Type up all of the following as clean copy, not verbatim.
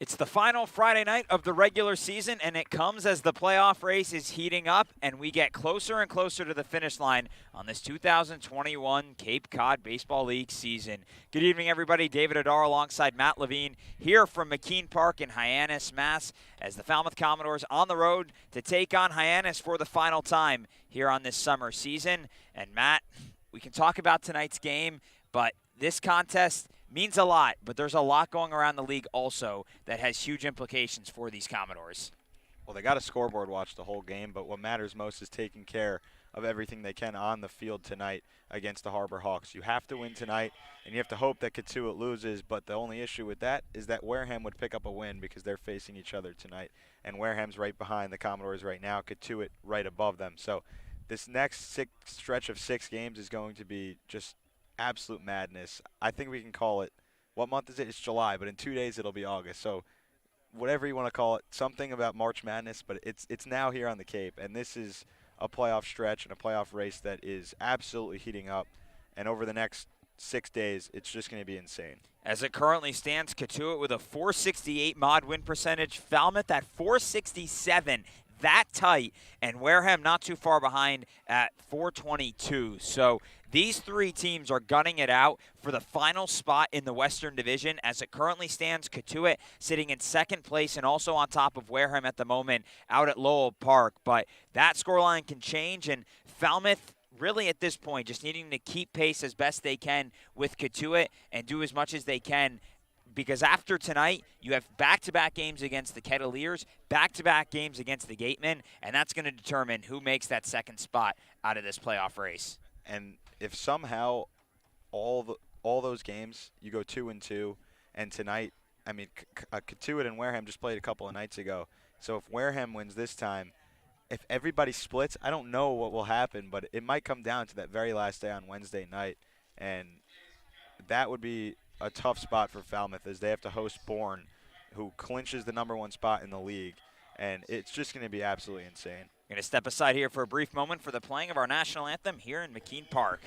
It's the final Friday night of the regular season, and it comes as the playoff race is heating up, and we get closer and closer to the finish line on this 2021 Cape Cod Baseball League season. Good evening, everybody. David Adar alongside Matt Levine here from McKean Park in Hyannis, Mass, as the Falmouth Commodores on the road to take on Hyannis for the final time here on this summer season. And Matt, we can talk about tonight's game, but this contest means a lot, but there's a lot going around the league also that has huge implications for these Commodores. Well, they got a scoreboard watch the whole game, but what matters most is taking care of everything they can on the field tonight against the Harbor Hawks. You have to win tonight, and you have to hope that Katuitt loses, but the only issue with that is that Wareham would pick up a win because they're facing each other tonight, and Wareham's right behind the Commodores right now, Katuitt right above them. So this next stretch of 6 games is going to be just absolute madness. I think we can call it, what month is it? It's July, but in 2 days it'll be August. So whatever you want to call it, something about March Madness, but it's now here on the Cape, and this is a playoff stretch and a playoff race that is absolutely heating up. And over the next 6 days, it's just going to be insane. As it currently stands, Katuitt with a .468 mod win percentage, Falmouth at .467. That tight, and Wareham not too far behind at .422. So these 3 teams are gunning it out for the final spot in the Western Division. As it currently stands, Katuitt sitting in second place and also on top of Wareham at the moment out at Lowell Park. But that scoreline can change, and Falmouth really at this point just needing to keep pace as best they can with Katuitt and do as much as they can, because after tonight, you have back-to-back games against the Kettleers, back-to-back games against the Gatemen, and that's going to determine who makes that second spot out of this playoff race. And if somehow all those games you go 2-2, and tonight, I mean, Katuitt and Wareham just played a couple of nights ago. So if Wareham wins this time, if everybody splits, I don't know what will happen, but it might come down to that very last day on Wednesday night, and that would be a tough spot for Falmouth as they have to host Bourne, who clinches the #1 spot in the league, and it's just going to be absolutely insane. We're going to step aside here for a brief moment for the playing of our national anthem here in McKean Park.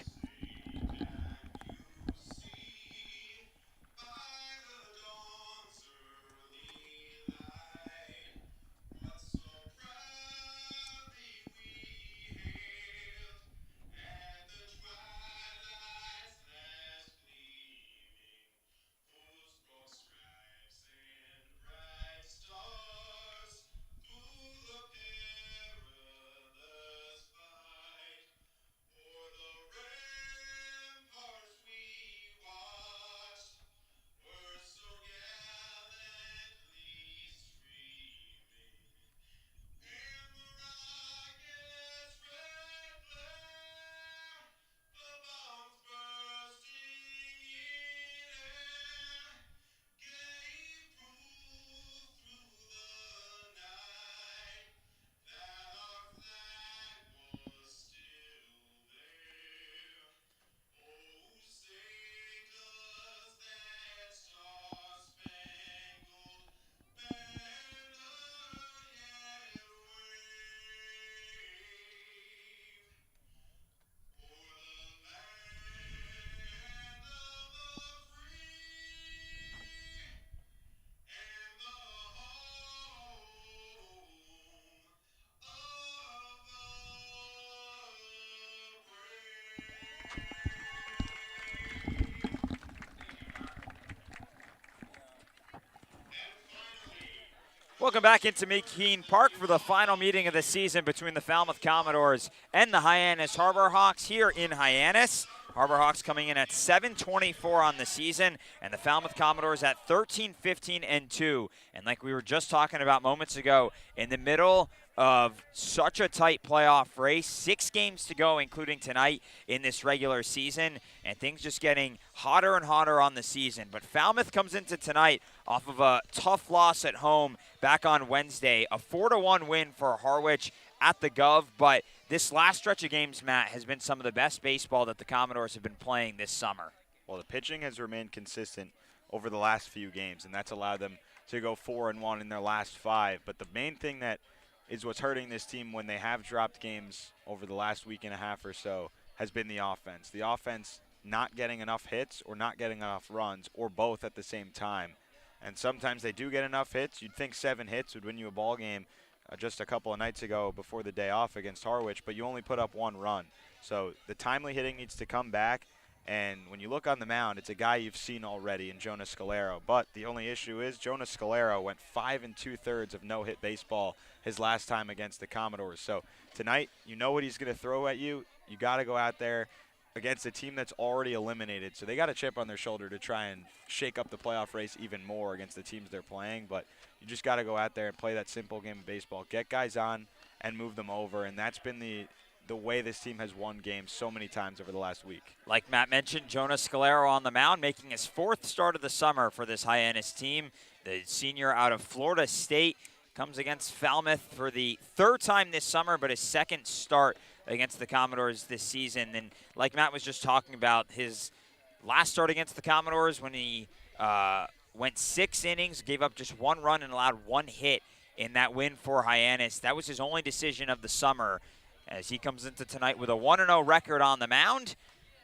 Welcome back into McKean Park for the final meeting of the season between the Falmouth Commodores and the Hyannis Harbor Hawks here in Hyannis. Harbor Hawks coming in at 7-24 on the season, and the Falmouth Commodores at 13-15-2. And like we were just talking about moments ago, in the middle of such a tight playoff race, 6 games to go, including tonight in this regular season, and things just getting hotter and hotter on the season. But Falmouth comes into tonight off of a tough loss at home back on Wednesday, a 4-1 win for Harwich at the Gov, but this last stretch of games, Matt, has been some of the best baseball that the Commodores have been playing this summer. Well, the pitching has remained consistent over the last few games, and that's allowed them to go 4-1 in their last 5. But the main thing that is what's hurting this team when they have dropped games over the last week and a half or so has been the offense. The offense not getting enough hits or not getting enough runs or both at the same time. And sometimes they do get enough hits. You'd think 7 hits would win you a ball game just a couple of nights ago before the day off against Harwich, but you only put up 1 run. So the timely hitting needs to come back. And when you look on the mound, it's a guy you've seen already in Jonas Scalero. But the only issue is Jonas Scalero went 5 2/3 of no-hit baseball his last time against the Commodores. So tonight, you know what he's going to throw at you. You got to go out there against a team that's already eliminated. So they got a chip on their shoulder to try and shake up the playoff race even more against the teams they're playing. But you just got to go out there and play that simple game of baseball. Get guys on and move them over. And that's been the way this team has won games so many times over the last week. Like Matt mentioned, Jonas Scalero on the mound, making his 4th start of the summer for this Hyannis team. The senior out of Florida State comes against Falmouth for the 3rd time this summer, but his 2nd start against the Commodores this season. And like Matt was just talking about, his last start against the Commodores when he went 6 innings, gave up just 1 run and allowed 1 hit in that win for Hyannis. That was his only decision of the summer, as he comes into tonight with a 1-0 record on the mound.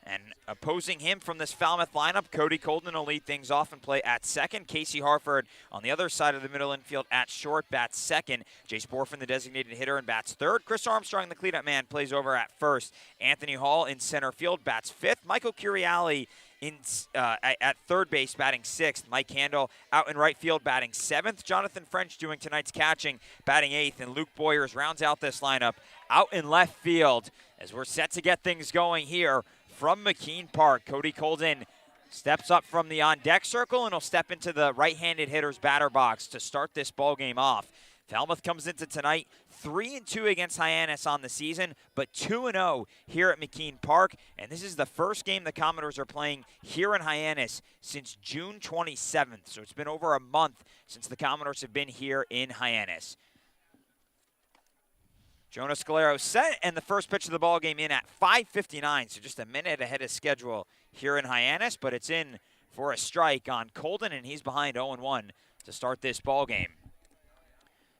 And opposing him from this Falmouth lineup, Cody Colden will lead things off and play at second. Casey Harford on the other side of the middle infield at short, bats second. Jace Borfin, the designated hitter, and bats third. Chris Armstrong, the cleanup man, plays over at first. Anthony Hall in center field, bats fifth. Michael Curiali at third base, batting sixth. Mike Handel out in right field, batting seventh. Jonathan French doing tonight's catching, batting eighth. And Luke Boyers rounds out this lineup out in left field as we're set to get things going here from McKean Park. Cody Colden steps up from the on-deck circle and will step into the right-handed hitter's batter box to start this ball game off. Falmouth comes into tonight 3-2 against Hyannis on the season, but 2-0 here at McKean Park. And this is the first game the Commodores are playing here in Hyannis since June 27th. So it's been over a month since the Commodores have been here in Hyannis. Jonas Scalero set, and the first pitch of the ball game in at 5:59, so just a minute ahead of schedule here in Hyannis, but it's in for a strike on Colden, and he's behind 0-1 to start this ball game.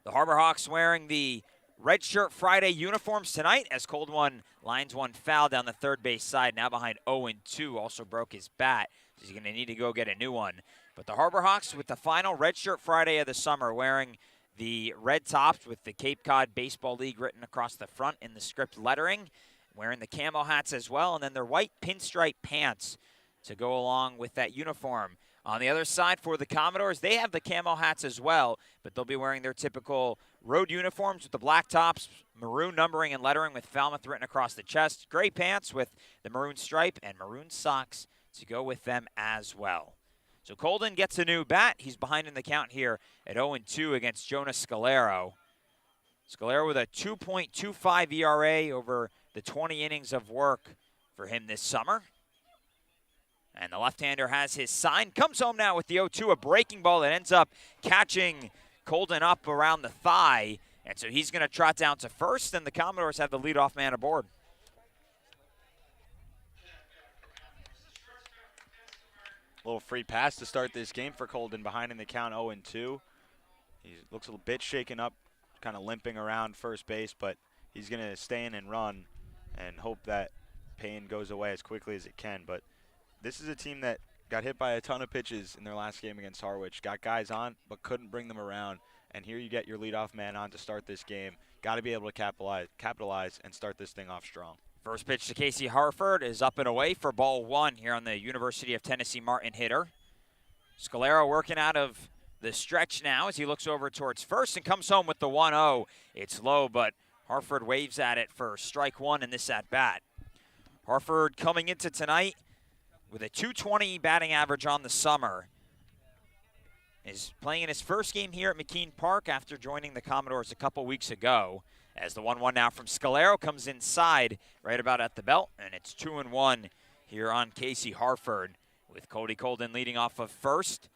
The Harbor Hawks wearing the Red Shirt Friday uniforms tonight as Colden lines one foul down the third base side, now behind 0-2, also broke his bat, so he's going to need to go get a new one. But the Harbor Hawks with the final Red Shirt Friday of the summer, wearing the red tops with the Cape Cod Baseball League written across the front in the script lettering, wearing the camo hats as well, and then their white pinstripe pants to go along with that uniform. On the other side for the Commodores, they have the camo hats as well, but they'll be wearing their typical road uniforms with the black tops, maroon numbering and lettering with Falmouth written across the chest, gray pants with the maroon stripe, and maroon socks to go with them as well. So Colden gets a new bat. He's behind in the count here at 0-2 against Jonas Scalero. Scalero with a 2.25 ERA over the 20 innings of work for him this summer. And the left-hander has his sign. Comes home now with the 0-2, a breaking ball that ends up catching Colden up around the thigh. And so he's going to trot down to first, and the Commodores have the leadoff man aboard. Little free pass to start this game for Colden, behind in the count 0-2. He looks a little bit shaken up, kind of limping around first base, but he's going to stay in and run and hope that pain goes away as quickly as it can. But this is a team that got hit by a ton of pitches in their last game against Harwich. Got guys on, but couldn't bring them around. And here you get your leadoff man on to start this game. Got to be able to capitalize and start this thing off strong. First pitch to Casey Harford is up and away for ball one here on the University of Tennessee Martin hitter. Scalero working out of the stretch now as he looks over towards first and comes home with the 1-0. It's low, but Harford waves at it for strike one in this at-bat. Harford coming into tonight with a .220 batting average on the summer. Is playing in his first game here at McKean Park after joining the Commodores a couple weeks ago. As the 1-1 now from Scalero comes inside right about at the belt, and it's 2-1 here on Casey Harford with Cody Colden leading off of first.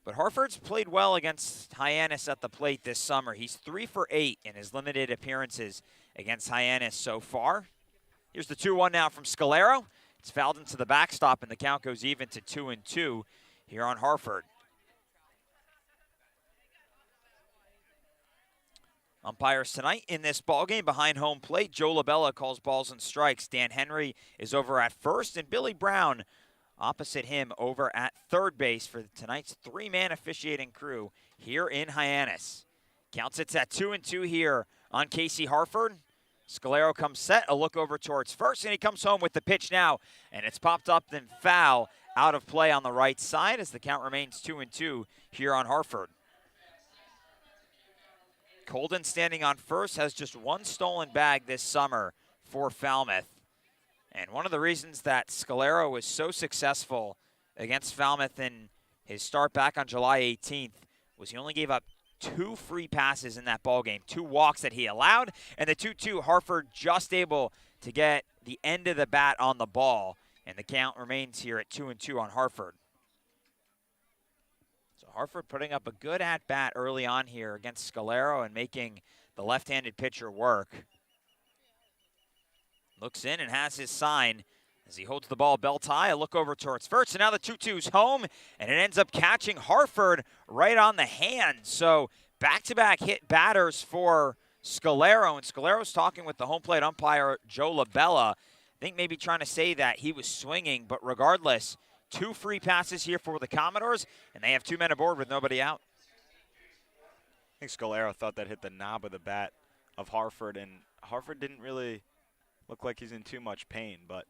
But Harford's played well against Hyannis at the plate this summer. He's 3 for 8 in his limited appearances against Hyannis so far. Here's the 2-1 now from Scalero. It's fouled into the backstop, and the count goes even to 2-2 here on Harford. Umpires tonight in this ballgame behind home plate. Joe LaBella calls balls and strikes. Dan Henry is over at first, and Billy Brown opposite him over at third base for tonight's three-man officiating crew here in Hyannis. Count sits at 2-2 here on Casey Harford. Scalero comes set, a look over towards first, and he comes home with the pitch now, and it's popped up and foul out of play on the right side as the count remains 2-2 here on Harford. Colden standing on first has just one stolen bag this summer for Falmouth. And one of the reasons that Scalero was so successful against Falmouth in his start back on July 18th was he only gave up 2 free passes in that ball game, 2 walks that he allowed, and the 2-2 Harford just able to get the end of the bat on the ball, and the count remains here at 2-2 on Harford. So Harford putting up a good at-bat early on here against Scalero and making the left-handed pitcher work. Looks in and has his sign as he holds the ball belt high. A look over towards first, and now the 2-2's home, and it ends up catching Harford right on the hand. So back-to-back hit batters for Scalero, and Scalero's talking with the home plate umpire, Joe LaBella. I think maybe trying to say that he was swinging, but regardless, 2 free passes here for the Commodores, and they have 2 men aboard with nobody out. I think Scalero thought that hit the knob of the bat of Harford, and Harford didn't really look like he's in too much pain, but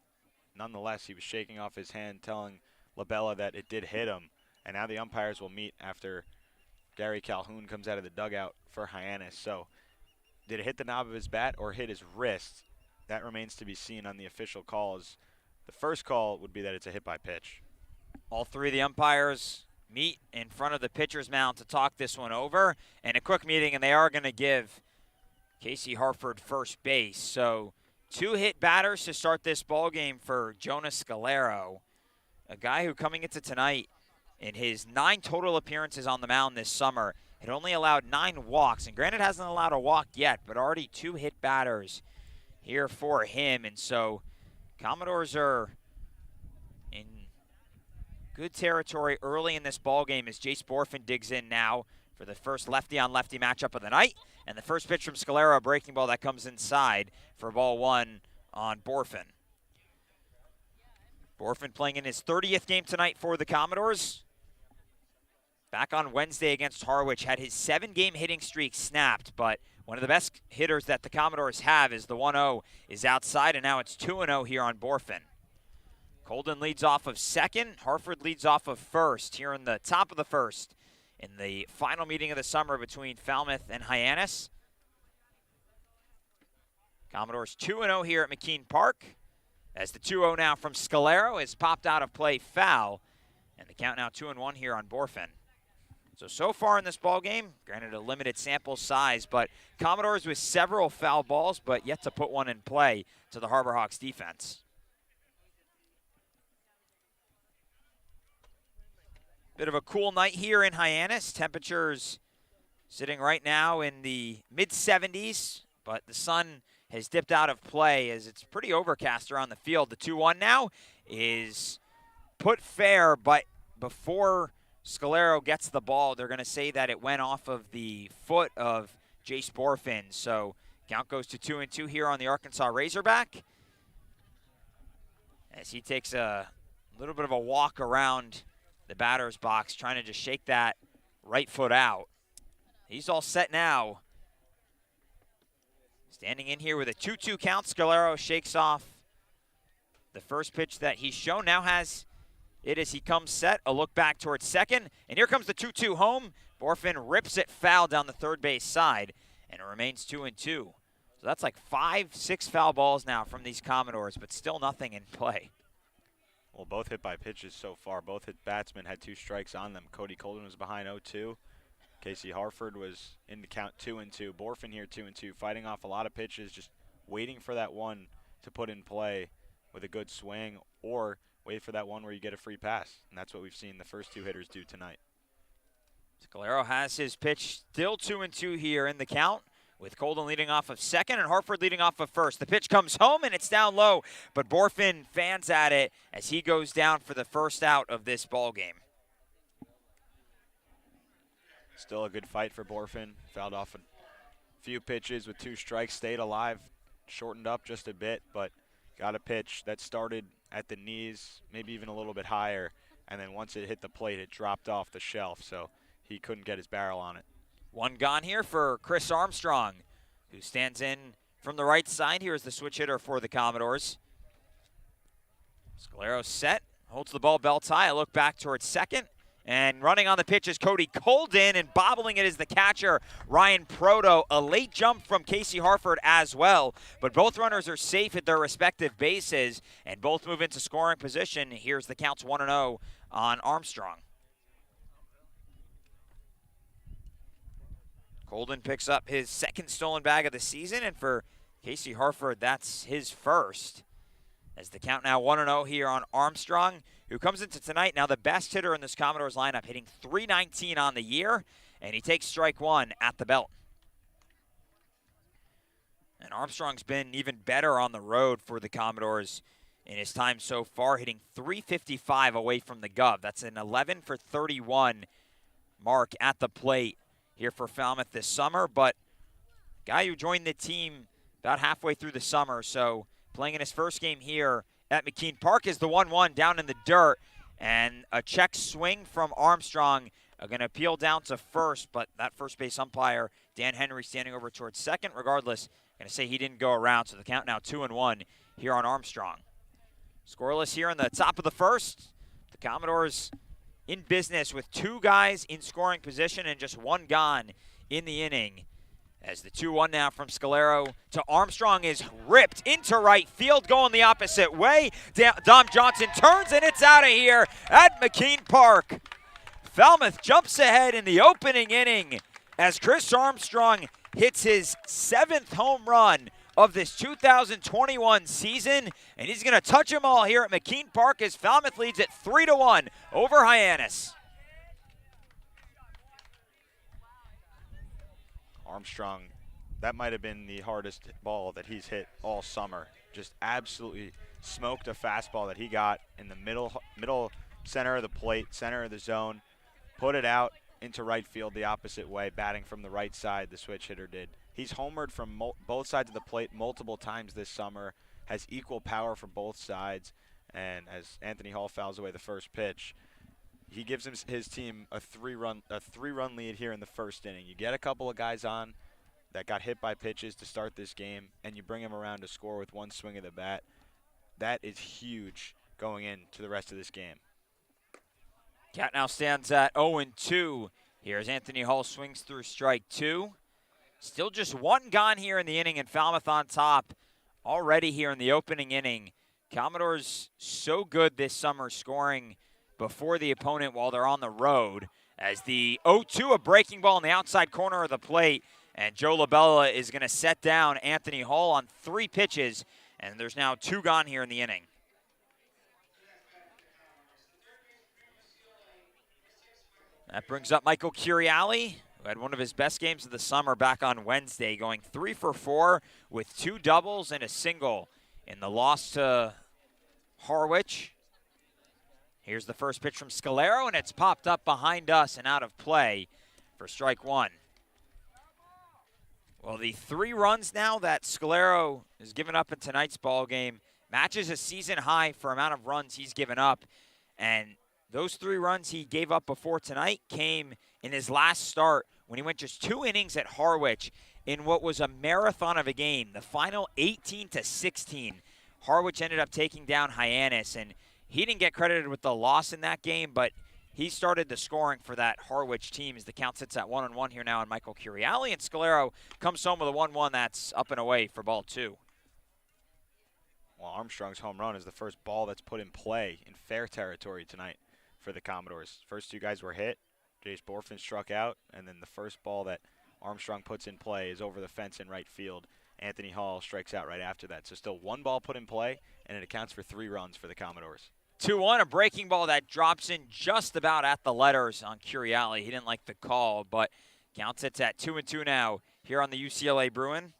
nonetheless, he was shaking off his hand, telling LaBella that it did hit him, and now the umpires will meet after Gary Calhoun comes out of the dugout for Hyannis. So did it hit the knob of his bat or hit his wrist? That remains to be seen on the official calls. The first call would be that it's a hit by pitch. All 3 of the umpires meet in front of the pitcher's mound to talk this one over, and a quick meeting, and they are going to give Casey Harford first base. So 2 hit batters to start this ball game for Jonas Scalero, a guy who coming into tonight in his 9 total appearances on the mound this summer had only allowed 9 walks, and granted hasn't allowed a walk yet, but already 2 hit batters here for him. And so Commodores are in good territory early in this ball game as Jace Borfin digs in now for the first lefty-on-lefty matchup of the night. And the first pitch from Scalero, a breaking ball that comes inside for ball 1 on Borfin. Borfin playing in his 30th game tonight for the Commodores. Back on Wednesday against Harwich, had his 7-game hitting streak snapped, but one of the best hitters that the Commodores have is the 1-0 is outside, and now it's 2-0 here on Borfin. Colden leads off of second. Harford leads off of first here in the top of the first in the final meeting of the summer between Falmouth and Hyannis. Commodores 2-0 here at McKean Park as the 2-0 now from Scalero is popped out of play foul, and the count now 2-1 here on Borfin. So far in this ball game, granted a limited sample size, but Commodores with several foul balls, but yet to put one in play to the Harbor Hawks defense. Bit of a cool night here in Hyannis. Temperatures sitting right now in the mid-70s, but the sun has dipped out of play as it's pretty overcast around the field. The 2-1 now is put fair, but before Scalero gets the ball, they're going to say that it went off of the foot of Jace Borfin. So count goes to 2-2 here on the Arkansas Razorback as he takes a little bit of a walk around the batter's box, trying to just shake that right foot out. He's all set now. Standing in here with a 2-2 count, Scalero shakes off the first pitch that he's shown. Now has it as he comes set, a look back towards second, and here comes the 2-2 home. Borfin rips it foul down the third base side, and it remains 2-2. So that's like 5-6 foul balls now from these Commodores, but still nothing in play. Well, both hit by pitches so far. Both hit batsmen had 2 strikes on them. Cody Colden was behind 0-2. Casey Harford was in the count 2-2. Borfin here 2-2, fighting off a lot of pitches, just waiting for that one to put in play with a good swing, or wait for that one where you get a free pass. And that's what we've seen the first 2 hitters do tonight. Scalero has his pitch still 2-2 here in the count, with Colden leading off of second and Harford leading off of first. The pitch comes home and it's down low, but Borfin fans at it as he goes down for the first out of this ball game. Still a good fight for Borfin. Fouled off a few pitches with 2 strikes, stayed alive, shortened up just a bit, but Got a pitch that started at the knees, maybe even a little bit higher, and then once it hit the plate, it dropped off the shelf, so he couldn't get his barrel on it. One gone here for Chris Armstrong, who stands in from the right side. Here is the switch hitter for the Commodores. Scalero set, holds the ball belt high. I look back towards second. And running on the pitch is Cody Colden, and bobbling it is the catcher, Ryan Proto. A late jump from Casey Harford as well, but both runners are safe at their respective bases, and both move into scoring position. Here's the counts 1-0 on Armstrong. Colden picks up his second stolen bag of the season, and for Casey Harford, that's his first. As the count now 1-0 here on Armstrong, who comes into tonight now the best hitter in this Commodores lineup, hitting .319 on the year, and he takes strike one at the belt. And Armstrong's been even better on the road for the Commodores in his time so far, hitting .355 away from the Gov. That's an 11 for 31 mark at the plate here for Falmouth this summer, but guy who joined the team about halfway through the summer, so playing in his first game here at McKean Park is the 1-1 down in the dirt. And a check swing from Armstrong. Going to appeal down to first, but that first base umpire, Dan Henry, standing over towards second. Regardless, going to say he didn't go around. So the count now 2-1 here on Armstrong. Scoreless here in the top of the first. The Commodores in business with two guys in scoring position and just one gone in the inning. As the 2-1 now from Scalero to Armstrong is ripped into right field, going the opposite way. Dom Johnson turns, and it's out of here at McKean Park. Falmouth jumps ahead in the opening inning as Chris Armstrong hits his 7th home run of this 2021 season, and he's going to touch them all here at McKean Park as Falmouth leads at 3-1 over Hyannis. Armstrong, that might have been the hardest ball that he's hit all summer. Just absolutely smoked a fastball that he got in the middle center of the plate, center of the zone, put it out into right field the opposite way, batting from the right side, the switch hitter did. He's homered from both sides of the plate multiple times this summer, has equal power from both sides, and as Anthony Hall fouls away the first pitch, he gives his team a three-run lead here in the first inning. You get a couple of guys on that got hit by pitches to start this game, and you bring them around to score with one swing of the bat. That is huge going into the rest of this game. Count now stands at 0-2. Here's Anthony Hall, swings through strike two. Still just one gone here in the inning, and Falmouth on top already here in the opening inning. Commodores so good this summer scoring before the opponent while they're on the road. As the 0-2, a breaking ball in the outside corner of the plate, and Joe LaBella is going to set down Anthony Hall on 3 pitches, and there's now 2 gone here in the inning. That brings up Michael Curiali, who had one of his best games of the summer back on Wednesday, going 3 for 4 with 2 doubles and a single in the loss to Harwich. Here's the first pitch from Scalero, and it's popped up behind us and out of play for strike one. Well, the 3 runs now that Scalero has given up in tonight's ball game matches a season high for amount of runs he's given up. And those 3 runs he gave up before tonight came in his last start when he went just 2 innings at Harwich in what was a marathon of a game. The final 18-16, Harwich ended up taking down Hyannis, and he didn't get credited with the loss in that game, but he started the scoring for that Harwich team as the count sits at 1-1 here now on Michael Curiali, and Scalero comes home with a 1-1 that's up and away for ball 2. Well, Armstrong's home run is the first ball that's put in play in fair territory tonight for the Commodores. First 2 guys were hit. Jace Borfin struck out, and then the first ball that Armstrong puts in play is over the fence in right field. Anthony Hall strikes out right after that. So still 1 ball put in play, and it accounts for 3 runs for the Commodores. 2-1, a breaking ball that drops in just about at the letters on Curiali. He didn't like the call, but count sits at 2-2 now here on the UCLA Bruin.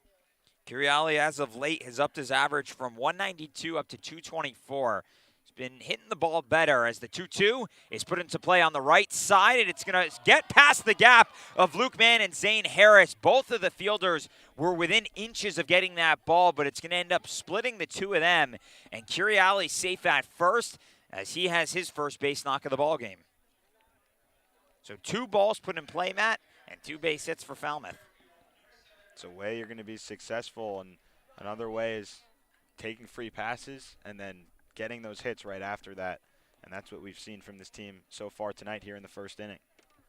Curiali, as of late, has upped his average from 192 up to 224. been hitting the ball better as the 2-2 is put into play on the right side, and it's going to get past the gap of Luke Mann and Zane Harris. Both of the fielders were within inches of getting that ball, but it's going to end up splitting the two of them, and Curiali safe at first as he has his first base knock of the ball game. So 2 balls put in play, Matt, and 2 base hits for Falmouth. It's a way you're going to be successful, and another way is taking free passes and then getting those hits right after that. And that's what we've seen from this team so far tonight here in the first inning.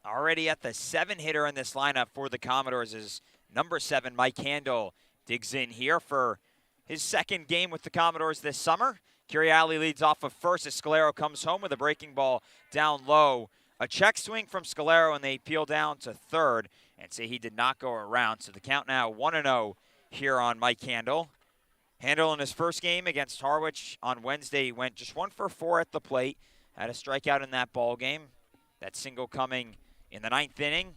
Already at the 7-hitter in this lineup for the Commodores is number 7, Mike Handel, digs in here for his second game with the Commodores this summer. Curiali leads off of first as Scalero comes home with a breaking ball down low. A check swing from Scalero, and they peel down to third and say he did not go around. So the count now 1-0 here on Mike Handel. Handel in his first game against Harwich on Wednesday went just 1 for 4 at the plate. Had a strikeout in that ball game. That single coming in the 9th inning.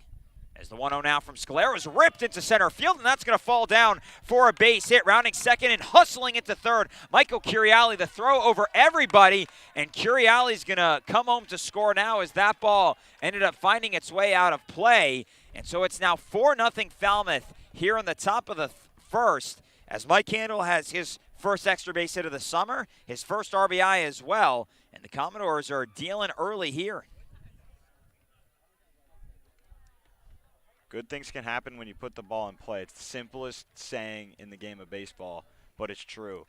As the 1-0 now from Scalero is ripped into center field, and that's going to fall down for a base hit. Rounding second and hustling into third, Michael Curiali, the throw over everybody, and Curiali's going to come home to score now as that ball ended up finding its way out of play. And so it's now 4-0 Falmouth here in the top of the first, as Mike Handel has his first extra base hit of the summer, his first RBI as well, and the Commodores are dealing early here. Good things can happen when you put the ball in play. It's the simplest saying in the game of baseball, but it's true.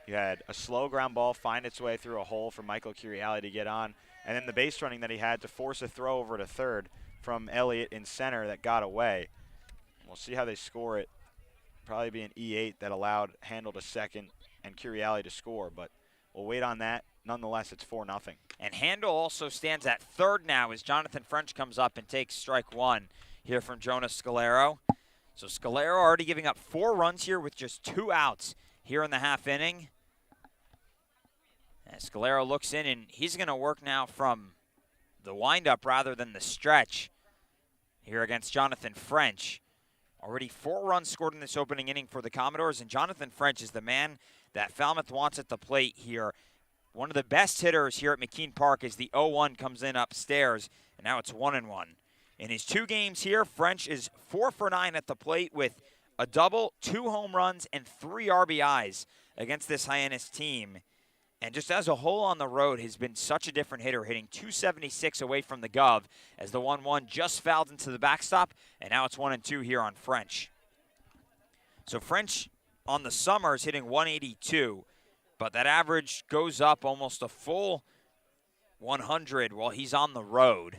You had a slow ground ball find its way through a hole for Michael Curiali to get on, and then the base running that he had to force a throw over to third from Elliott in center that got away. We'll see how they score it. Probably be an E8 that allowed Handel to second and Curiali to score, but we'll wait on that. Nonetheless, it's 4-0. And Handel also stands at third now as Jonathan French comes up and takes strike 1 here from Jonas Scalero. So Scalero already giving up 4 runs here with just 2 outs here in the half inning. And Scalero looks in, and he's going to work now from the windup rather than the stretch here against Jonathan French. Already 4 runs scored in this opening inning for the Commodores, and Jonathan French is the man that Falmouth wants at the plate here. One of the best hitters here at McKean Park as the 0-1 comes in upstairs, and now it's 1-1. In his 2 games here, French is 4 for 9 at the plate with a double, 2 home runs, and 3 RBIs against this Hyannis team. And just as a whole on the road, has been such a different hitter, hitting 276 away from the Gov as the 1-1 just fouled into the backstop, and now it's 1-2 here on French. So French on the summer is hitting 182, but that average goes up almost a full 100 while he's on the road.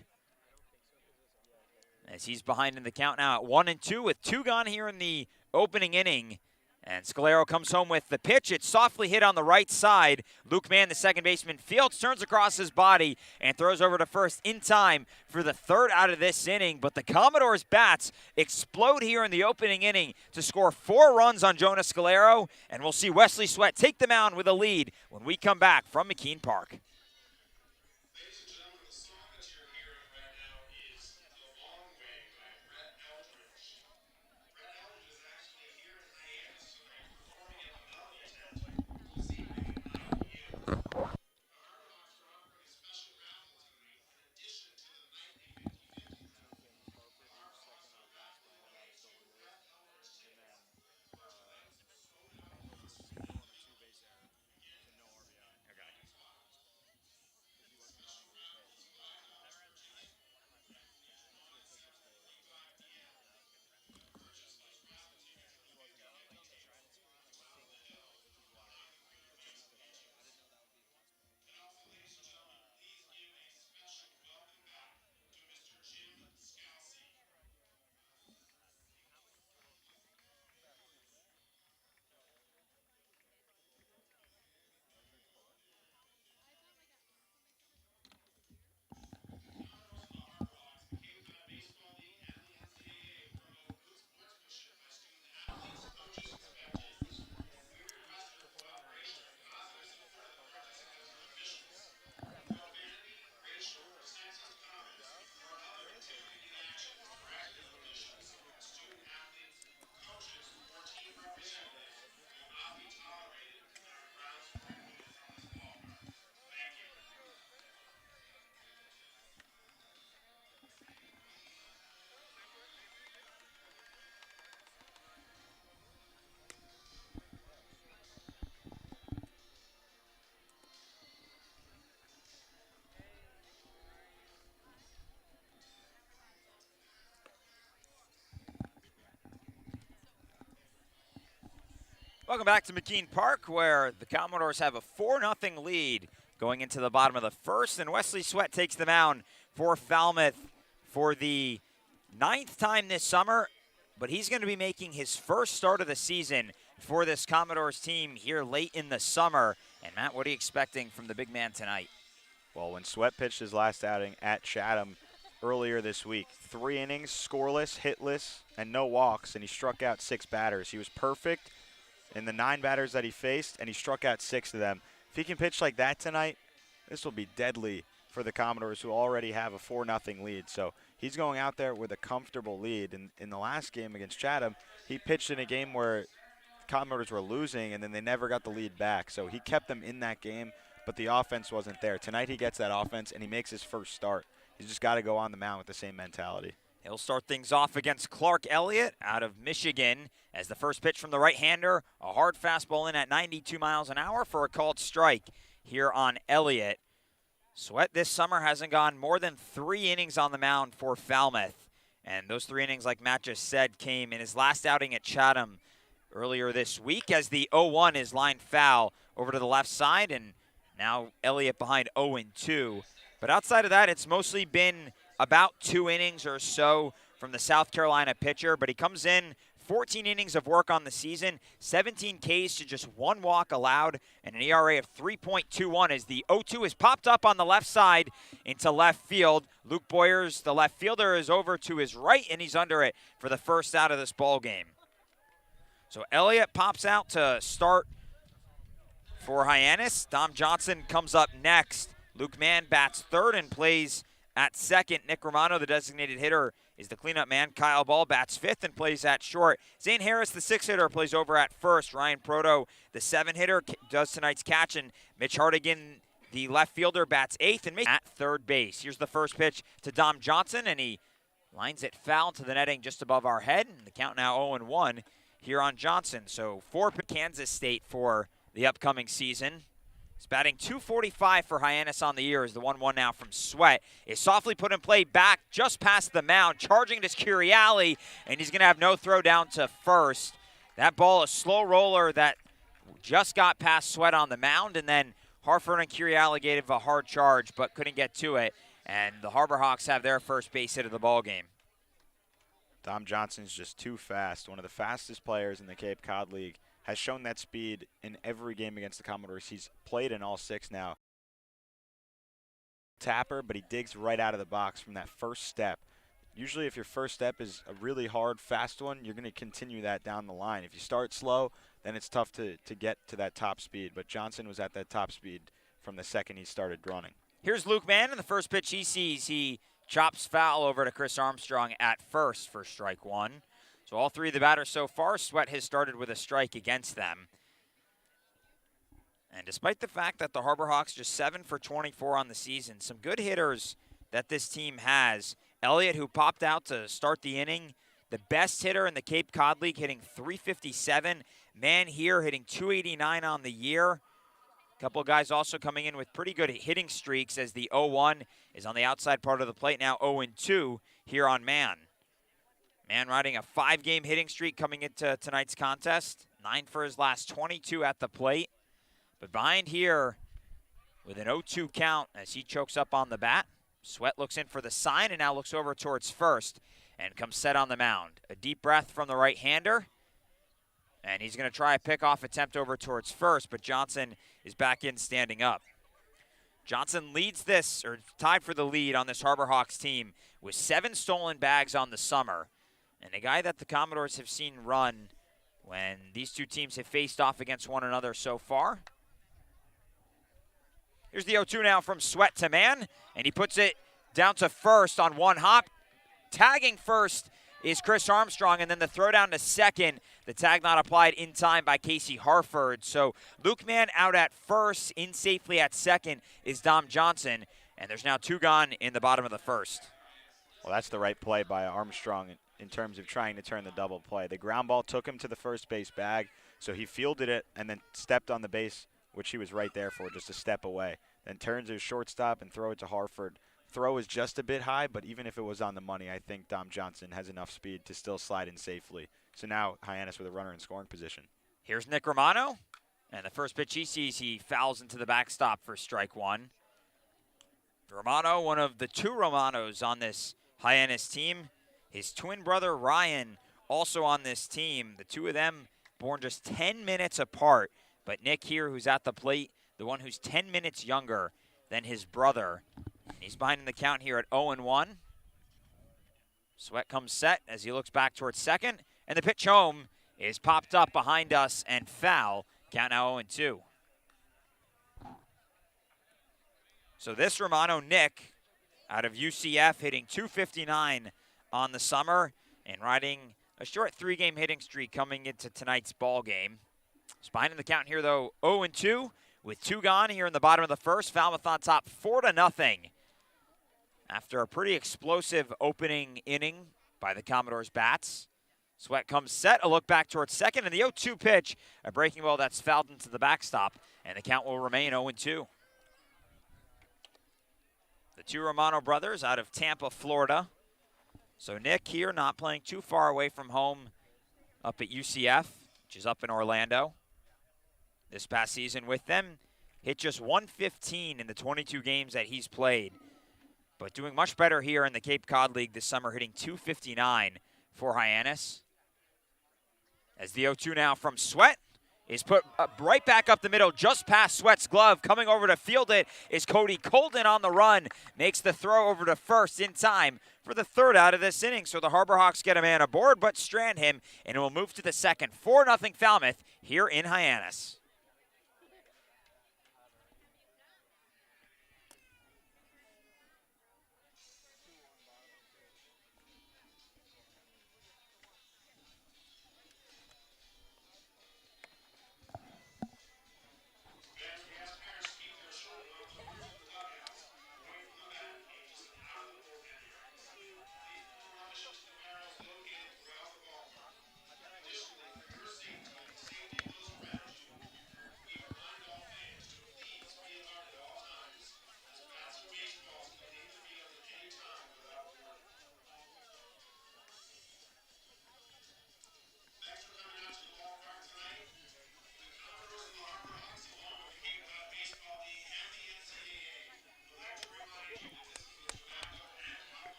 As he's behind in the count now at 1-2 with 2 gone here in the opening inning. And Scalero comes home with the pitch. It's softly hit on the right side. Luke Mann, the second baseman, fields, turns across his body, and throws over to first in time for the 3rd out of this inning. But the Commodores' bats explode here in the opening inning to score 4 runs on Jonas Scalero. And we'll see Wesley Sweat take the mound with a lead when we come back from McKean Park. Welcome back to McKean Park, where the Commodores have a 4-0 lead going into the bottom of the first, and Wesley Sweat takes the mound for Falmouth for the 9th time this summer, but he's going to be making his first start of the season for this Commodores team here late in the summer. And Matt, what are you expecting from the big man tonight? Well, when Sweat pitched his last outing at Chatham earlier this week, 3 innings, scoreless, hitless, and no walks, and he struck out 6 batters. He was perfect in the 9 batters that he faced, and he struck out 6 of them. If he can pitch like that tonight, this will be deadly for the Commodores, who already have a 4-0 lead. So he's going out there with a comfortable lead. And in the last game against Chatham, he pitched in a game where Commodores were losing, and then they never got the lead back. So he kept them in that game, but the offense wasn't there. Tonight he gets that offense, and he makes his first start. He's just got to go on the mound with the same mentality. He'll start things off against Clark Elliott out of Michigan as the first pitch from the right-hander, a hard fastball in at 92 miles an hour for a called strike here on Elliott. Sweat this summer hasn't gone more than 3 innings on the mound for Falmouth. And those 3 innings, like Matt just said, came in his last outing at Chatham earlier this week as the 0-1 is lined foul over to the left side, and now Elliott behind 0-2. But outside of that, it's mostly been about 2 innings or so from the South Carolina pitcher, but he comes in 14 innings of work on the season, 17 Ks to just 1 walk allowed, and an ERA of 3.21 as the 0-2 is popped up on the left side into left field. Luke Boyers, the left fielder, is over to his right, and he's under it for the first out of this ball game. So Elliott pops out to start for Hyannis. Dom Johnson comes up next. Luke Mann bats third and plays at second. Nick Romano, the designated hitter, is the cleanup man. Kyle Ball bats fifth and plays at short. Zane Harris, the 6th hitter, plays over at first. Ryan Proto, the 7th hitter, does tonight's catch. And Mitch Hardigan, the left fielder, bats 8th and at third base. Here's the first pitch to Dom Johnson, and he lines it foul to the netting just above our head. And the count now 0-1 here on Johnson. So 4 Kansas State for the upcoming season. He's batting .245 for Hyannis on the year as the 1-1 now from Sweat is softly put in play back just past the mound, charging it is Curiali, and he's going to have no throw down to first. That ball, a slow roller that just got past Sweat on the mound, and then Harford and Curiali gave a hard charge but couldn't get to it, and the Harbor Hawks have their first base hit of the ball game. Dom Johnson's just too fast, one of the fastest players in the Cape Cod League. Has shown that speed in every game against the Commodores. He's played in all 6 now. Tapper, but he digs right out of the box from that first step. Usually if your first step is a really hard, fast one, you're going to continue that down the line. If you start slow, then it's tough to get to that top speed. But Johnson was at that top speed from the second he started running. Here's Luke Mann, and the first pitch he sees, he chops foul over to Chris Armstrong at first for strike 1. So all 3 of the batters so far, Sweat has started with a strike against them. And despite the fact that the Harbor Hawks just 7 for 24 on the season, some good hitters that this team has. Elliott, who popped out to start the inning, the best hitter in the Cape Cod League, hitting .357. Mann here hitting .289 on the year. A couple of guys also coming in with pretty good hitting streaks as the 0-1 is on the outside part of the plate, now 0-2 here on Mann. Mann riding a 5-game hitting streak coming into tonight's contest. 9 for his last 22 at the plate. But behind here with an 0-2 count as he chokes up on the bat. Sweat looks in for the sign and now looks over towards first and comes set on the mound. A deep breath from the right-hander. And he's going to try a pickoff attempt over towards first, but Johnson is back in standing up. Johnson leads this, or tied for the lead on this Harbor Hawks team with 7 stolen bags on the summer. And a guy that the Commodores have seen run when these 2 teams have faced off against one another so far. Here's the 0-2 now from Sweat to Mann, and he puts it down to first on 1 hop. Tagging first is Chris Armstrong, and then the throw down to second. The tag not applied in time by Casey Harford. So Luke Mann out at first, in safely at second is Dom Johnson, and there's now 2 gone in the bottom of the first. Well, that's the right play by Armstrong in terms of trying to turn the double play. The ground ball took him to the first base bag, so he fielded it and then stepped on the base, which he was right there for, just a step away. Then turns to his shortstop and throw it to Harford. Throw is just a bit high, but even if it was on the money, I think Dom Johnson has enough speed to still slide in safely. So now Hyannis with a runner in scoring position. Here's Nick Romano, and the first pitch he sees, he fouls into the backstop for strike one. Romano, one of the two Romanos on this Hyannis team. His twin brother Ryan also on this team. The two of them born just 10 minutes apart, but Nick here, who's at the plate, the one who's 10 minutes younger than his brother. He's behind in the count here at 0-1. Sweat comes set as he looks back towards second, and the pitch home is popped up behind us and foul. Count now 0-2. So this Romano Nick out of UCF hitting .259 on the summer and riding a short 3-game hitting streak coming into tonight's ball game. He's behind in the count here though, 0-2 with 2 gone here in the bottom of the first. Falmouth on top 4-0 after a pretty explosive opening inning by the Commodores bats. Sweat comes set, a look back towards second, and the 0-2 pitch, a breaking ball that's fouled into the backstop, and the count will remain 0-2. The two Romano brothers out of Tampa, Florida. So Nick here not playing too far away from home up at UCF, which is up in Orlando. This past season with them, hit just .115 in the 22 games that he's played, but doing much better here in the Cape Cod League this summer, hitting .259 for Hyannis. As the 0-2 now from Sweat is put right back up the middle, just past Sweat's glove. Coming over to field it is Cody Colden on the run. Makes the throw over to first in time for the third out of this inning. So the Harbor Hawks get a man aboard, but strand him, and it will move to the second. 4-0 Falmouth here in Hyannis.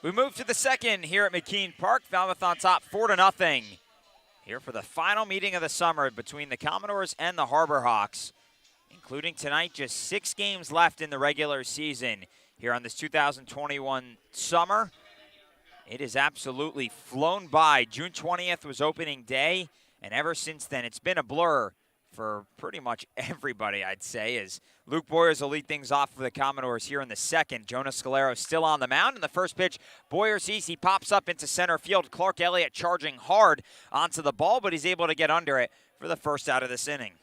We move to the second here at McKean Park. Falmouth on top 4-0 here for the final meeting of the summer between the Commodores and the Harbor Hawks, including tonight just 6 games left in the regular season here on this 2021 summer. It has absolutely flown by. June 20th was opening day, and ever since then it's been a blur for pretty much everybody, I'd say, as Luke Boyers will lead things off for the Commodores here in the second. Jonas Scalero still on the mound. In the first pitch, Boyers easy pops up into center field. Clark Elliott charging hard onto the ball, but he's able to get under it for the first out of this inning.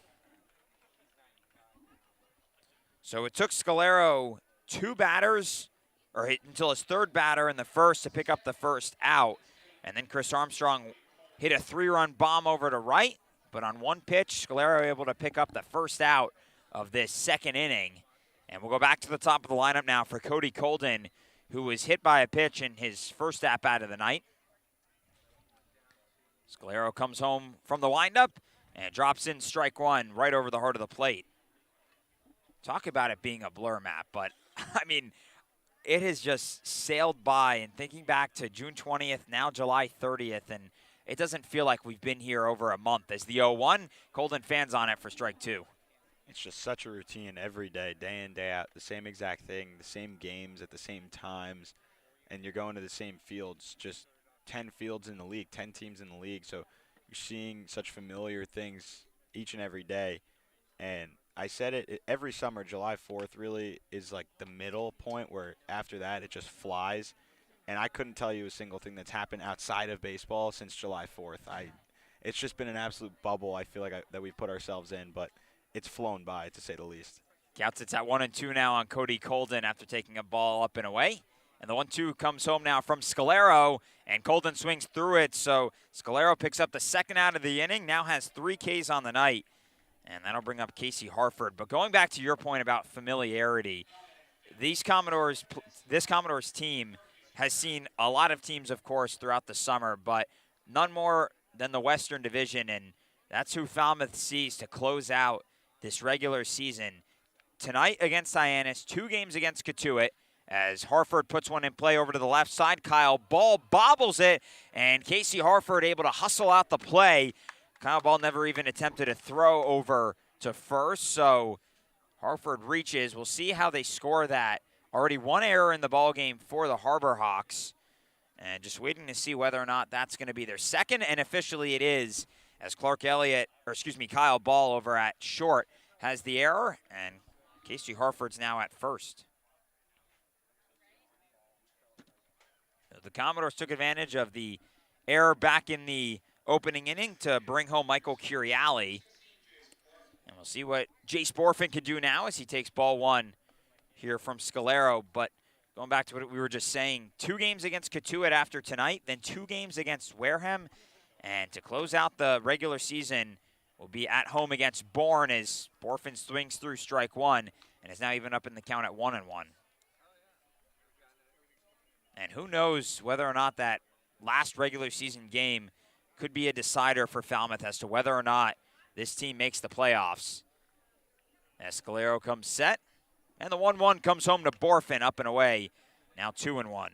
So it took Scalero 2 batters, or until his 3rd batter in the first to pick up the first out. And then Chris Armstrong hit a 3-run bomb over to right. But on 1 pitch, Scalero able to pick up the first out of this second inning. And we'll go back to the top of the lineup now for Cody Colden, who was hit by a pitch in his first at-bat of the night. Scalero comes home from the windup and drops in strike 1 right over the heart of the plate. Talk about it being a blur map, but, I mean, it has just sailed by. And thinking back to June 20th, now July 30th, and it doesn't feel like we've been here over a month. As the 0-1, Colden fans on it for strike 2. It's just such a routine every day, day in, day out, the same exact thing, the same games at the same times, and you're going to the same fields, just 10 fields in the league, 10 teams in the league. So you're seeing such familiar things each and every day. And I said it every summer, July 4th really is like the middle point where after that it just flies. And I couldn't tell you a single thing that's happened outside of baseball since July 4th. it's just been an absolute bubble. I feel like that we've put ourselves in, but it's flown by, to say the least. Counts it's at 1-2 now on Cody Colden after taking a ball up and away. And the 1-2 comes home now from Scalero, and Colden swings through it. So Scalero picks up the second out of the inning, now has 3 Ks on the night, and that'll bring up Casey Harford. But going back to your point about familiarity, this Commodores team has seen a lot of teams, of course, throughout the summer, but none more than the Western Division, and that's who Falmouth sees to close out this regular season. Tonight against Hyannis, 2 games against Cotuit, as Harford puts one in play over to the left side. Kyle Ball bobbles it, and Casey Harford able to hustle out the play. Kyle Ball never even attempted a throw over to first, so Harford reaches. We'll see how they score that. Already 1 error in the ballgame for the Harbor Hawks, and just waiting to see whether or not that's going to be their second, and officially it is, as Kyle Ball over at short has the error, and Casey Harford's now at first. The Commodores took advantage of the error back in the opening inning to bring home Michael Curiali. And we'll see what Jace Borfin can do now as he takes ball 1 here from Scalero. But going back to what we were just saying, 2 games against Cotuit after tonight, then 2 games against Wareham. And to close out the regular season, will be at home against Bourne as Borfin swings through strike 1 and is now even up in the count at 1-1. And who knows whether or not that last regular season game could be a decider for Falmouth as to whether or not this team makes the playoffs. Scalero comes set, and the 1-1 comes home to Borfin, up and away, now 2-1.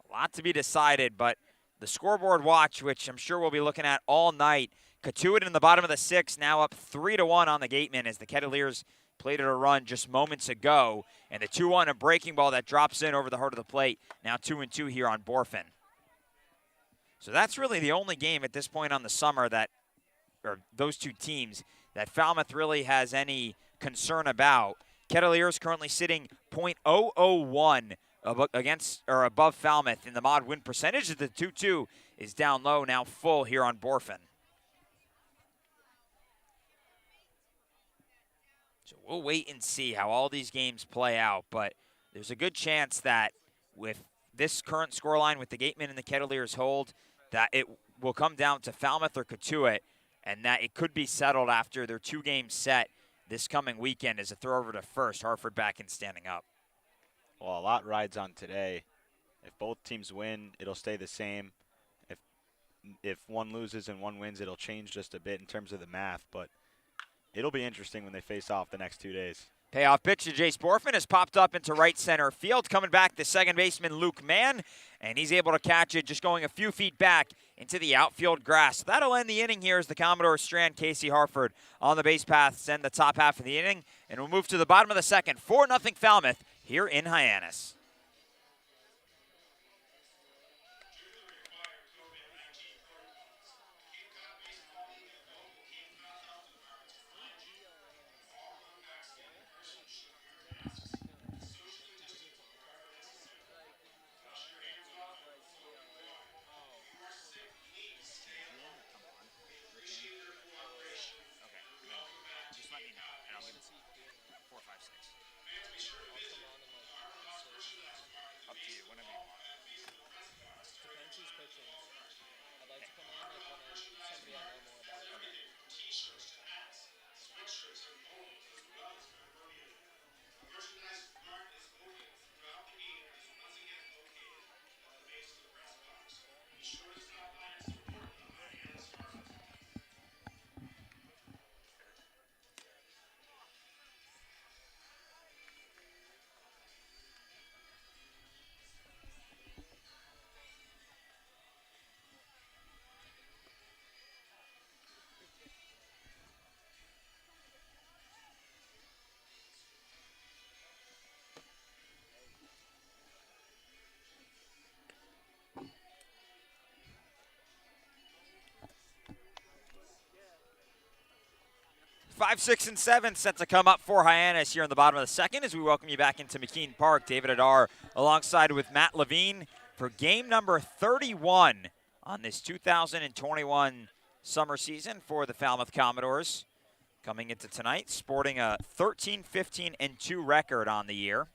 A lot to be decided, but the scoreboard watch, which I'm sure we'll be looking at all night. Cotuit in the bottom of the 6th, now up 3-1 on the Gateman as the Kettleers played it a run just moments ago. And the 2-1, a breaking ball that drops in over the heart of the plate. Now 2-2 here on Borfin. So that's really the only game at this point on the summer or those 2 teams, that Falmouth really has any concern about. Kettleers currently sitting .001 against or above Falmouth in the mod win percentage. The 2-2 is down low, now full here on Borfin. So we'll wait and see how all these games play out, but there's a good chance that with this current scoreline with the Gateman and the Kettleers hold, that it will come down to Falmouth or Cotuit, and that it could be settled after their 2-game set this coming weekend as a throw over to first. Harford back and standing up. Well, a lot rides on today. If both teams win, it'll stay the same. If one loses and one wins, it'll change just a bit in terms of the math, but it'll be interesting when they face off the next 2 days. Payoff pitch to Jace Borfin has popped up into right center field. Coming back, the second baseman, Luke Mann, and he's able to catch it just going a few feet back into the outfield grass. That'll end the inning here as the Commodores strand Casey Harford on the base path, send the top half of the inning, and we'll move to the bottom of the 2nd. 4-0 Falmouth here in Hyannis. Five, 6, and 7 set to come up for Hyannis here in the bottom of the 2nd as we welcome you back into McKean Park. David Adar alongside with Matt Levine for game number 31 on this 2021 summer season for the Falmouth Commodores. Coming into tonight, sporting a 13-15-2 record on the year.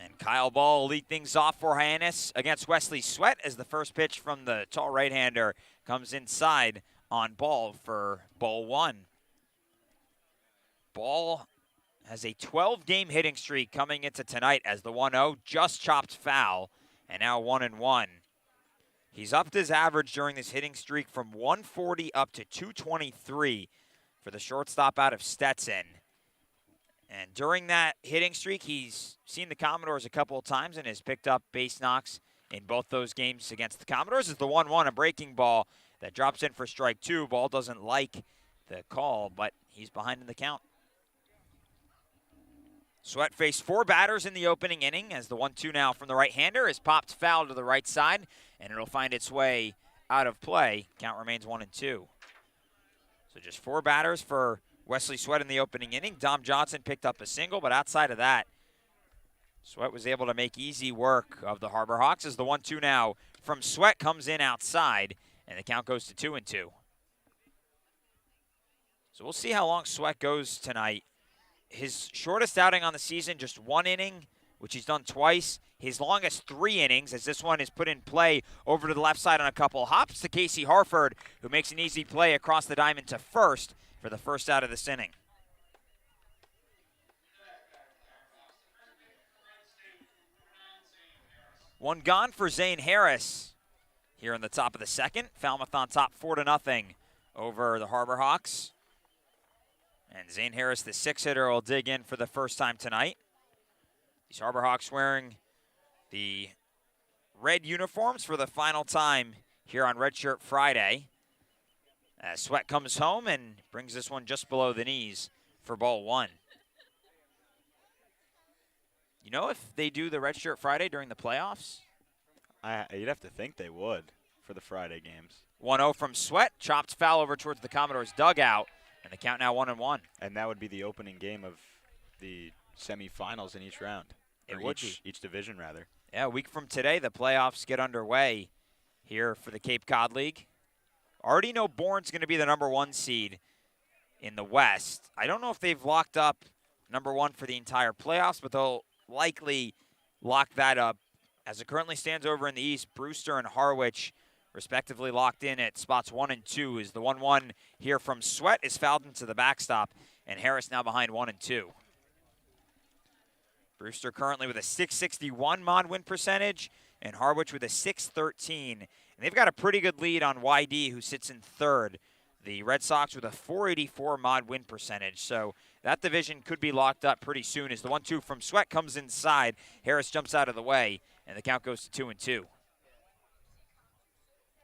And Kyle Ball will lead things off for Hyannis against Wesley Sweat as the first pitch from the tall right-hander comes inside on Ball for ball one. Ball has a 12-game hitting streak coming into tonight as the 1-0 just chopped foul and now 1-1. He's upped his average during this hitting streak from 140 up to 223 for the shortstop out of Stetson. And during that hitting streak, he's seen the Commodores a couple of times and has picked up base knocks in both those games against the Commodores. Is the 1-1, a breaking ball that drops in for strike two. Ball doesn't like the call, but he's behind in the count. Sweat faced four batters in the opening inning as the 1-2 now from the right-hander is popped foul to the right side, and it'll find its way out of play. Count remains 1-2. So just four batters for Wesley Sweat in the opening inning. Dom Johnson picked up a single, but outside of that, Sweat was able to make easy work of the Harbor Hawks as the 1-2 now from Sweat comes in outside, and the count goes to 2-2. So we'll see how long Sweat goes tonight. His shortest outing on the season, just one inning, which he's done twice. His longest 3 innings, as this one is put in play over to the left side on a couple hops to Casey Harford, who makes an easy play across the diamond to first for the first out of this inning. One gone for Zane Harris here in the top of the second. Falmouth on top 4-0 over the Harbor Hawks. And Zane Harris, the 6-hitter, will dig in for the first time tonight. These Harbor Hawks wearing the red uniforms for the final time here on Red Shirt Friday. As Sweat comes home and brings this one just below the knees for ball one. You know if they do the Red Shirt Friday during the playoffs? You'd have to think they would for the Friday games. 1-0 from Sweat, chopped foul over towards the Commodores' dugout, and the count now 1-1. And that would be the opening game of the semifinals in each round. It would be. Each division, rather. Yeah, a week from today, the playoffs get underway here for the Cape Cod League. Already know Bourne's going to be the #1 seed in the West. I don't know if they've locked up #1 for the entire playoffs, but they'll likely lock that up. As it currently stands over in the East, Brewster and Harwich respectively locked in at spots 1 and 2 as the 1-1 here from Sweat is fouled into the backstop, and Harris now behind 1 and 2. Brewster currently with a .661 mod win percentage, and Harwich with a .613. And they've got a pretty good lead on YD, who sits in third. The Red Sox with a .484 mod win percentage. So that division could be locked up pretty soon as the 1-2 from Sweat comes inside. Harris jumps out of the way, and the count goes to 2-2.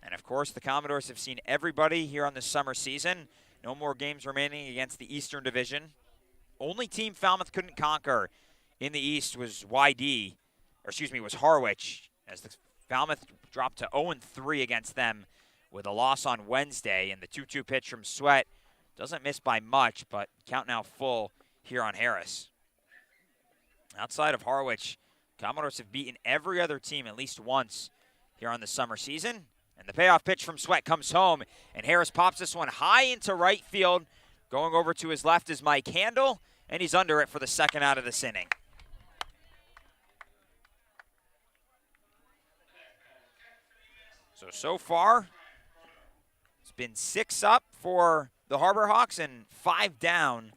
And, of course, the Commodores have seen everybody here on this summer season. No more games remaining against the Eastern Division. Only team Falmouth couldn't conquer in the East was was Harwich, as the Falmouth dropped to 0-3 against them with a loss on Wednesday. And the 2-2 pitch from Sweat doesn't miss by much, but count now full here on Harris. Outside of Harwich, Commodores have beaten every other team at least once here on the summer season. And the payoff pitch from Sweat comes home, and Harris pops this one high into right field. Going over to his left is Mike Handel, and he's under it for the second out of this inning. So far, it's been 6 up for the Harbor Hawks and 5 down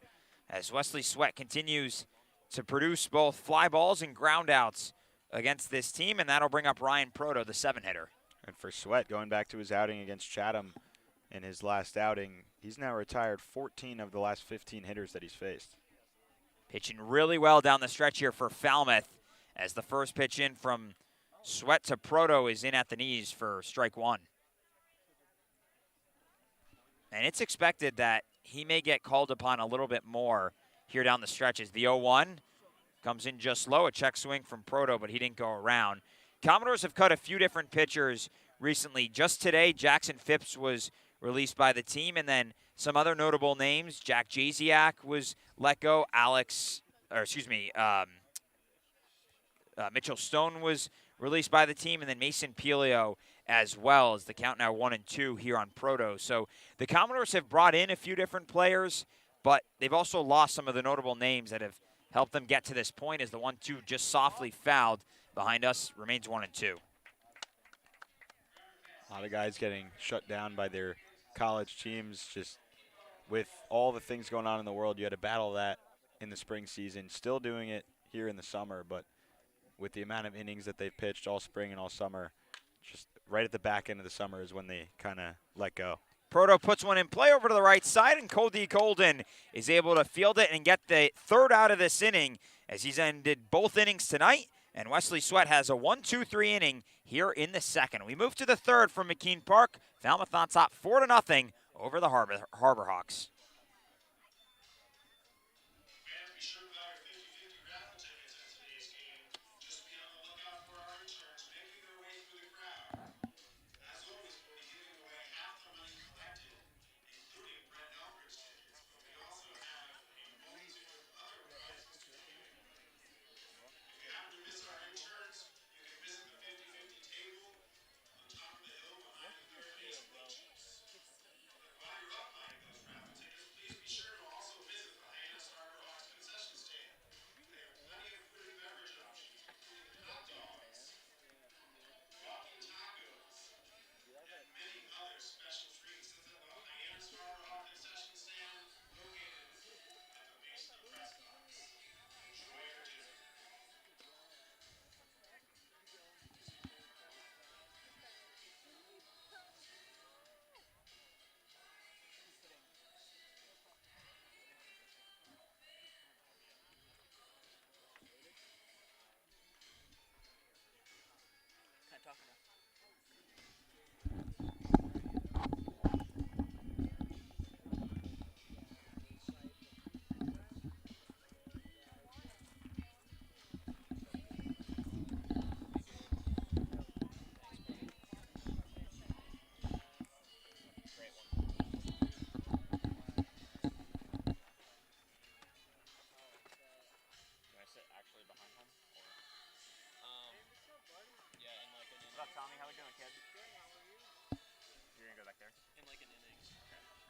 as Wesley Sweat continues to produce both fly balls and ground outs against this team, and that'll bring up Ryan Proto, the 7-hitter. And for Sweat, going back to his outing against Chatham in his last outing, he's now retired 14 of the last 15 hitters that he's faced. Pitching really well down the stretch here for Falmouth as the first pitch in from Sweat to Proto is in at the knees for strike one. And it's expected that he may get called upon a little bit more here down the stretch as the 0-1 comes in just low. A check swing from Proto, but he didn't go around. Commodores have cut a few different pitchers recently. Just today, Jackson Phipps was released by the team, and then some other notable names. Jack Jasiak was let go. Mitchell Stone was released by the team, and then Mason Pelio as well, as the count now 1-2 here on Proto. So the Commodores have brought in a few different players, but they've also lost some of the notable names that have helped them get to this point, as the 1-2 just softly fouled behind us remains 1-2. A lot of guys getting shut down by their college teams. Just with all the things going on in the world, you had to battle that in the spring season. Still doing it here in the summer, but with the amount of innings that they've pitched all spring and all summer, just right at the back end of the summer is when they kind of let go. Proto puts one in play over to the right side, and Cody Golden is able to field it and get the third out of this inning, as he's ended both innings tonight. And Wesley Sweat has a 1-2-3 inning here in the second. We move to the third from McKean Park. Falmouth on top 4-0 over the Harbor Hawks.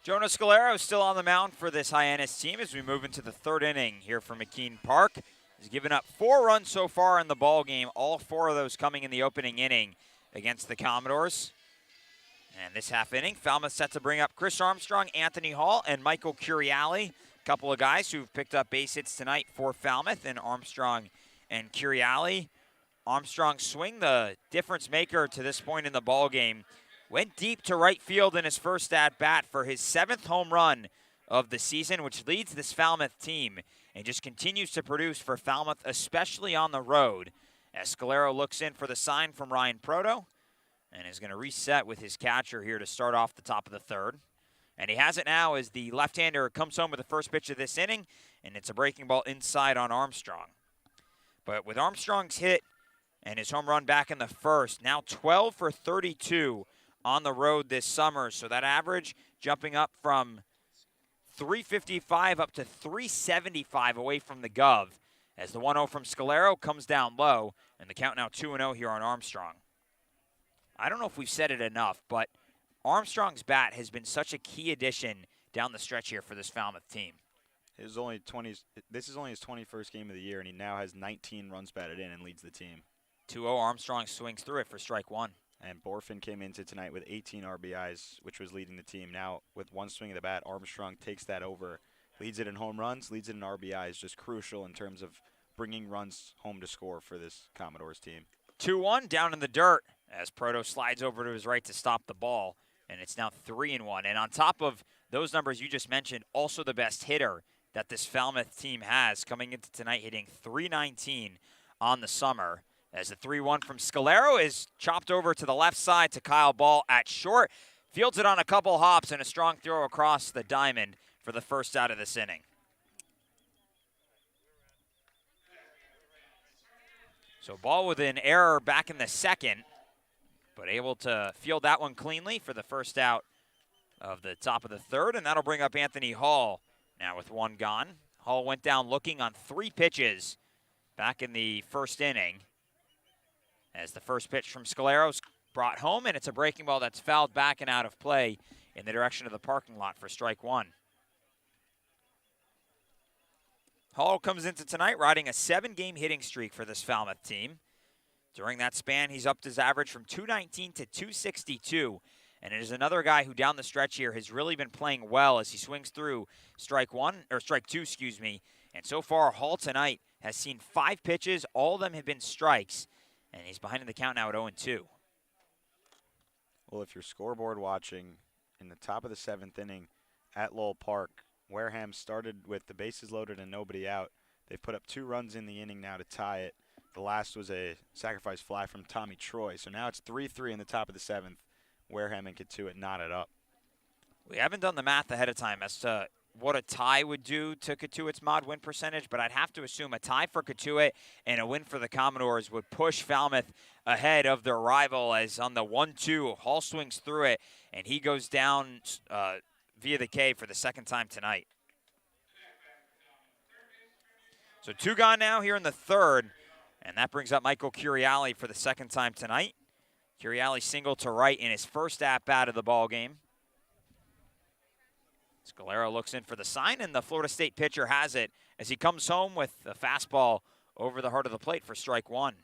Jonah Scalero is still on the mound for this Hyannis team as we move into the third inning here for McKean Park. He's given up 4 runs so far in the ball game, all 4 of those coming in the opening inning against the Commodores. And this half inning, Falmouth set to bring up Chris Armstrong, Anthony Hall, and Michael Curiali. A couple of guys who've picked up base hits tonight for Falmouth, and Armstrong and Curiali. Armstrong's swing, the difference maker to this point in the ball game, went deep to right field in his first at-bat for his 7th home run of the season, which leads this Falmouth team and just continues to produce for Falmouth, especially on the road. As Scalero looks in for the sign from Ryan Proto and is going to reset with his catcher here to start off the top of the third. And he has it now as the left-hander comes home with the first pitch of this inning, and it's a breaking ball inside on Armstrong. But with Armstrong's hit and his home run back in the first, now 12 for 32 on the road this summer. So that average jumping up from 355 up to 375 away from the Gov, as the 1-0 from Scalero comes down low, and the count now 2-0 here on Armstrong. I don't know if we've said it enough, but Armstrong's bat has been such a key addition down the stretch here for this Falmouth team. This is only his 21st game of the year, and he now has 19 runs batted in and leads the team. 2-0, Armstrong swings through it for strike 1. And Borfin came into tonight with 18 RBIs, which was leading the team. Now, with one swing of the bat, Armstrong takes that over, leads it in home runs, leads it in RBIs, just crucial in terms of bringing runs home to score for this Commodores team. 2-1 down in the dirt as Proto slides over to his right to stop the ball, and it's now 3-1. And on top of those numbers you just mentioned, also the best hitter that this Falmouth team has coming into tonight, hitting .319 on the summer. As the 3-1 from Scalero is chopped over to the left side to Kyle Ball at short. Fields it on a couple hops and a strong throw across the diamond for the first out of this inning. So Ball with an error back in the second, but able to field that one cleanly for the first out of the top of the third, and that'll bring up Anthony Hall now with 1 gone. Hall went down looking on 3 pitches back in the first inning, As the first pitch from Scalero's brought home, and it's a breaking ball that's fouled back and out of play in the direction of the parking lot for strike one. Hall comes into tonight riding a 7-game hitting streak for this Falmouth team. During that span, he's upped his average from 219 to 262. And it is another guy who down the stretch here has really been playing well as he swings through strike two, excuse me. And so far, Hall tonight has seen 5 pitches. All of them have been strikes. And he's behind in the count now at 0-2. Well, if you're scoreboard watching in the top of the 7th inning at Lowell Park, Wareham started with the bases loaded and nobody out. They've put up 2 runs in the inning now to tie it. The last was a sacrifice fly from Tommy Troy. So now it's 3-3 in the top of the 7th. Wareham and Katuitt knotted up. We haven't done the math ahead of time as to what a tie would do to Katuitt's mod win percentage, but I'd have to assume a tie for Katuitt and a win for the Commodores would push Falmouth ahead of their rival, as on the 1-2, Hall swings through it, and he goes down via the K for the second time tonight. So 2 gone now here in the third. And that brings up Michael Curiali for the second time tonight. Curiali single to right in his first at-bat of the ball game. Scalero looks in for the sign, and the Florida State pitcher has it as he comes home with a fastball over the heart of the plate for strike one.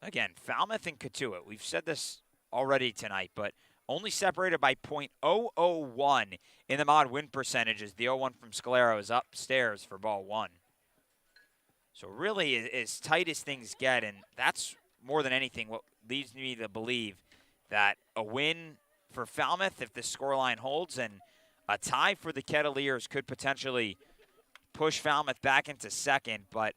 Again, Falmouth and Katuitt, we've said this already tonight, but only separated by .001 in the mod win percentage as the 0-1 from Scalero is upstairs for ball one. So really as tight as things get, and that's more than anything what leads me to believe that a win for Falmouth, if this scoreline holds, and a tie for the Kettleers could potentially push Falmouth back into second, but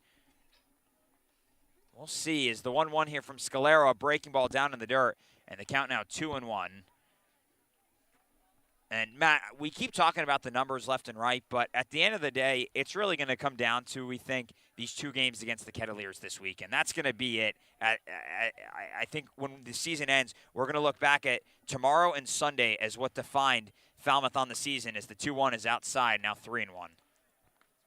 we'll see. Is the 1-1 here from Scalero, a breaking ball down in the dirt, and the count now 2-1. And, Matt, we keep talking about the numbers left and right, but at the end of the day, it's really going to come down to, we think, these 2 games against the Kettleers this week. And that's going to be it. I think when the season ends, we're going to look back at tomorrow and Sunday as what defined Falmouth on the season, as the 2-1 is outside, now 3-1.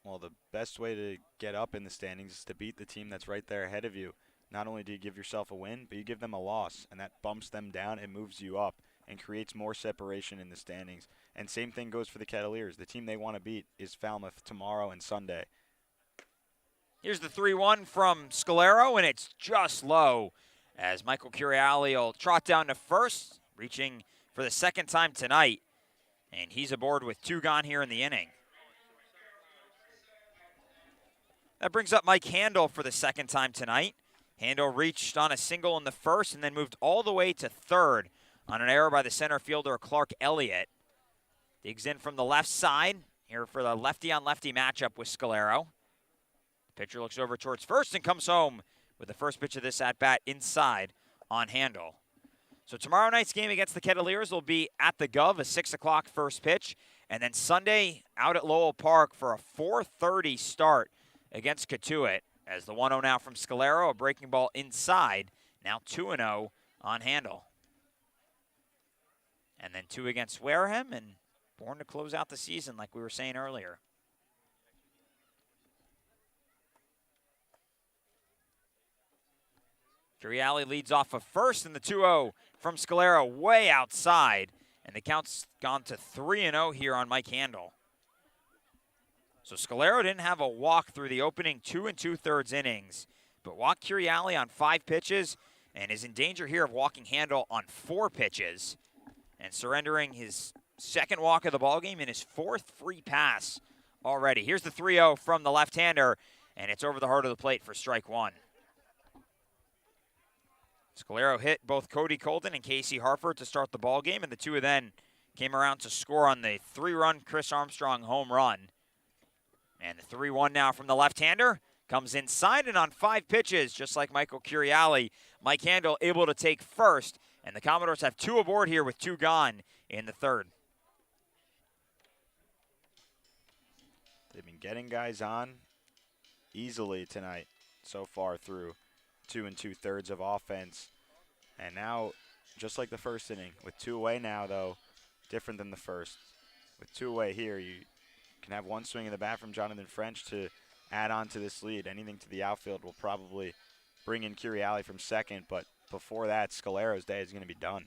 Well, the best way to get up in the standings is to beat the team that's right there ahead of you. Not only do you give yourself a win, but you give them a loss, and that bumps them down and moves you up and creates more separation in the standings. And same thing goes for the Kettleers. The team they want to beat is Falmouth tomorrow and Sunday. Here's the 3-1 from Scalero, and it's just low as Michael Curiali will trot down to first, reaching for the second time tonight. And he's aboard with 2 gone here in the inning. That brings up Mike Handel for the second time tonight. Handel reached on a single in the first and then moved all the way to third on an error by the center fielder Clark Elliott. Digs in from the left side here for the lefty-on-lefty matchup with Scalero. Pitcher looks over towards first and comes home with the first pitch of this at-bat inside on Handel. So tomorrow night's game against the Kettleers will be at the Gov, a 6 o'clock first pitch. And then Sunday out at Lowell Park for a 4:30 start against Katuitt. As the 1-0 now from Scalero, a breaking ball inside. Now 2-0 on Handel. And then 2 against Wareham, and born to close out the season like we were saying earlier. Curiali leads off of first, and the 2-0 from Scalero way outside. And the count's gone to 3-0 here on Mike Handel. So Scalero didn't have a walk through the opening 2 2/3 innings, but walked Curiali on 5 pitches and is in danger here of walking Handel on 4 pitches and surrendering his second walk of the ballgame and his 4th free pass already. Here's the 3-0 from the left-hander, and it's over the heart of the plate for strike one. Scalero hit both Cody Colton and Casey Harford to start the ballgame, and the 2 of them came around to score on the 3-run Chris Armstrong home run. And the 3-1 now from the left-hander comes inside, and on 5 pitches, just like Michael Curiali, Mike Handel able to take first, and the Commodores have 2 aboard here with 2 gone in the third. They've been getting guys on easily tonight so far through 2 2/3 of offense. And now, just like the first inning, with 2 away now, though, different than the first. With 2 away here, you can have one swing in the bat from Jonathan French to add on to this lead. Anything to the outfield will probably bring in Curiali from second, but before that, Scalero's day is going to be done.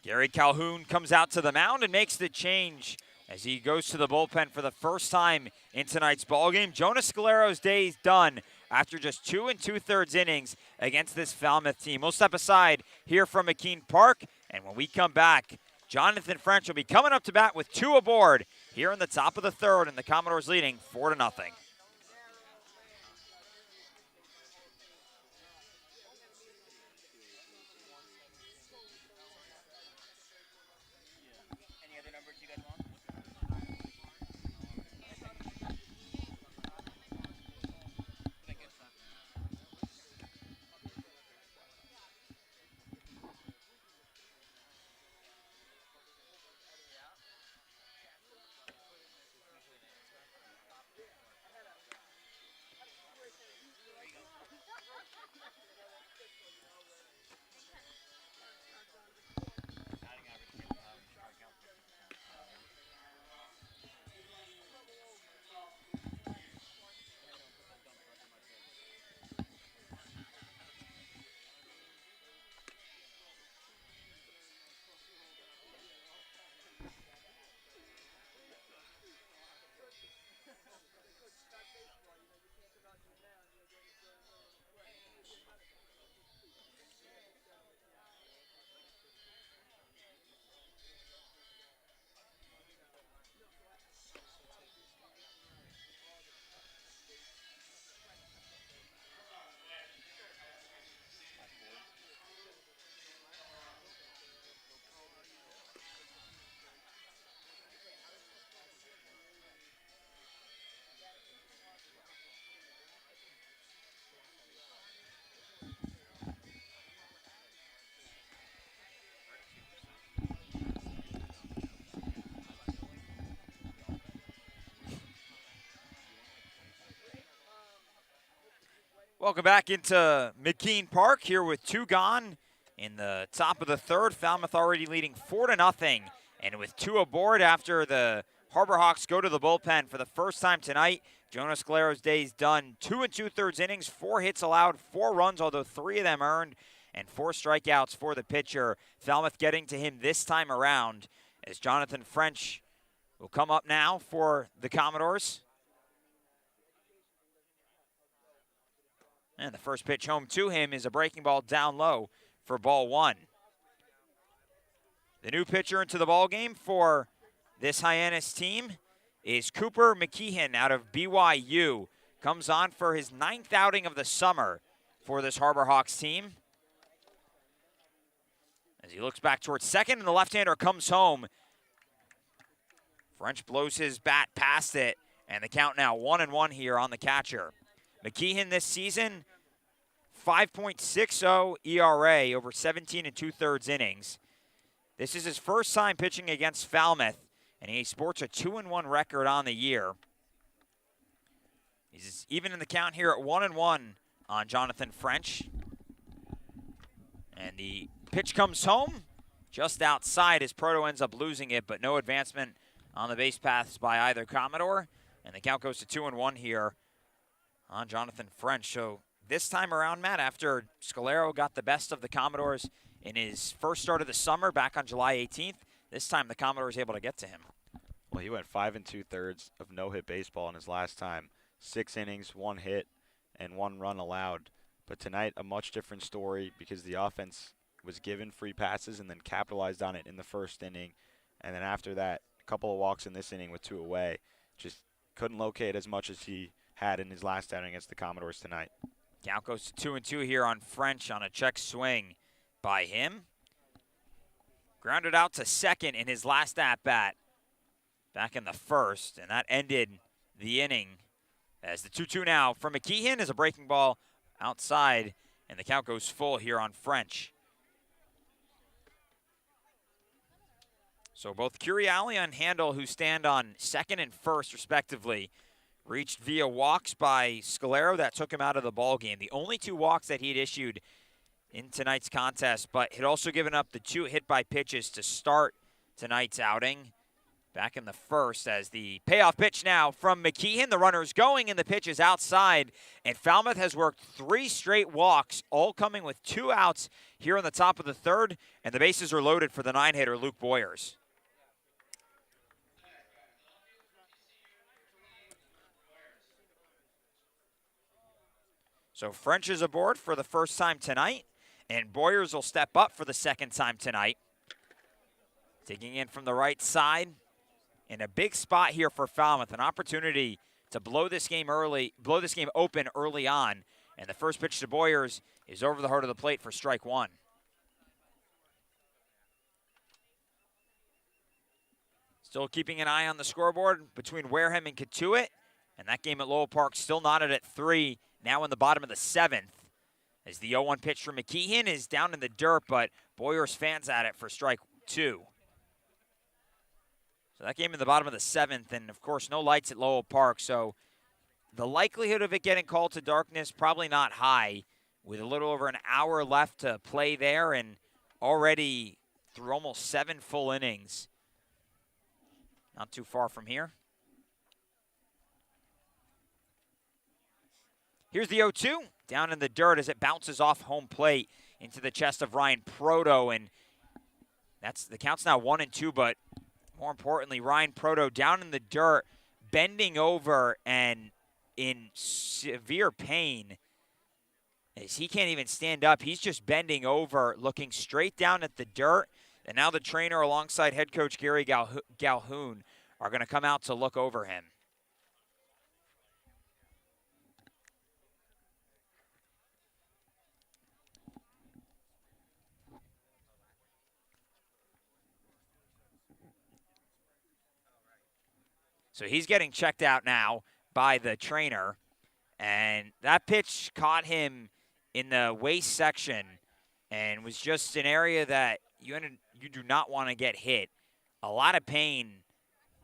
Gary Calhoun comes out to the mound and makes the change as he goes to the bullpen for the first time in tonight's ballgame. Jonas Scalero's day is done after just 2 2/3 innings against this Falmouth team. We'll step aside, hear from McKean Park, and when we come back, Jonathan French will be coming up to bat with 2 aboard here in the top of the third, and the Commodores leading 4-0. Welcome back into McKean Park here with 2 gone in the top of the third. Falmouth already leading 4-0, and with 2 aboard after the Harbor Hawks go to the bullpen for the first time tonight. Jonas Scalero's day is done. 2 2/3 innings, 4 hits allowed, 4 runs, although 3 of them earned, and 4 strikeouts for the pitcher. Falmouth getting to him this time around as Jonathan French will come up now for the Commodores. And the first pitch home to him is a breaking ball down low for ball 1. The new pitcher into the ballgame for this Hyannis team is Cooper McKeehan out of BYU. Comes on for his 9th outing of the summer for this Harbor Hawks team. As he looks back towards second, and the left-hander comes home. French blows his bat past it, and the count now 1-1 here on the catcher. McKeehan this season, 5.60 ERA over 17 2/3 innings. This is his first time pitching against Falmouth, and he sports a 2-1 record on the year. He's even in the count here at 1-1 on Jonathan French. And the pitch comes home just outside as Proto ends up losing it, but no advancement on the base paths by either Commodore. And the count goes to 2-1 here on Jonathan French. So this time around, Matt, after Scalero got the best of the Commodores in his first start of the summer back on July 18th, this time the Commodores able to get to him. Well, he went 5 2/3 of no-hit baseball in his last time. 6 innings, 1 hit, and 1 run allowed. But tonight, a much different story because the offense was given free passes and then capitalized on it in the first inning. And then after that, a couple of walks in this inning with 2 away. Just couldn't locate as much as he had in his last outing against the Commodores tonight. Count goes to 2-2 here on French on a check swing by him. Grounded out to second in his last at-bat back in the first, and that ended the inning. As the 2-2 now from McKeehan is a breaking ball outside, and the count goes full here on French. So both Curiali and Handel, who stand on second and first respectively, reached via walks by Scalero that took him out of the ballgame. The only 2 walks that he'd issued in tonight's contest, but had also given up the 2 hit by pitches to start tonight's outing back in the first as the payoff pitch now from McKeon. The runner's going and the pitch is outside. And Falmouth has worked 3 straight walks, all coming with 2 outs here in the top of the third. And the bases are loaded for the 9-hitter, Luke Boyers. So French is aboard for the first time tonight. And Boyers will step up for the second time tonight. Digging in from the right side. In a big spot here for Falmouth, an opportunity to blow this game open early on. And the first pitch to Boyers is over the heart of the plate for strike 1. Still keeping an eye on the scoreboard between Wareham and Katuitt. And that game at Lowell Park still knotted at 3, now in the bottom of the 7th. As the 0-1 pitch from McKeon is down in the dirt, but Boyers fans at it for strike 2. So that game in the bottom of the 7th, and of course no lights at Lowell Park, so the likelihood of it getting called to darkness probably not high, with a little over an hour left to play there and already through almost 7 full innings. Not too far from here. Here's the 0-2, down in the dirt as it bounces off home plate into the chest of Ryan Proto, and the count's now 1-2, but more importantly, Ryan Proto down in the dirt, bending over and in severe pain as he can't even stand up. He's just bending over, looking straight down at the dirt. And now the trainer alongside head coach Gary Galhoun are going to come out to look over him. So he's getting checked out now by the trainer. And that pitch caught him in the waist section and was just an area that you do not want to get hit. A lot of pain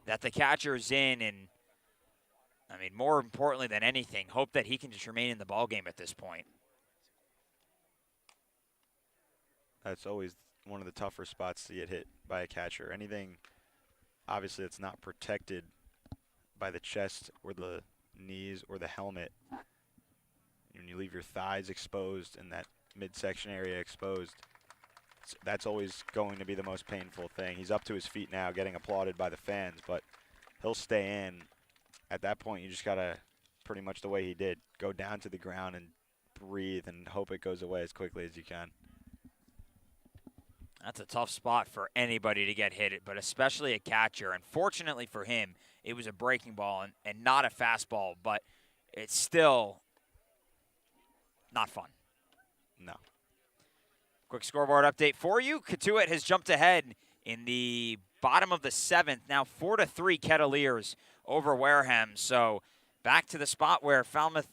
that the catcher is in, and I mean, more importantly than anything, hope that he can just remain in the ballgame at this point. That's always one of the tougher spots to get hit by a catcher. Anything, obviously, that's not protected by the chest or the knees or the helmet. When you leave your thighs exposed and that midsection area exposed, that's always going to be the most painful thing. He's up to his feet now, getting applauded by the fans, but he'll stay in. At that point, you just got to, pretty much the way he did, go down to the ground and breathe and hope it goes away as quickly as you can. That's a tough spot for anybody to get hit, but especially a catcher. And fortunately for him, it was a breaking ball and not a fastball, but it's still not fun. No. Quick scoreboard update for you. Katuitt has jumped ahead in the bottom of the 7th. Now 4-3 Kettleers over Wareham. So back to the spot where Falmouth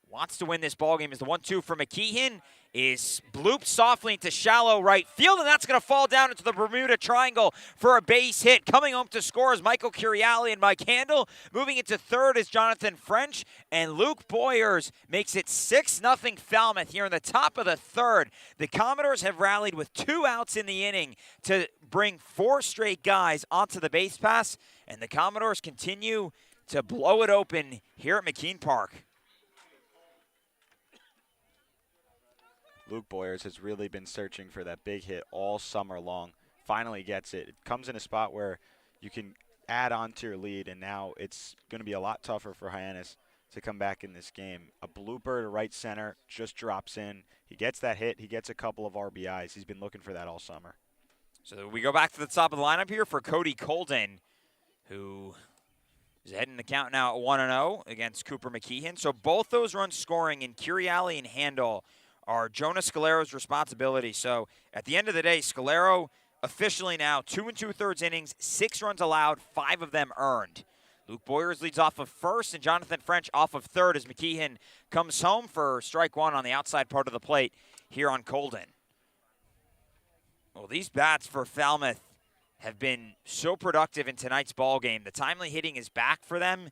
wants to win this ballgame is the 1-2 for McKeon. Is blooped softly into shallow right field, and that's going to fall down into the Bermuda Triangle for a base hit. Coming home to score is Michael Curiali and Mike Handel. Moving into third is Jonathan French, and Luke Boyers makes it 6-0 Falmouth here in the top of the third. The Commodores have rallied with 2 outs in the inning to bring 4 straight guys onto the base pass, and the Commodores continue to blow it open here at McKean Park. Luke Boyers has really been searching for that big hit all summer long. Finally gets it. It comes in a spot where you can add on to your lead, and now it's going to be a lot tougher for Hyannis to come back in this game. A blooper to right center just drops in. He gets that hit. He gets a couple of RBIs. He's been looking for that all summer. So we go back to the top of the lineup here for Cody Colden, who is heading the count now at 1-0 against Cooper McKeon. So both those runs scoring in Curiali and Handel are Jonas Scalero's responsibility. So at the end of the day, Scalero officially now 2 2/3 innings, 6 runs allowed, 5 of them earned. Luke Boyers leads off of first, and Jonathan French off of third as McKeon comes home for strike 1 on the outside part of the plate here on Colden. Well, these bats for Falmouth have been so productive in tonight's ball game. The timely hitting is back for them,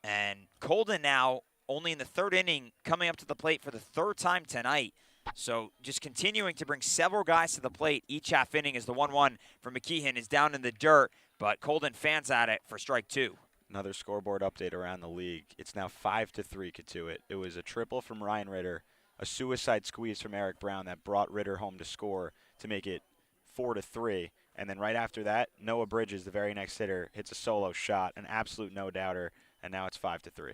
and Colden now only in the 3rd inning, coming up to the plate for the 3rd time tonight. So just continuing to bring several guys to the plate each half inning as the 1-1 from McKeon is down in the dirt. but Colden fans at it for strike 2. Another scoreboard update around the league. It's now 5-3 Katuitt. It was a triple from Ryan Ritter, a suicide squeeze from Eric Brown that brought Ritter home to score to make it 4-3. And then right after that, Noah Bridges, the very next hitter, hits a solo shot, an absolute no-doubter, and now it's 5-3.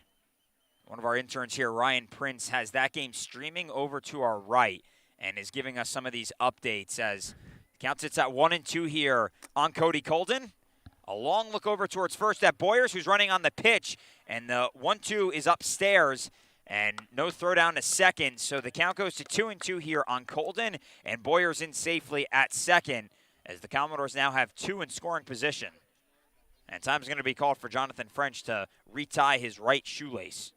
One of our interns here, Ryan Prince, has that game streaming over to our right and is giving us some of these updates as count sits at 1-2 here on Cody Colden. A long look over towards first at Boyers, who's running on the pitch, and the 1-2 is upstairs, and no throw down to second, so the count goes to 2-2 here on Colden, and Boyers in safely at second, as the Commodores now have 2 in scoring position. And time's going to be called for Jonathan French to retie his right shoelace.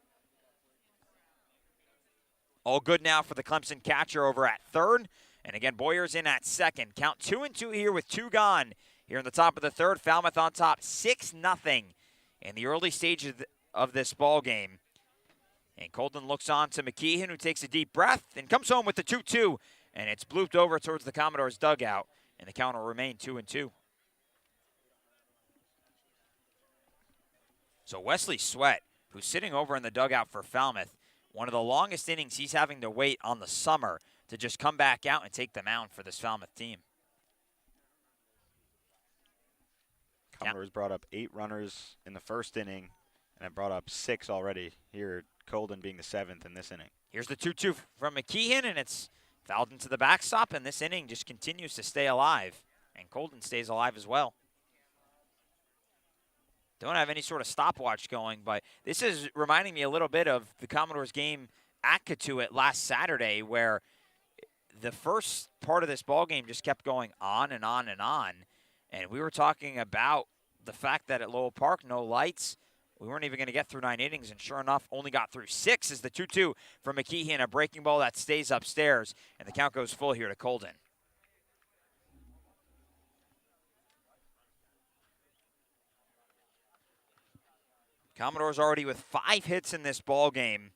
All good now for the Clemson catcher over at third, and again, Boyers in at second. Count 2-2 here with 2 gone. Here in the top of the third, Falmouth on top 6-0 in the early stages of this ball game. And Colden looks on to McKeon, who takes a deep breath and comes home with the 2-2. And it's blooped over towards the Commodores' dugout, and the count will remain 2-2. So Wesley Sweat, who's sitting over in the dugout for Falmouth, one of the longest innings he's having to wait on the summer to just come back out and take the mound for this Falmouth team. Commodores brought up 8 runners in the first inning, and have brought up 6 already here, Colden being the 7th in this inning. Here's the 2-2 from McKeon, and it's fouled into the backstop, and this inning just continues to stay alive, and Colden stays alive as well. Don't have any sort of stopwatch going, but this is reminding me a little bit of the Commodores game at Katuitt last Saturday, where the first part of this ball game just kept going on and on and on. And we were talking about the fact that at Lowell Park, no lights. We weren't even going to get through 9 innings, and sure enough, only got through 6 as the 2-2 from McKeon, a breaking ball that stays upstairs, and the count goes full here to Colden. Commodores already with 5 hits in this ball game.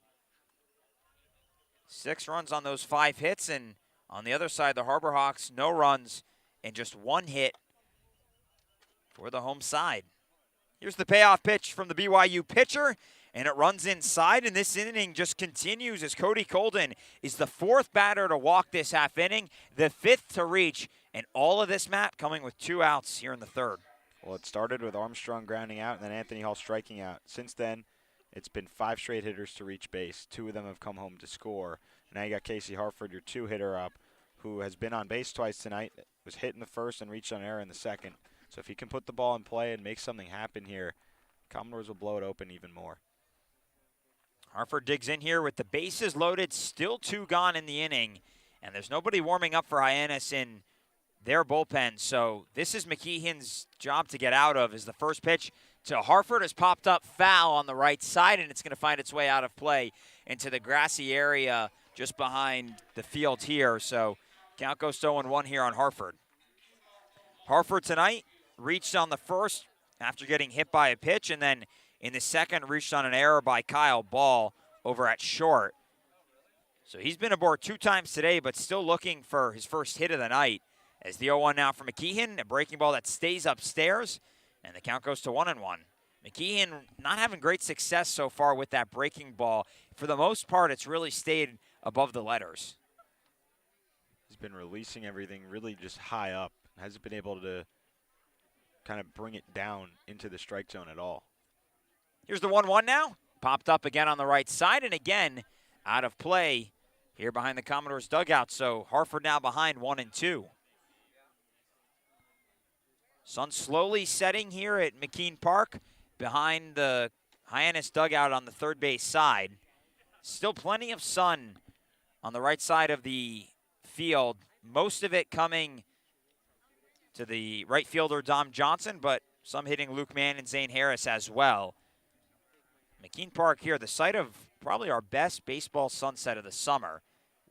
6 runs on those 5 hits, and on the other side, the Harbor Hawks, no runs and just 1 hit for the home side. Here's the payoff pitch from the BYU pitcher, and it runs inside, and this inning just continues as Cody Colden is the 4th batter to walk this half inning, the 5th to reach, and all of this, Matt, coming with 2 outs here in the 3rd. Well, it started with Armstrong grounding out and then Anthony Hall striking out. Since then, it's been 5 straight hitters to reach base. 2 of them have come home to score. Now you got Casey Harford, your 2-hitter up, who has been on base twice tonight, was hit in the first and reached on error in the second. So if he can put the ball in play and make something happen here, Commodores will blow it open even more. Harford digs in here with the bases loaded, still 2 gone in the inning, and there's nobody warming up for Hyannis in their bullpen. So this is McKeon's job to get out of, as the first pitch to Harford has popped up foul on the right side, and it's going to find its way out of play into the grassy area just behind the field here. So count goes to 0-1 here on Harford. Harford tonight reached on the first after getting hit by a pitch, and then in the second reached on an error by Kyle Ball over at short. So he's been aboard 2 times today, but still looking for his first hit of the night. As the 0-1 now for McKeon, a breaking ball that stays upstairs, and the count goes to 1-1. McKeon not having great success so far with that breaking ball. For the most part, it's really stayed above the letters. He's been releasing everything really just high up. Hasn't been able to kind of bring it down into the strike zone at all. Here's the 1-1 now. Popped up again on the right side, and again out of play here behind the Commodores dugout. So Harford now behind 1-2. Sun slowly setting here at McKean Park behind the Hyannis dugout on the third base side. Still plenty of sun on the right side of the field. Most of it coming to the right fielder, Dom Johnson, but some hitting Luke Mann and Zane Harris as well. McKean Park here, the site of probably our best baseball sunset of the summer.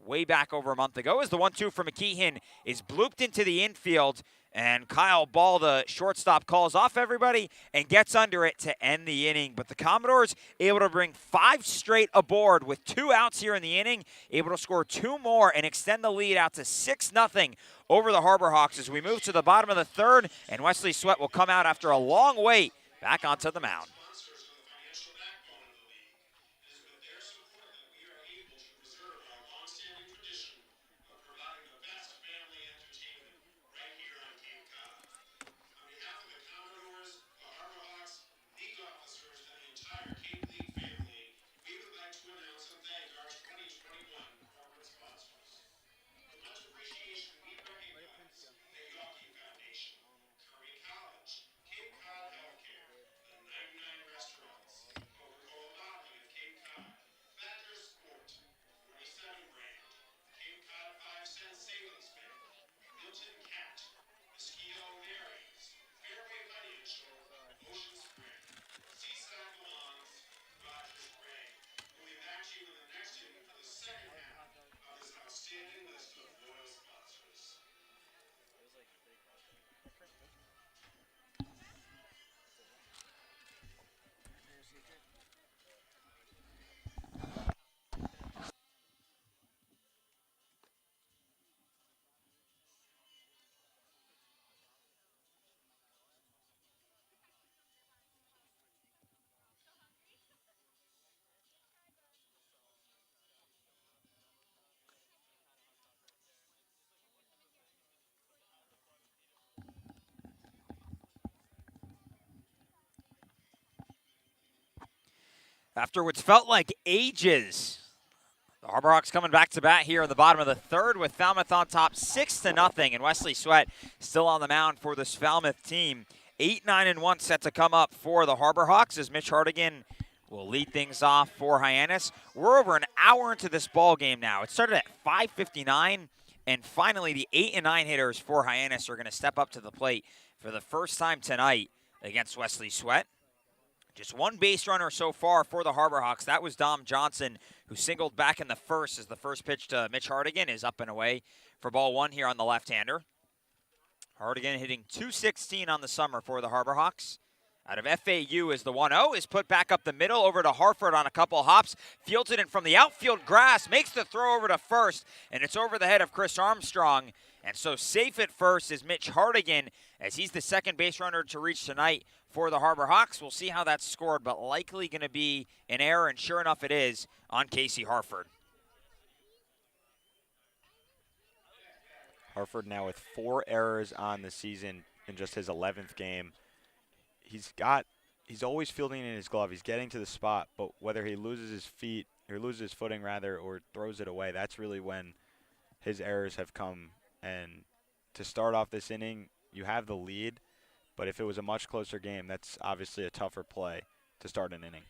Way back over a month ago, as the 1-2 for McKeon is blooped into the infield, And Kyle Ball, the shortstop, calls off everybody and gets under it to end the inning. But the Commodores able to bring 5 straight aboard with 2 outs here in the inning, able to score 2 more and extend the lead out to 6-0 over the Harbor Hawks as we move to the bottom of the 3rd, and Wesley Sweat will come out after a long wait back onto the mound. After what's felt like ages, the Harbor Hawks coming back to bat here in the bottom of the 3rd with Falmouth on top 6-0, and Wesley Sweat still on the mound for this Falmouth team. 8-9-1 set to come up for the Harbor Hawks as Mitch Hardigan will lead things off for Hyannis. We're over an hour into this ball game now. It started at 5:59, and finally the 8 and 9 hitters for Hyannis are going to step up to the plate for the first time tonight against Wesley Sweat. Just 1 base runner so far for the Harbor Hawks. That was Dom Johnson, who singled back in the 1st as the first pitch to Mitch Hardigan is up and away for ball 1 here on the left-hander. Hardigan hitting .216 on the summer for the Harbor Hawks. Out of FAU is the 1-0, is put back up the middle over to Harford on a couple hops. Fields it in from the outfield grass, makes the throw over to first, and it's over the head of Chris Armstrong. And so safe at first is Mitch Hardigan, as he's the second base runner to reach tonight for the Harbor Hawks. We'll see how that's scored, but likely going to be an error, and sure enough it is on Casey Harford. Harford now with 4 errors on the season in just his 11th game. He's always fielding in his glove. He's getting to the spot, but whether he loses his feet or loses his footing rather, or throws it away, that's really when his errors have come. And to start off this inning, you have the lead, but if it was a much closer game, that's obviously a tougher play to start an inning.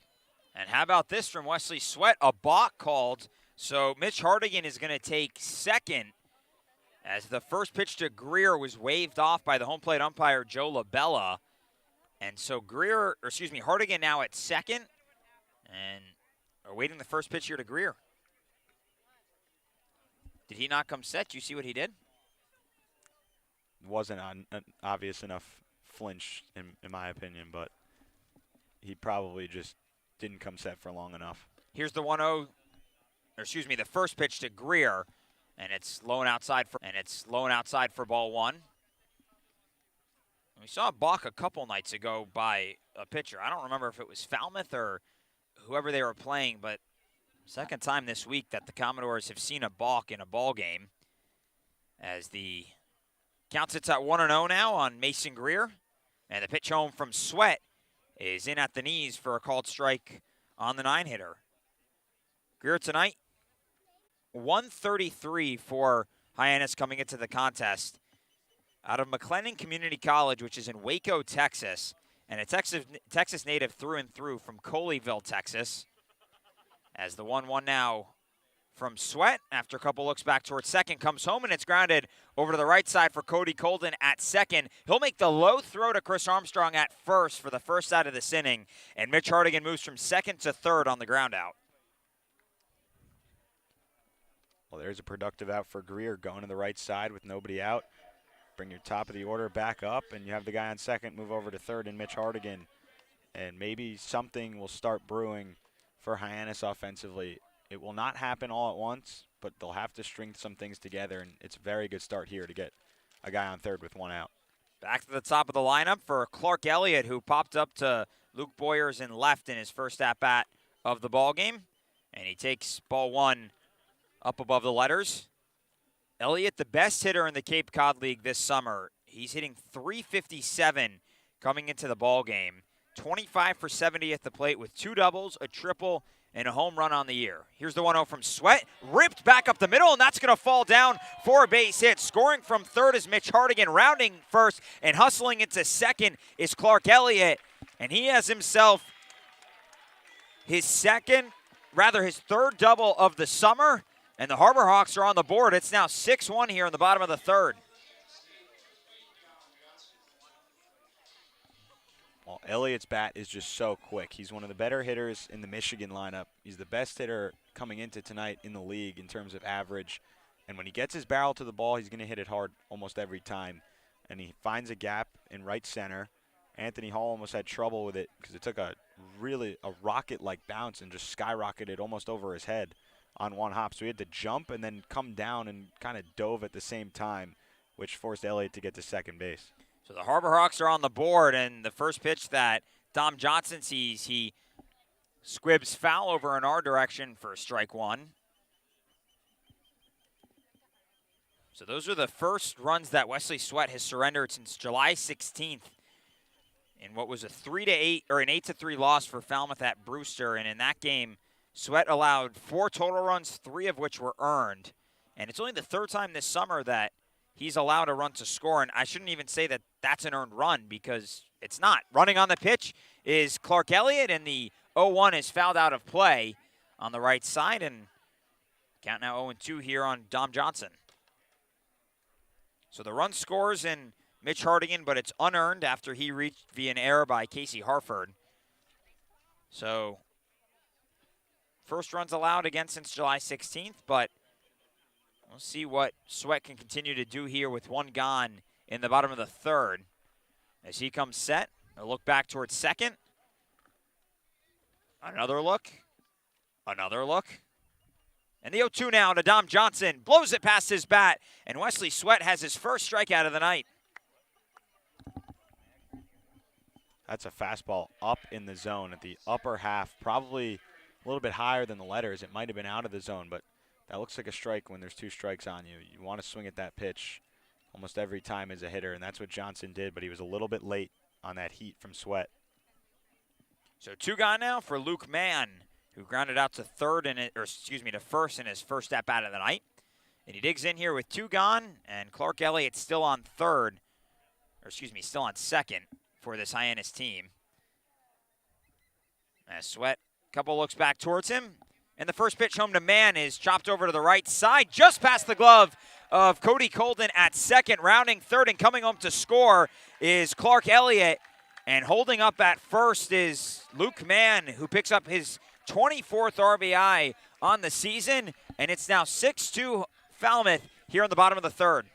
And how about this from Wesley Sweat? A balk called, so Mitch Hardigan is going to take second, as the first pitch to Greer was waved off by the home plate umpire Joe LaBella. And so Hardigan now at second, and awaiting the first pitch here to Greer. Did he not come set? Do you see what he did? Wasn't an obvious enough flinch, in my opinion, but he probably just didn't come set for long enough. Here's the the first pitch to Greer, and it's low and outside for ball 1. We saw a balk a couple nights ago by a pitcher. I don't remember if it was Falmouth or whoever they were playing, but second time this week that the Commodores have seen a balk in a ball game, as the count sits at 1-0 now on Mason Greer, and the pitch home from Sweat is in at the knees for a called strike on the 9-hitter. Greer tonight, 133 for Hyannis coming into the contest. Out of McLennan Community College, which is in Waco, Texas, and a Texas native through and through from Coleyville, Texas. As the 1-1 now from Sweat, after a couple looks back towards second, comes home, and it's grounded over to the right side for Cody Colden at second. He'll make the low throw to Chris Armstrong at first for the first out of this inning, and Mitch Hardigan moves from second to third on the ground out. Well, there's a productive out for Greer, going to the right side with nobody out. bring your top of the order back up, and you have the guy on second move over to third in Mitch Hardigan. And maybe something will start brewing for Hyannis offensively. It will not happen all at once, but they'll have to string some things together, and it's a very good start here to get a guy on third with one out. Back to the top of the lineup for Clark Elliott, who popped up to Luke Boyers in left in his first at-bat of the ball game. And he takes ball one up above the letters. Elliott, the best hitter in the Cape Cod League this summer. He's hitting .357 coming into the ball game. 25 for 70 at the plate with 2 doubles, a triple, and a home run on the year. Here's the 1-0 from Sweat. Ripped back up the middle, and that's going to fall down for a base hit. Scoring from third is Mitch Hardigan, rounding first, and hustling into second is Clark Elliott. And he has himself his third double of the summer. And the Harbor Hawks are on the board. It's now 6-1 here in the bottom of the third. Well, Elliott's bat is just so quick. He's one of the better hitters in the Michigan lineup. He's the best hitter coming into tonight in the league in terms of average. And when he gets his barrel to the ball, he's going to hit it hard almost every time. And he finds a gap in right center. Anthony Hall almost had trouble with it because it took a rocket-like bounce and just skyrocketed almost over his head on one hop. So he had to jump and then come down and kind of dove at the same time, which forced Elliott to get to second base. So the Harbor Hawks are on the board, and the first pitch that Dom Johnson sees, he squibs foul over in our direction for strike one. So those are the first runs that Wesley Sweat has surrendered since July 16th in what was a 8-3 loss for Falmouth at Brewster. And in that game, Sweat allowed 4 total runs, 3 of which were earned. And it's only the third time this summer that he's allowed a run to score, and I shouldn't even say that that's an earned run because it's not. Running on the pitch is Clark Elliott, and the 0-1 is fouled out of play on the right side, and count now 0-2 here on Dom Johnson. So the run scores in Mitch Hardigan, but it's unearned after he reached via an error by Casey Harford. So first runs allowed again since July 16th, but we'll see what Sweat can continue to do here with one gone in the bottom of the third. As he comes set, a look back towards second. Another look. Another look. And the 0-2 now to Dom Johnson. Blows it past his bat. And Wesley Sweat has his first strikeout of the night. That's a fastball up in the zone at the upper half. Probably a little bit higher than the letters. It might have been out of the zone, but that looks like a strike when there's 2 strikes on you. You want to swing at that pitch almost every time as a hitter, and that's what Johnson did, but he was a little bit late on that heat from Sweat. So 2 gone now for Luke Mann, who grounded out to first in his first at-bat of the night. And he digs in here with 2 gone, and Clark Elliott still on second for this Hyannis team. As Sweat, couple looks back towards him. And the first pitch home to Mann is chopped over to the right side, just past the glove of Cody Colden at second. Rounding third and coming home to score is Clark Elliott. And holding up at first is Luke Mann, who picks up his 24th RBI on the season. And it's now 6-2 Falmouth here in the bottom of the third.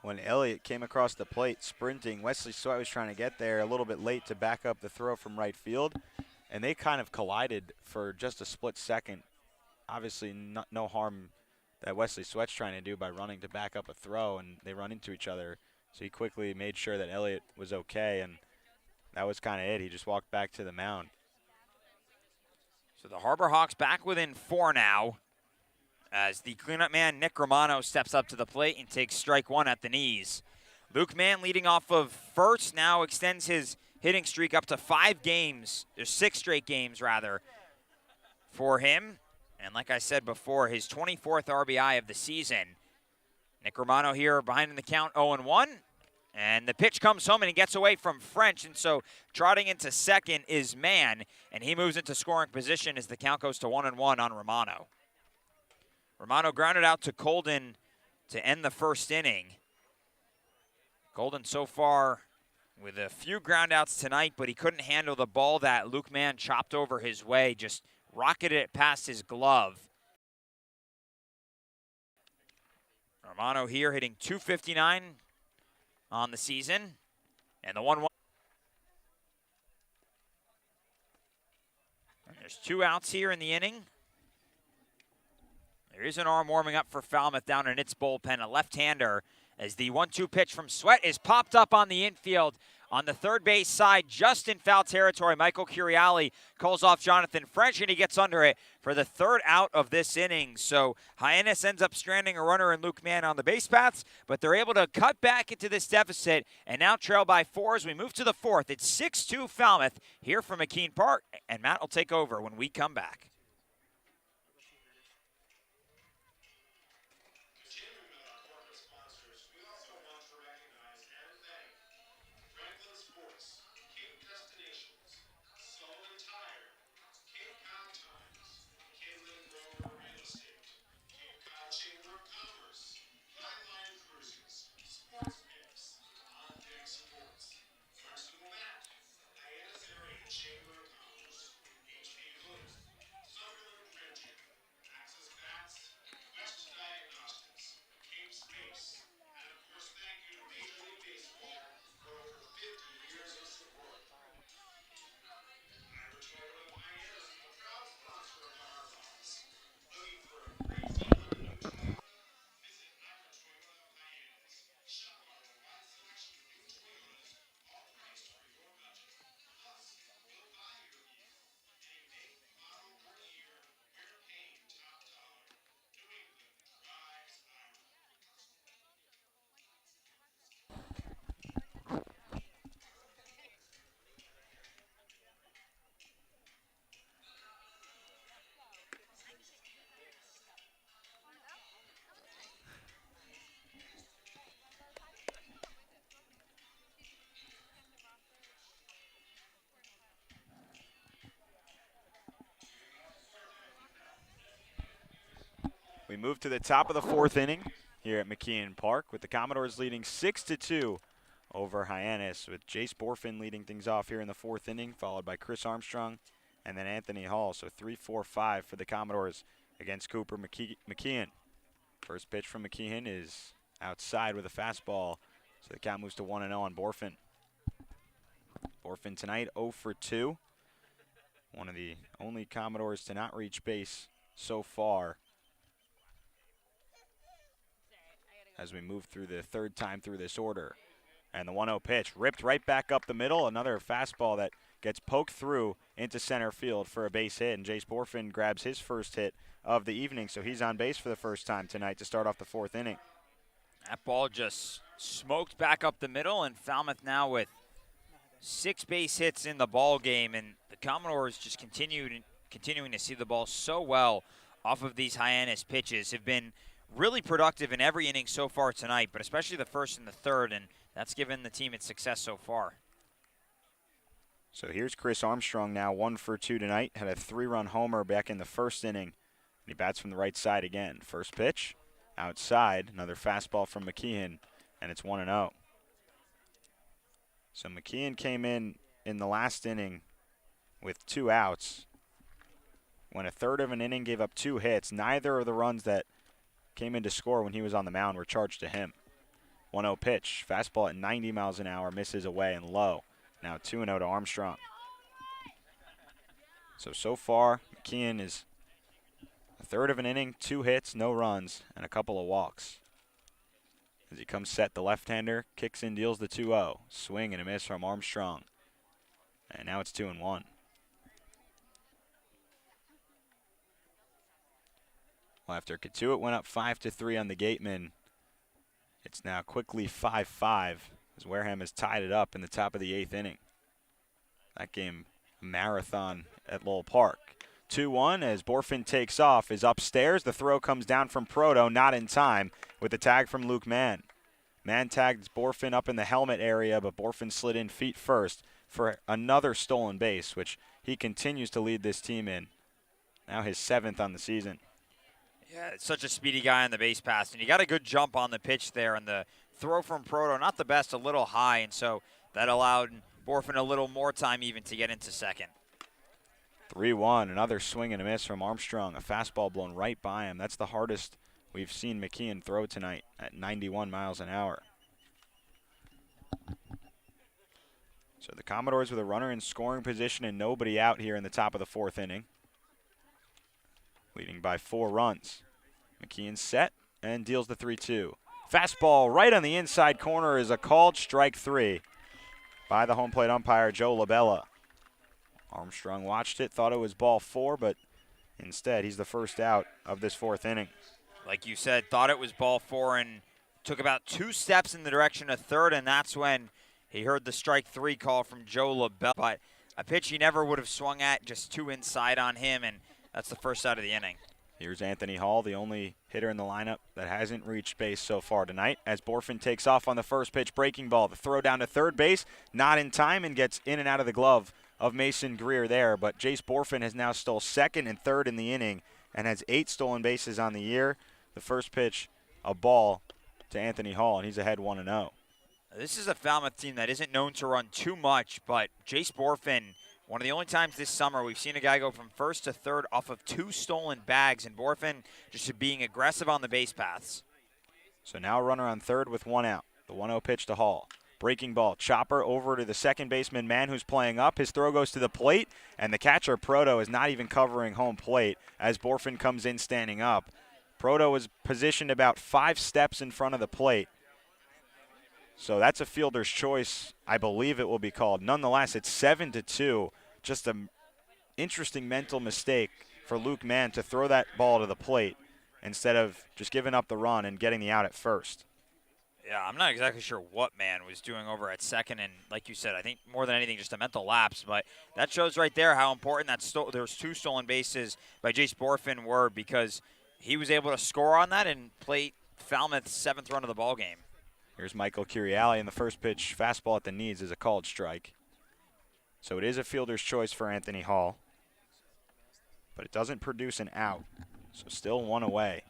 When Elliott came across the plate sprinting, Wesley Sweat was trying to get there a little bit late to back up the throw from right field. And they kind of collided for just a split second. Obviously, no harm that Wesley Sweat's trying to do by running to back up a throw, and they run into each other. So he quickly made sure that Elliott was okay, and that was kind of it. He just walked back to the mound. So the Harbor Hawks back within 4 now as the cleanup man, Nick Romano, steps up to the plate and takes strike 1 at the knees. Luke Mann leading off of first now extends his hitting streak up to 5 games, or 6 straight games rather, for him. And like I said before, his 24th RBI of the season. Nick Romano here behind in the count, 0-1. And the pitch comes home and he gets away from French. And so trotting into second is Mann. And he moves into scoring position as the count goes to 1-1 on Romano. Romano grounded out to Colden to end the first inning. Colden so far with a few groundouts tonight, but he couldn't handle the ball that Luke Mann chopped over his way, just rocketed it past his glove. Romano here hitting .259 on the season. And the 1-1. There's 2 outs here in the inning. There is an arm warming up for Falmouth down in its bullpen, a left-hander, as the 1-2 pitch from Sweat is popped up on the infield. On the third base side, just in foul territory, Michael Curiali calls off Jonathan French, and he gets under it for the 3rd out of this inning. So Hyannis ends up stranding a runner in Luke Mann on the base paths, but they're able to cut back into this deficit and now trail by 4 as we move to the 4th. It's 6-2 Falmouth here from McKean Park, and Matt will take over when we come back. We move to the top of the 4th inning here at McKean Park with the Commodores leading 6-2 over Hyannis, with Jace Borfin leading things off here in the 4th inning, followed by Chris Armstrong and then Anthony Hall. So 3-4-5 for the Commodores against Cooper McKeon. First pitch from McKeon is outside with a fastball, so the count moves to 1-0 on Borfin. Borfin tonight 0 for 2. One of the only Commodores to not reach base so far as we move through the 3rd time through this order. And the 1-0 pitch ripped right back up the middle. Another fastball that gets poked through into center field for a base hit. And Jace Borfin grabs his first hit of the evening, so he's on base for the first time tonight to start off the 4th inning. That ball just smoked back up the middle, and Falmouth now with 6 base hits in the ball game. And the Commodores just continuing to see the ball so well off of these Hyannis pitches. Have been really productive in every inning so far tonight, but especially the 1st and the 3rd, and that's given the team its success so far. So here's Chris Armstrong now 1 for 2 tonight. Had a 3-run homer back in the 1st inning, and he bats from the right side again. First pitch, outside, another fastball from McKeon, and it's 1-0. So McKeon came in the last inning with 2 outs. Went a third of an inning, gave up 2 hits. Neither of the runs that came in to score when he was on the mound were charged to him. 1-0 pitch, fastball at 90 miles an hour, misses away and low. Now 2-0 to Armstrong. So far, McKeon is a third of an inning, 2 hits, no runs, and a couple of walks. As he comes set, the left-hander kicks in, deals the 2-0. Swing and a miss from Armstrong. And now it's 2-1. Well, after Katuitt went up 5-3 on the Gateman, it's now quickly 5-5 as Wareham has tied it up in the top of the 8th inning. That game, a marathon at Lowell Park. 2-1 as Borfin takes off, is upstairs. The throw comes down from Proto, not in time, with the tag from Luke Mann. Mann tagged Borfin up in the helmet area, but Borfin slid in feet first for another stolen base, which he continues to lead this team in. Now his 7th on the season. Yeah, it's such a speedy guy on the base pass, and he got a good jump on the pitch there, and the throw from Proto, not the best, a little high, and so that allowed Borfin a little more time even to get into second. 3-1, another swing and a miss from Armstrong, a fastball blown right by him. That's the hardest we've seen McKeon throw tonight at 91 miles an hour. So the Commodores with a runner in scoring position and nobody out here in the top of the 4th inning. Leading by 4 runs. McKeon set and deals the 3-2. Fastball right on the inside corner is a called strike 3 by the home plate umpire, Joe LaBella. Armstrong watched it, thought it was ball 4, but instead he's the first out of this 4th inning. Like you said, thought it was ball 4 and took about 2 steps in the direction of third, and that's when he heard the strike 3 call from Joe LaBella. But a pitch he never would have swung at, just too inside on him, and that's the first out of the inning. Here's Anthony Hall, the only hitter in the lineup that hasn't reached base so far tonight, as Bullpen takes off on the first pitch breaking ball. The throw down to third base, not in time, and gets in and out of the glove of Mason Greer there. But Jace Bullpen has now stole 2nd and 3rd in the inning and has 8 stolen bases on the year. The first pitch, a ball to Anthony Hall, and he's ahead 1-0. This is a Falmouth team that isn't known to run too much, but Jace Bullpen, one of the only times this summer we've seen a guy go from first to third off of 2 stolen bags, and Bullpen just being aggressive on the base paths. So now a runner on third with 1 out. The 1-0 pitch to Hall. Breaking ball, chopper over to the second baseman, Mann, who's playing up. His throw goes to the plate, and the catcher, Proto, is not even covering home plate as Bullpen comes in standing up. Proto was positioned about 5 steps in front of the plate. So that's a fielder's choice, I believe it will be called. Nonetheless, it's 7-2. Just an interesting mental mistake for Luke Mann to throw that ball to the plate instead of just giving up the run and getting the out at first. Yeah, I'm not exactly sure what Mann was doing over at second, and like you said, I think more than anything just a mental lapse. But that shows right there how important that those 2 stolen bases by Jace Bullpen were, because he was able to score on that and play Falmouth's 7th run of the ball game. Here's Michael Curiali, and the first pitch fastball at the knees is a called strike. So it is a fielder's choice for Anthony Hall, but it doesn't produce an out. So still 1 away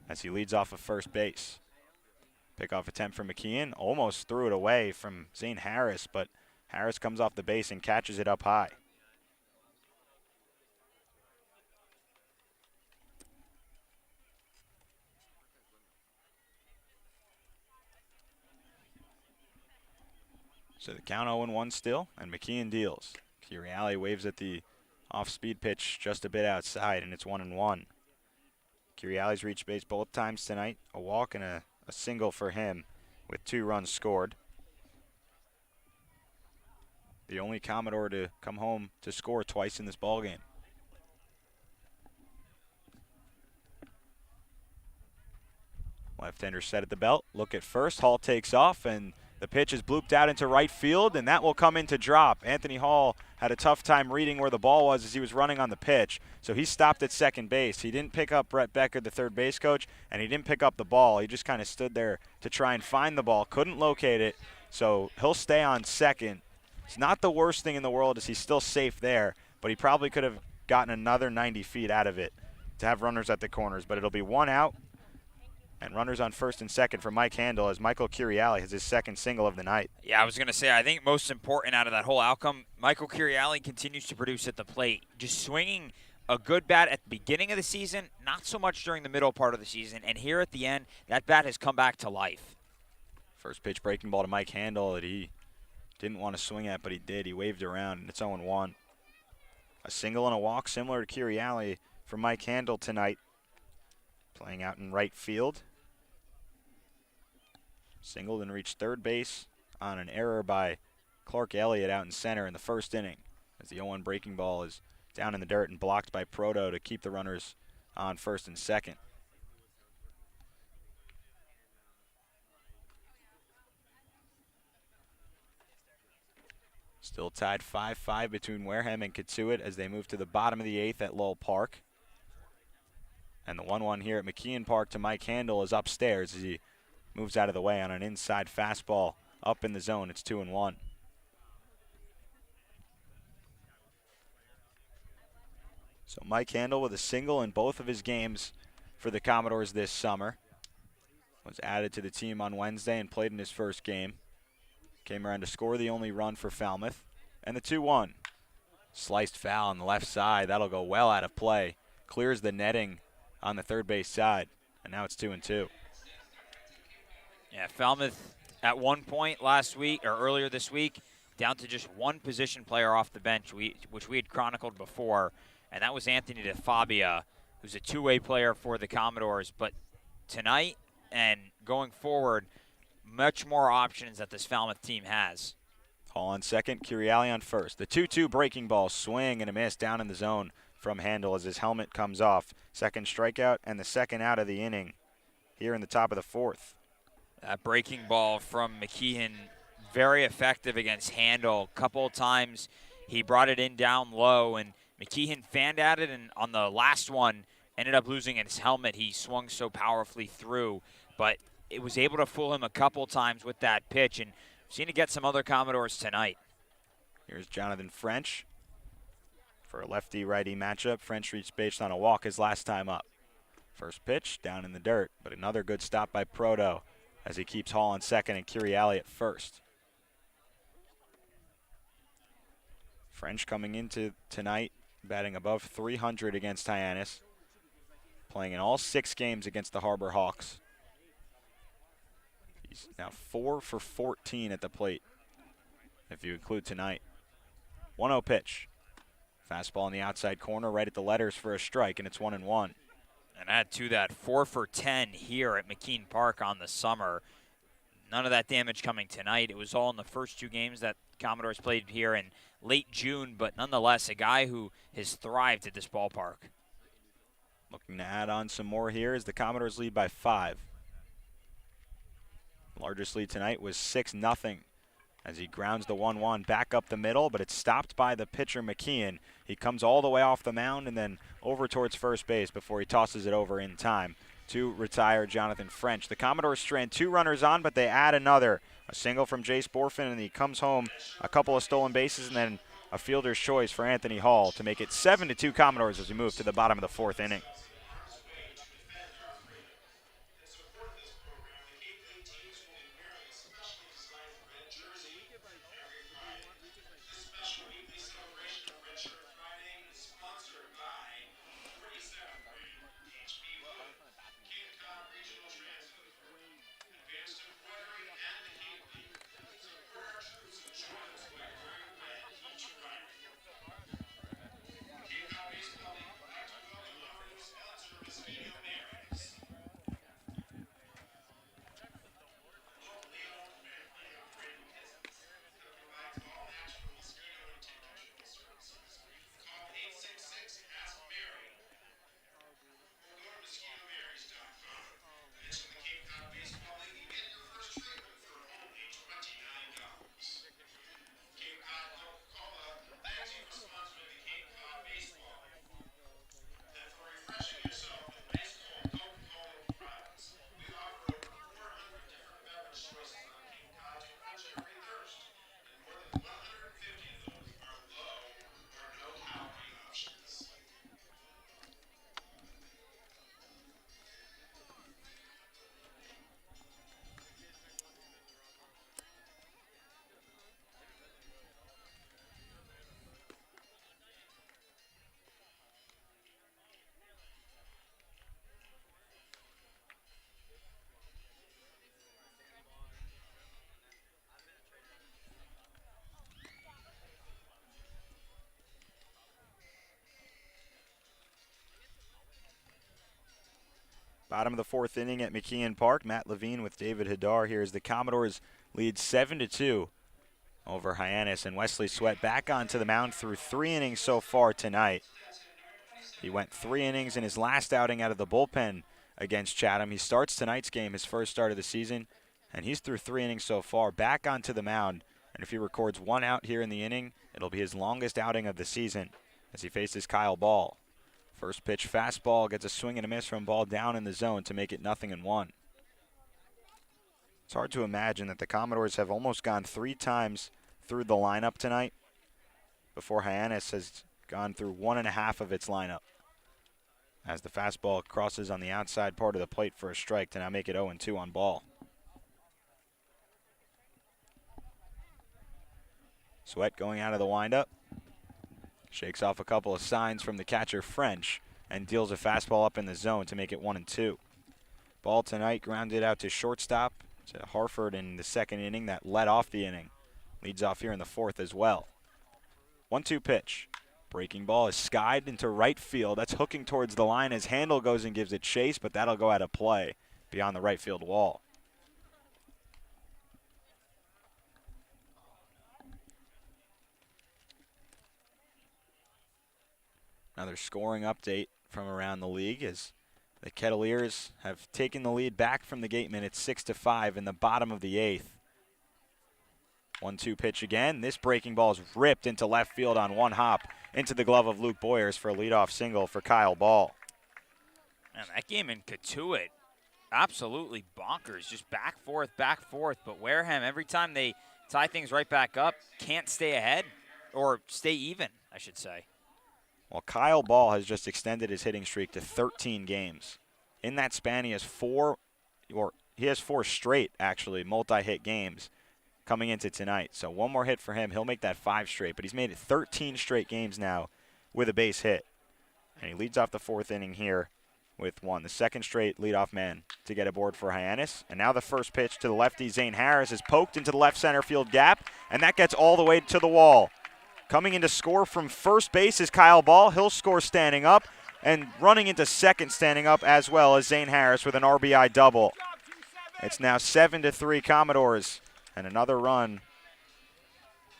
as he leads off of first base. Pickoff attempt from McKeon, almost threw it away from Zane Harris, but Harris comes off the base and catches it up high. So the count 0-1 still, and McKeon deals. Curiali waves at the off-speed pitch just a bit outside, and it's 1-1. Curiali's reached base both times tonight, a walk and a single for him with 2 runs scored. The only Commodore to come home to score twice in this ballgame. Left-hander set at the belt, look at first, Hall takes off, and the pitch is blooped out into right field, and that will come into drop. Anthony Hall had a tough time reading where the ball was as he was running on the pitch, so he stopped at second base. He didn't pick up Brett Becker, the third base coach, and he didn't pick up the ball. He just kind of stood there to try and find the ball, couldn't locate it, so he'll stay on second. It's not the worst thing in the world as he's still safe there, but he probably could have gotten another 90 feet out of it to have runners at the corners, but it'll be 1 out. And runners on first and second for Mike Handel as Michael Curiali has his 2nd single of the night. Yeah, I was going to say, I think most important out of that whole outcome, Michael Curiali continues to produce at the plate. Just swinging a good bat at the beginning of the season, not so much during the middle part of the season. And here at the end, that bat has come back to life. First pitch breaking ball to Mike Handel that he didn't want to swing at, but he did. He waved around, and it's 0-1. A single and a walk similar to Curiali for Mike Handel tonight. Playing out in right field. Singled and reached third base on an error by Clark Elliott out in center in the 1st inning, as the 0-1 breaking ball is down in the dirt and blocked by Proto to keep the runners on first and second. Still tied 5-5 between Wareham and Katuitt as they move to the bottom of the 8th at Lowell Park. And the 1-1 here at McKeon Park to Mike Handel is upstairs as he moves out of the way on an inside fastball up in the zone. It's 2-1. So Mike Handel with a single in both of his games for the Commodores this summer. Was added to the team on Wednesday and played in his first game. Came around to score the only run for Falmouth. And the 2-1. Sliced foul on the left side. That'll go well out of play. Clears the netting on the third base side. and now it's 2-2. Yeah, Falmouth at one point last week or earlier this week down to just one position player off the bench, which we had chronicled before, and that was Anthony DeFabia, who's a two-way player for the Commodores. But tonight and going forward, much more options that this Falmouth team has. Hall on second, Curiali on first. The 2-2 breaking ball, swing and a miss down in the zone from Handel as his helmet comes off. Second strikeout and the second out of the inning here in the top of the fourth. That breaking ball from McKeon, very effective against Handel. A couple of times he brought it in down low, and McKeon fanned at it, and on the last one ended up losing his helmet. He swung so powerfully through, but it was able to fool him a couple times with that pitch, and we've seen it get some other Commodores tonight. Here's Jonathan French for a lefty-righty matchup. French reached base on a walk his last time up. First pitch down in the dirt, but another good stop by Proto as he keeps Hall on second and Curiali at first. French coming into tonight, batting above 300 against Hyannis, playing in all 6 games against the Harbor Hawks. He's now 4 for 14 at the plate, if you include tonight. 1-0 pitch. Fastball in the outside corner, right at the letters for a strike, and it's 1-1. And add to that, 4 for 10 here at McKean Park on the summer. None of that damage coming tonight. It was all in the first 2 games that Commodores played here in late June, but nonetheless, a guy who has thrived at this ballpark. Looking to add on some more here as the Commodores lead by 5. Largest lead tonight was 6-0 as he grounds the 1-1 back up the middle, but it's stopped by the pitcher McKeon. He comes all the way off the mound and then over towards first base before he tosses it over in time to retire Jonathan French. The Commodores strand 2 runners on, but they add another. A single from Jace Borfin, and he comes home a couple of stolen bases and then a fielder's choice for Anthony Hall to make it 7-2 Commodores as we move to the bottom of the 4th inning. Bottom of the 4th inning at McKeon Park. Matt Levine with David Hadar here as the Commodores lead 7-2 over Hyannis. And Wesley Sweat back onto the mound through 3 innings so far tonight. He went 3 innings in his last outing out of the bullpen against Chatham. He starts tonight's game, his first start of the season, and he's through 3 innings so far, back onto the mound. And if he records 1 out here in the inning, it'll be his longest outing of the season as he faces Kyle Ball. First pitch fastball gets a swing and a miss from Ball down in the zone to make it 0-1. It's hard to imagine that the Commodores have almost gone 3 times through the lineup tonight before Hyannis has gone through 1.5 of its lineup. As the fastball crosses on the outside part of the plate for a strike to now make it 0-2 on Ball. Sweat going out of the windup. Shakes off a couple of signs from the catcher French and deals a fastball up in the zone to make it 1-2. Ball tonight grounded out to shortstop to Harford in the second inning that led off the inning. Leads off here in the fourth as well. 1-2 pitch. Breaking ball is skied into right field. That's hooking towards the line as Handel goes and gives it chase, but that'll go out of play beyond the right field wall. Another scoring update from around the league as the Kettleers have taken the lead back from the Gatemen at 6-5 in the bottom of the eighth. 1-2 pitch again. This breaking ball is ripped into left field on one hop into the glove of Luke Boyers for a leadoff single for Kyle Ball. Man, that game in Katuitt, absolutely bonkers. Just back, forth. But Wareham, every time they tie things right back up, can't stay ahead or stay even, I should say. Well, Kyle Ball has just extended his hitting streak to 13 games. In that span, he has four straight, actually, multi-hit games coming into tonight. So one more hit for him. He'll make that 5 straight, but he's made it 13 straight games now with a base hit. And he leads off the fourth inning here with one. The second straight leadoff man to get aboard for Hyannis. And now the first pitch to the lefty, Zane Harris, is poked into the left center field gap, and that gets all the way to the wall. Coming in to score from first base is Kyle Ball. He'll score standing up, and running into second standing up as well as Zane Harris with an RBI double. It's now 7-3 Commodores. And another run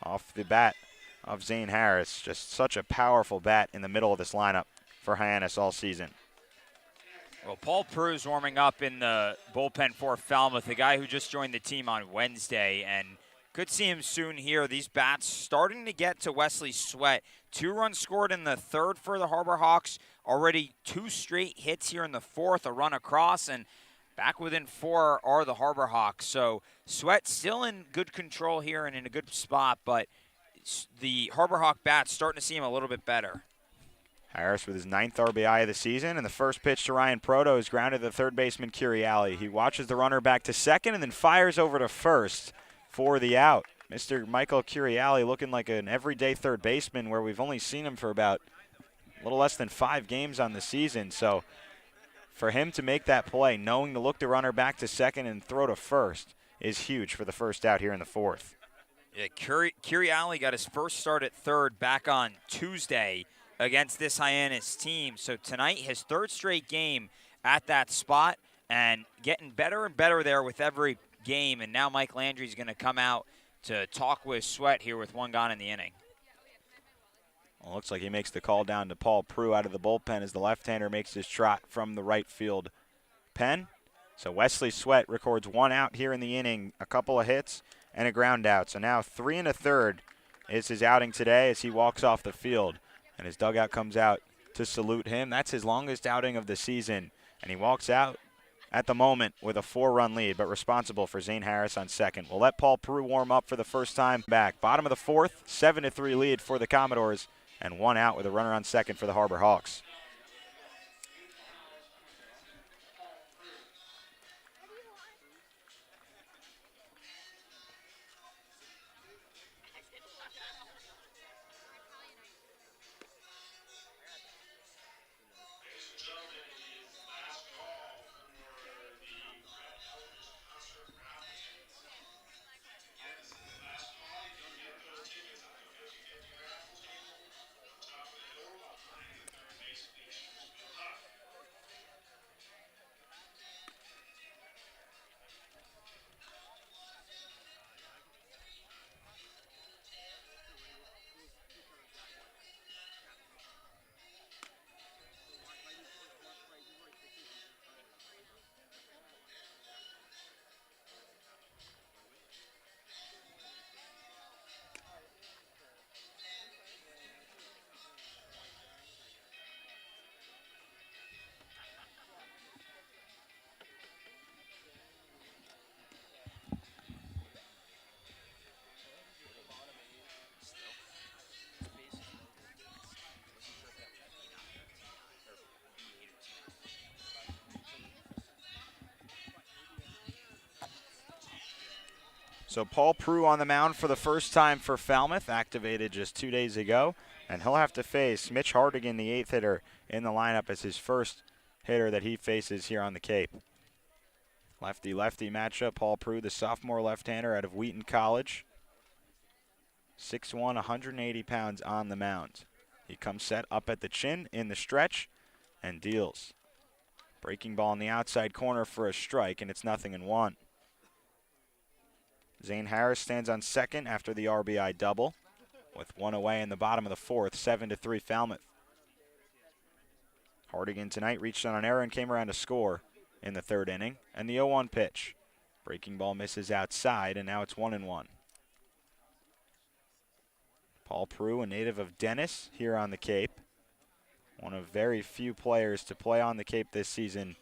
off the bat of Zane Harris. Just such a powerful bat in the middle of this lineup for Hyannis all season. Well, Paul Prew's warming up in the bullpen for Falmouth, the guy who just joined the team on Wednesday, and could see him soon here. These bats starting to get to Wesley Sweat. 2 runs scored in the third for the Harbor Hawks. Already 2 straight hits here in the fourth, a run across, and back within 4 are the Harbor Hawks. So Sweat still in good control here and in a good spot, but the Harbor Hawk bats starting to see him a little bit better. Harris with his 9th RBI of the season, and the first pitch to Ryan Proto is grounded to third baseman Curiali. He watches the runner back to second and then fires over to first for the out. Mr. Michael Curiali looking like an everyday third baseman where we've only seen him for about a little less than 5 games on the season. So for him to make that play, knowing to look the runner back to second and throw to first, is huge for the first out here in the fourth. Yeah, Curiali got his first start at third back on Tuesday against this Hyannis team. So tonight, his 3rd straight game at that spot and getting better and better there with every game. And now Mike Landry's going to come out to talk with Sweat here with 1 gone in the inning. Well, looks like he makes the call down to Paul Prew out of the bullpen as the left-hander makes his trot from the right field pen. So Wesley Sweat records 1 out here in the inning, a couple of hits, and a ground out. So now 3 1/3 is his outing today as he walks off the field. And his dugout comes out to salute him. That's his longest outing of the season. And he walks out at the moment with a 4-run lead, but responsible for Zane Harris on second. We'll let Paul Prew warm up for the first time back. Bottom of the fourth, 7-3 lead for the Commodores, and 1 out with a runner on second for the Harbor Hawks. So Paul Prew on the mound for the first time for Falmouth, activated just 2 days ago. And he'll have to face Mitch Hardigan, the 8th hitter in the lineup, as his first hitter that he faces here on the Cape. Lefty-lefty matchup. Paul Prue, the sophomore left-hander out of Wheaton College. 6'1", 180 pounds on the mound. He comes set up at the chin in the stretch and deals. Breaking ball in the outside corner for a strike, and it's 0-1. Zane Harris stands on second after the RBI double with one away in the bottom of the fourth, 7-3 Falmouth. Hardigan tonight reached on an error and came around to score in the third inning. And the 0-1 pitch. Breaking ball misses outside, and now it's 1-1. Paul Prue, a native of Dennis here on the Cape. One of very few players to play on the Cape this season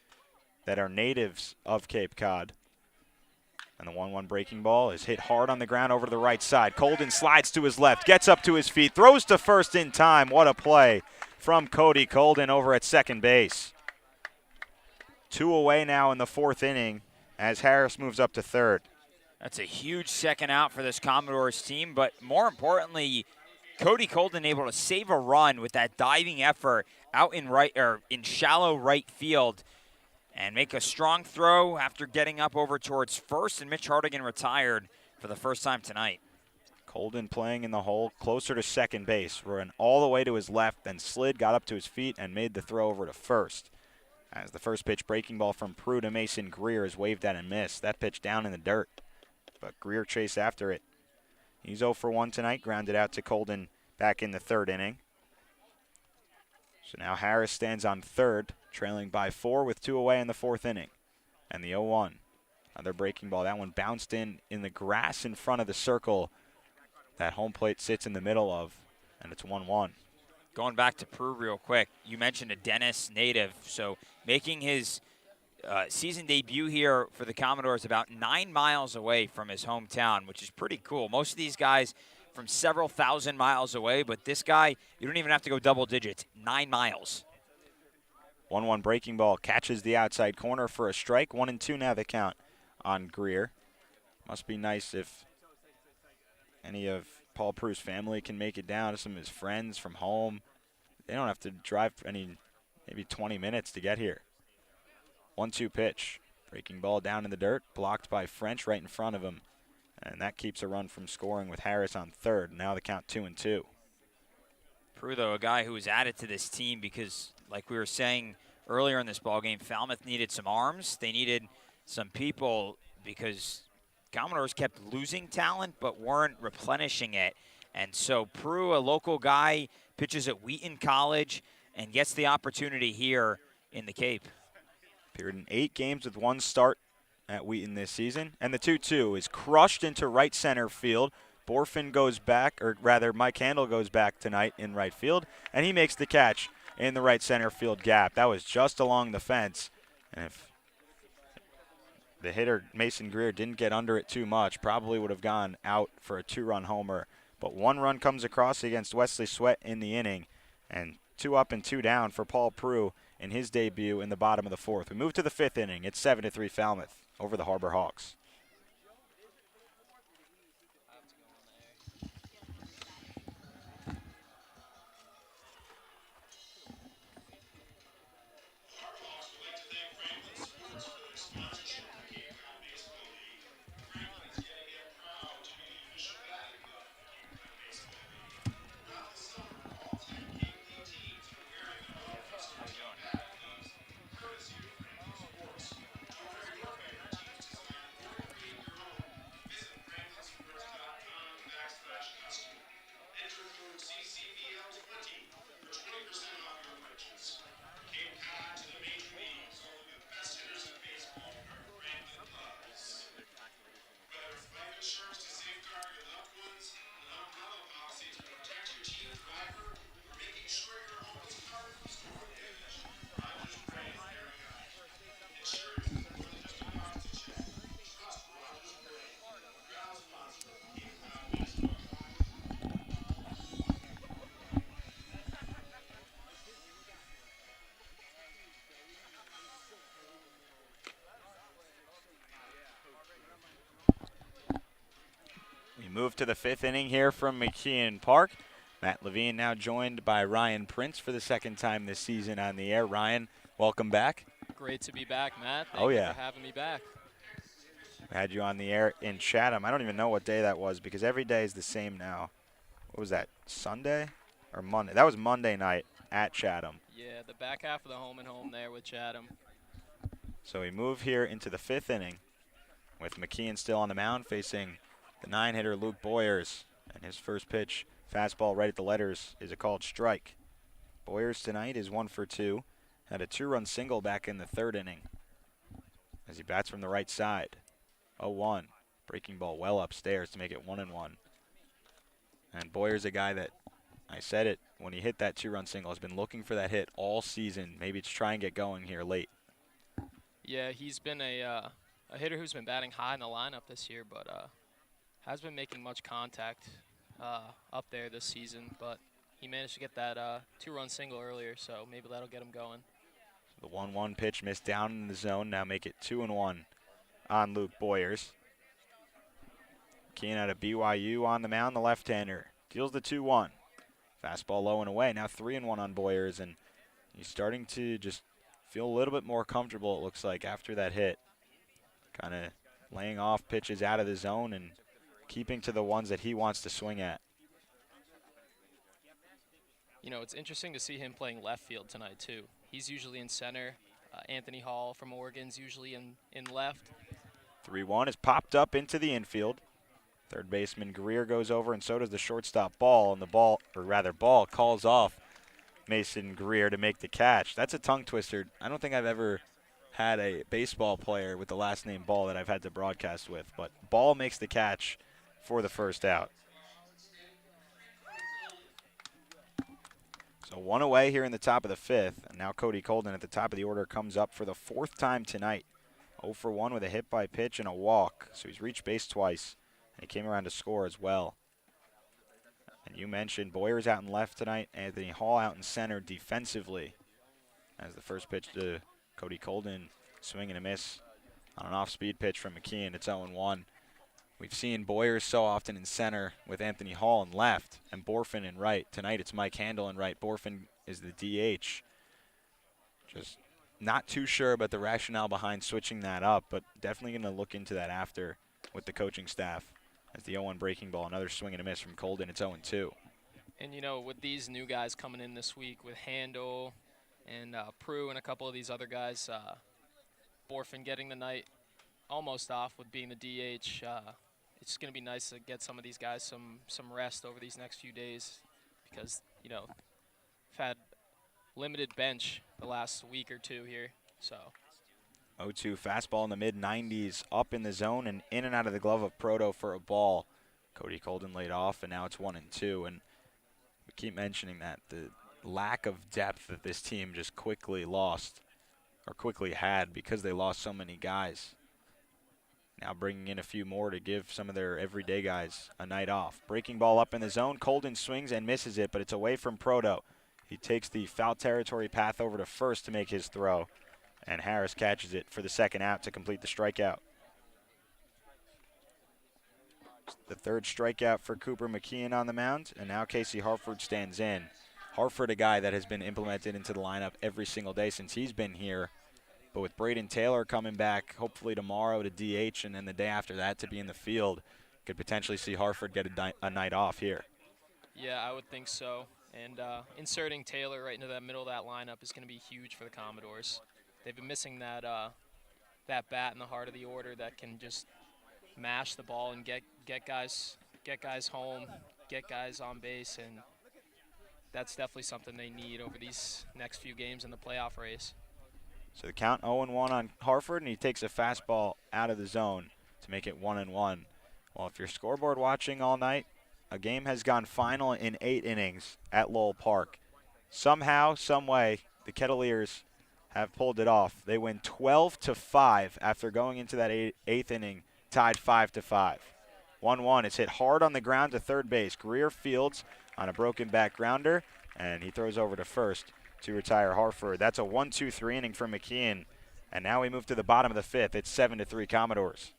that are natives of Cape Cod. And the 1-1 breaking ball is hit hard on the ground over to the right side. Colden slides to his left, gets up to his feet, throws to first in time. What a play from Cody Colden over at second base. 2 away now in the fourth inning as Harris moves up to third. That's a huge second out for this Commodores team, but more importantly, Cody Colden able to save a run with that diving effort out in shallow right field and make a strong throw after getting up over towards first, and Mitch Hardigan retired for the first time tonight. Colden playing in the hole closer to second base, ran all the way to his left, then slid, got up to his feet, and made the throw over to first. As the first pitch breaking ball from Prue to Mason Greer is waved at and missed. That pitch down in the dirt, but Greer chased after it. He's 0 for 1 tonight, grounded out to Colden back in the third inning. So now Harris stands on third, trailing by 4 with 2 away in the fourth inning. And the 0-1, another breaking ball. That one bounced in the grass in front of the circle that home plate sits in the middle of, and it's 1-1. Going back to Prue real quick, you mentioned a Dennis native, so making his season debut here for the Commodores about 9 miles away from his hometown, which is pretty cool. Most of these guys from several thousand miles away, but this guy, you don't even have to go double digits, 9 miles. 1-1 breaking ball catches the outside corner for a strike. 1-2 now the count on Greer. Must be nice if any of Paul Prue's family can make it down to some of his friends from home. They don't have to drive maybe 20 minutes to get here. 1-2 pitch. Breaking ball down in the dirt, blocked by French right in front of him. And that keeps a run from scoring with Harris on third. Now the count 2-2. Prue, though, a guy who was added to this team because, like we were saying earlier in this ballgame, Falmouth needed some arms. They needed some people because Commodores kept losing talent but weren't replenishing it. And so Prue, a local guy, pitches at Wheaton College and gets the opportunity here in the Cape. Appeared in 8 games with 1 start at Wheaton this season. And the 2-2 is crushed into right center field. Borfin goes back, or rather Mike Handel goes back tonight in right field, and he makes the catch in the right center field gap. That was just along the fence. And if the hitter, Mason Greer, didn't get under it too much, probably would have gone out for a 2-run homer. But 1 run comes across against Wesley Sweat in the inning, and 2 up and 2 down for Paul Prue in his debut in the bottom of the fourth. We move to the 5th inning. It's 7-3 Falmouth over the Harbor Hawks. Move to the 5th inning here from McKeon Park. Matt Levine now joined by Ryan Prince for the 2nd time this season on the air. Ryan, welcome back. Great to be back, Matt. Thank you for having me back. We had you on the air in Chatham. I don't even know what day that was because every day is the same now. What was that, Sunday or Monday? That was Monday night at Chatham. Yeah, the back half of the home and home there with Chatham. So we move here into the 5th inning with McKeon still on the mound facing the 9-hitter Luke Boyers. And his first pitch, fastball right at the letters, is a called strike. Boyers tonight is 1 for 2. Had a 2-run single back in the 3rd inning as he bats from the right side. 0-1. Breaking ball well upstairs to make it 1-1. And Boyer's a guy that, I said it, when he hit that 2-run single, has been looking for that hit all season. Maybe to try and get going here late. Yeah, he's been a hitter who's been batting high in the lineup this year, but has been making much contact up there this season. But he managed to get that 2-run single earlier, so maybe that'll get him going. The 1-1 pitch missed down in the zone. Now make it 2-1 on Luke Boyers. Keen out of BYU on the mound, the left-hander. Deals the 2-1. Fastball low and away. Now 3-1 on Boyers, and he's starting to just feel a little bit more comfortable, it looks like, after that hit. Kind of laying off pitches out of the zone and keeping to the ones that he wants to swing at. You know, it's interesting to see him playing left field tonight, too. He's usually in center. Anthony Hall from Oregon's usually in left. 3-1 is popped up into the infield. Third baseman Greer goes over, and so does the shortstop Ball, and Ball calls off Mason Greer to make the catch. That's a tongue twister. I don't think I've ever had a baseball player with the last name Ball that I've had to broadcast with, but Ball makes the catch for the first out. So 1 away here in the top of the 5th, and now Cody Colden at the top of the order comes up for the 4th time tonight. 0 for 1 with a hit by pitch and a walk, so he's reached base twice, and he came around to score as well. And you mentioned Boyers out in left tonight, Anthony Hall out in center defensively. As the first pitch to Cody Colden, swing and a miss on an off-speed pitch from McKeon. It's 0-1. We've seen Boyers so often in center with Anthony Hall in left and Borfin in right. Tonight it's Mike Handel in right. Borfin is the DH. Just not too sure about the rationale behind switching that up, but definitely going to look into that after with the coaching staff. As the 0-1 breaking ball, another swing and a miss from Colden. It's 0-2. And, you know, with these new guys coming in this week with Handel and Prue and a couple of these other guys, Borfin getting the night almost off with being the DH, it's going to be nice to get some of these guys some rest over these next few days because, you know, we've had limited bench the last week or two here, so. 0-2 fastball in the mid-90s, up in the zone and in and out of the glove of Proto for a ball. Cody Colden laid off, and now it's 1-2. And we keep mentioning that the lack of depth that this team just quickly lost, or quickly had, because they lost so many guys. Now bringing in a few more to give some of their everyday guys a night off. Breaking ball up in the zone. Colden swings and misses it, but it's away from Proto. He takes the foul territory path over to first to make his throw. And Harris catches it for the second out to complete the strikeout. The third strikeout for Cooper McKeon on the mound, and now Casey Harford stands in. Harford, a guy that has been implemented into the lineup every single day since he's been here. But with Braden Taylor coming back, hopefully tomorrow to DH, and then the day after that to be in the field, could potentially see Harford get a night off here. Yeah, I would think so. And inserting Taylor right into that middle of that lineup is going to be huge for the Commodores. They've been missing that bat in the heart of the order that can just mash the ball and get guys home, get guys on base, and that's definitely something they need over these next few games in the playoff race. So the count 0-1 on Harford, and he takes a fastball out of the zone to make it 1-1. Well, if you're scoreboard watching all night, a game has gone final in 8 innings at Lowell Park. Somehow, some way, the Kettleers have pulled it off. They win 12-5 after going into that 8th inning, tied 5-5. 1-1. It's hit hard on the ground to third base. Greer fields on a broken back grounder, and he throws over to first to retire Harford. That's a 1-2-3 inning for McKeon. And now we move to the bottom of the 5th. It's 7-3 Commodores.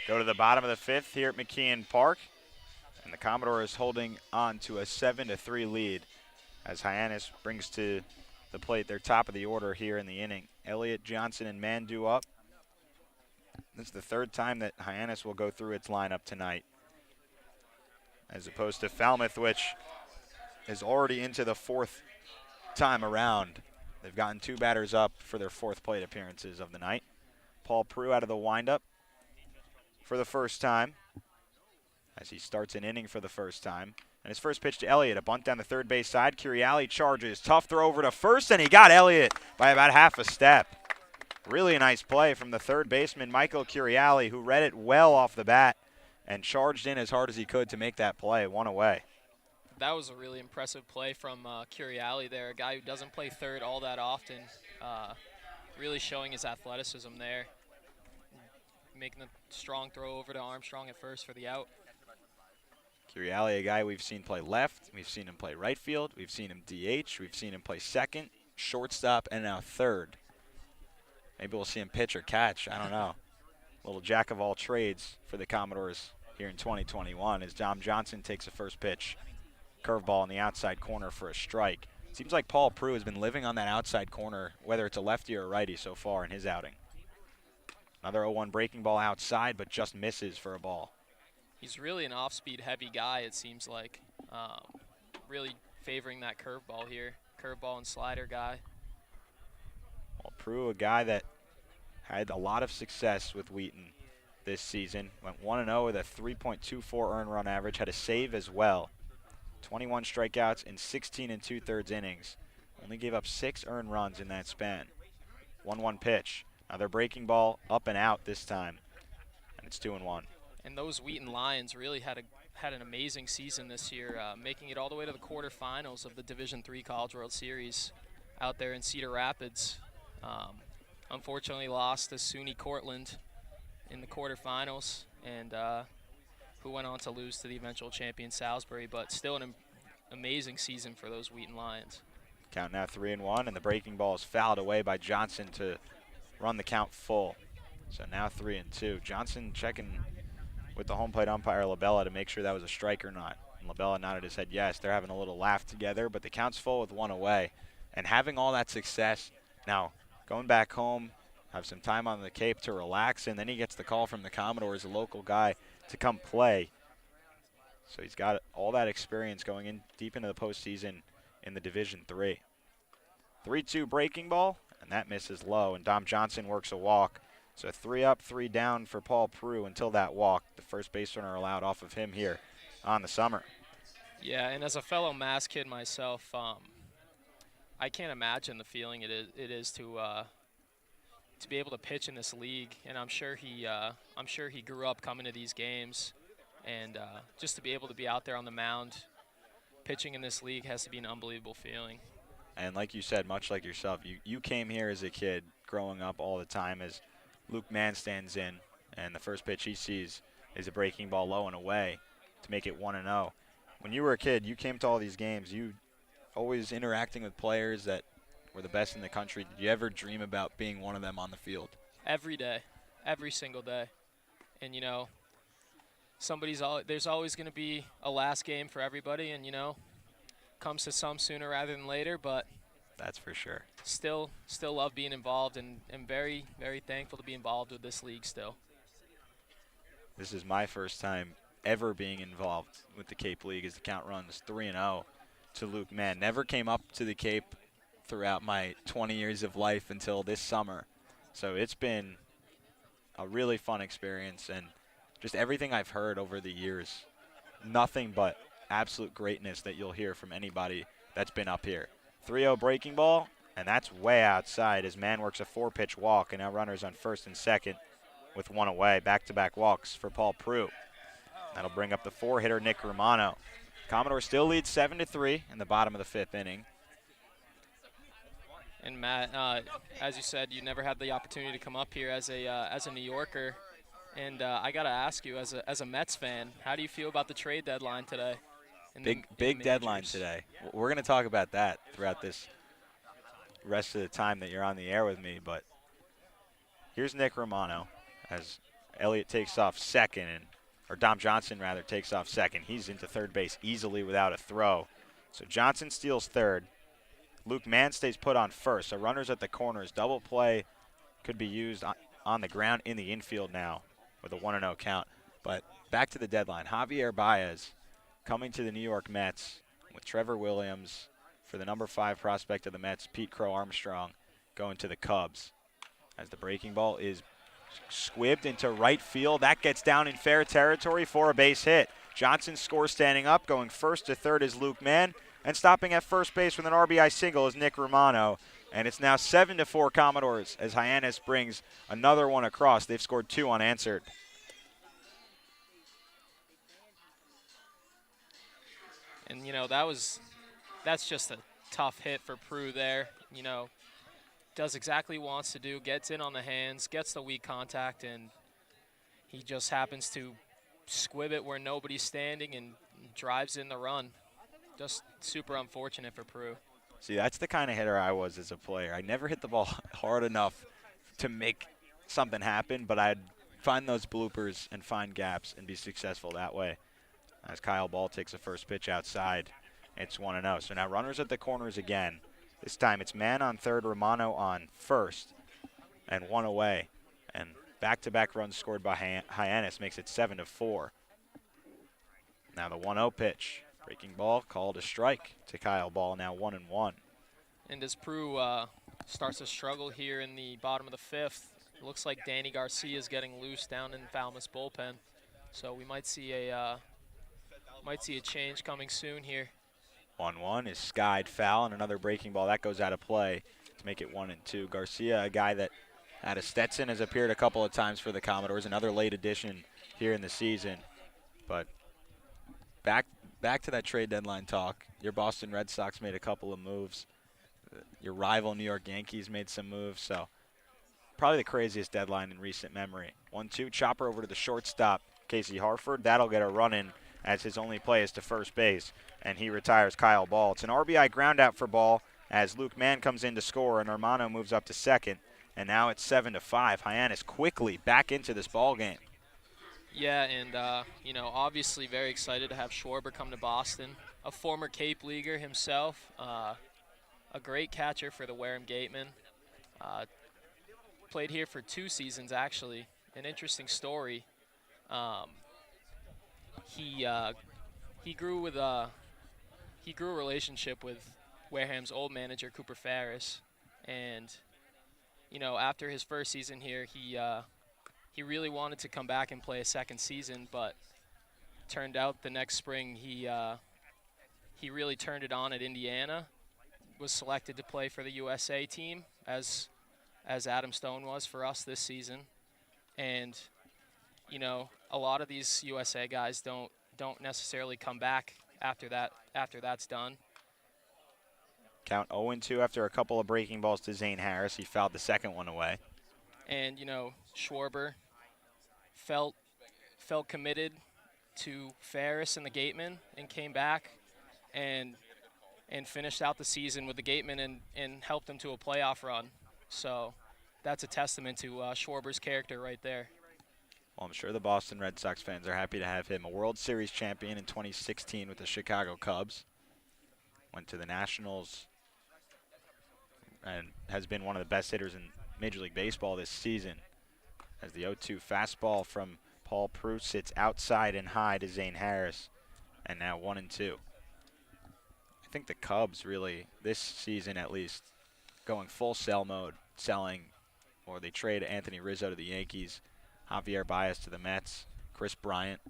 Go to the bottom of the fifth here at McKeon Park. And the Commodores holding on to a 7-3 lead as Hyannis brings to the plate their top of the order here in the inning. Elliott, Johnson, and Mandu up. This is the third time that Hyannis will go through its lineup tonight, as opposed to Falmouth, which is already into the fourth time around. They've gotten 2 batters up for their 4th plate appearances of the night. Paul Prue out of the windup for the first time, as he starts an inning for the first time. And his first pitch to Elliott, a bunt down the third base side. Curiali charges, tough throw over to first, and he got Elliott by about half a step. Really nice play from the third baseman, Michael Curiali, who read it well off the bat and charged in as hard as he could to make that play, 1 away. That was a really impressive play from Curiali there, a guy who doesn't play third all that often, really showing his athleticism there, making a strong throw over to Armstrong at first for the out. Curiali, a guy we've seen play left, we've seen him play right field, we've seen him DH, we've seen him play second, shortstop, and now third. Maybe we'll see him pitch or catch, I don't know. Little jack of all trades for the Commodores here in 2021 as Dom Johnson takes a first pitch. Curveball in the outside corner for a strike. Seems like Paul Prue has been living on that outside corner, whether it's a lefty or a righty so far in his outing. Another 0-1 breaking ball outside, but just misses for a ball. He's really an off-speed heavy guy, it seems like. Really favoring that curveball here. Curveball and slider guy. Well, Prue, a guy that had a lot of success with Wheaton this season. Went 1-0 with a 3.24 earned run average. Had a save as well. 21 strikeouts in 16 2/3 innings. Only gave up 6 earned runs in that span. 1-1 pitch. Another breaking ball up and out this time. And it's 2-1. And those Wheaton Lions really had an amazing season this year, making it all the way to the quarterfinals of the Division III College World Series out there in Cedar Rapids. Unfortunately lost to SUNY Cortland in the quarterfinals, and who went on to lose to the eventual champion Salisbury, but still an amazing season for those Wheaton Lions. Count now 3-1, and the breaking ball is fouled away by Johnson to run the count full. So now 3-2. Johnson checking with the home plate umpire Labella to make sure that was a strike or not. And Labella nodded his head yes. They're having a little laugh together, but the count's full with 1 away. And having all that success, now going back home, have some time on the Cape to relax, and then he gets the call from the Commodores, a local guy, to come play. So he's got all that experience going in deep into the postseason in the Division III. 3-2 breaking ball, and that misses low, and Dom Johnson works a walk. So 3 up, 3 down for Paul Prue until that walk. The first base runner allowed off of him here on the summer. Yeah, and as a fellow Mass kid myself, I can't imagine the feeling it is to be able to pitch in this league, and I'm sure he grew up coming to these games, and just to be able to be out there on the mound, pitching in this league has to be an unbelievable feeling. And like you said, much like yourself, you came here as a kid, growing up all the time as Luke Mann stands in, and the first pitch he sees is a breaking ball low and away to make it 1-0. When you were a kid, you came to all these games, you always interacting with players that were the best in the country. Did you ever dream about being one of them on the field? Every day, every single day. And, you know, there's always going to be a last game for everybody, and, you know, comes to some sooner rather than later, but that's for sure. Still love being involved, and am very, very thankful to be involved with this league still. This is my first time ever being involved with the Cape League as the count runs 3-0 to Luke Mann. Never came up to the Cape throughout my 20 years of life until this summer. So it's been a really fun experience, and just everything I've heard over the years, nothing but absolute greatness that you'll hear from anybody that's been up here. 3-0 breaking ball, and that's way outside as Mann works a 4-pitch walk, and now runners on first and second with 1 away. Back-to-back walks for Paul Prue. That'll bring up the 4-hitter Nick Romano. Commodore still leads 7-3 in the bottom of the 5th inning. And Matt, as you said, you never had the opportunity to come up here as a New Yorker, and I gotta ask you, as a Mets fan, how do you feel about the trade deadline today? Big deadline today. We're going to talk about that throughout this rest of the time that you're on the air with me. But here's Nick Romano, as Elliott takes off second, or Dom Johnson rather takes off second. He's into third base easily without a throw. So Johnson steals third. Luke Mann stays put on first. So runners at the corners. Double play could be used on the ground in the infield now with a 1-0 count. But back to the deadline. Javier Baez coming to the New York Mets with Trevor Williams for the number 5 prospect of the Mets, Pete Crow Armstrong, going to the Cubs. As the breaking ball is squibbed into right field. That gets down in fair territory for a base hit. Johnson scores standing up. Going first to third is Luke Mann. And stopping at first base with an RBI single is Nick Romano. And it's now 7-4 Commodores as Hyannis brings another one across. They've scored 2 unanswered. And, that's just a tough hit for Prue there. Does exactly what he wants to do, gets in on the hands, gets the weak contact, and he just happens to squib it where nobody's standing and drives in the run. Just super unfortunate for Prue. See, that's the kind of hitter I was as a player. I never hit the ball hard enough to make something happen, but I'd find those bloopers and find gaps and be successful that way. As Kyle Ball takes a first pitch outside, it's 1-0. So now runners at the corners again. This time it's Mann on third, Romano on first, and 1 away. And back-to-back runs scored by Hyannis makes it 7-4. Now the 1-0 pitch. Breaking ball called a strike to Kyle Ball, now 1-1. And as Prue starts to struggle here in the bottom of the 5th, it looks like Danny Garcia is getting loose down in Falmouth's bullpen. So we might see a change coming soon here. 1-1 is skied foul, and another breaking ball. That goes out of play to make it 1-2. Garcia, a guy that had a Stetson, has appeared a couple of times for the Commodores, another late addition here in the season. But back to that trade deadline talk. Your Boston Red Sox made a couple of moves. Your rival New York Yankees made some moves. So probably the craziest deadline in recent memory. 1-2, chopper over to the shortstop, Casey Harford. That'll get a run in as his only play is to first base, and he retires Kyle Ball. It's an RBI ground out for Ball as Luke Mann comes in to score, and Romano moves up to second, and now it's 7-5. Hyannis quickly back into this ball game. Yeah, and, obviously very excited to have Schwarber come to Boston. A former Cape Leaguer himself, a great catcher for the Wareham Gatemen. Played here for 2 seasons, actually. An interesting story. He grew a relationship with Wareham's old manager, Cooper Ferris. And, after his first season here, he really wanted to come back and play a second season, but turned out the next spring he really turned it on at Indiana, was selected to play for the USA team as Adam Stone was for us this season. And, a lot of these USA guys don't necessarily come back after that's done. Count 0-2 after a couple of breaking balls to Zane Harris. He fouled the second one away. And, Schwarber felt committed to Ferris and the Gatemen and came back and finished out the season with the Gatemen and helped them to a playoff run. So that's a testament to Schwarber's character right there. Well, I'm sure the Boston Red Sox fans are happy to have him. A World Series champion in 2016 with the Chicago Cubs. Went to the Nationals and has been one of the best hitters in Major League Baseball this season. As the 0-2 fastball from Paul Prue sits outside and high to Zane Harris. And now 1-2. I think the Cubs really, this season at least, going full sell mode, selling, or they trade Anthony Rizzo to the Yankees, Javier Baez to the Mets, Chris Bryant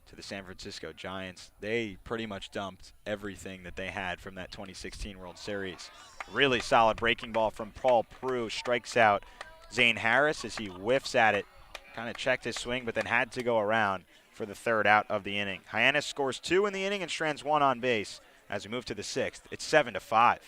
to the San Francisco Giants. They pretty much dumped everything that they had from that 2016 World Series. Really solid breaking ball from Paul Prue, strikes out Zane Harris as he whiffs at it. Kind of checked his swing, but then had to go around for the third out of the inning. Hyannis scores 2 in the inning and strands 1 on base as we move to the 6th. It's 7-5.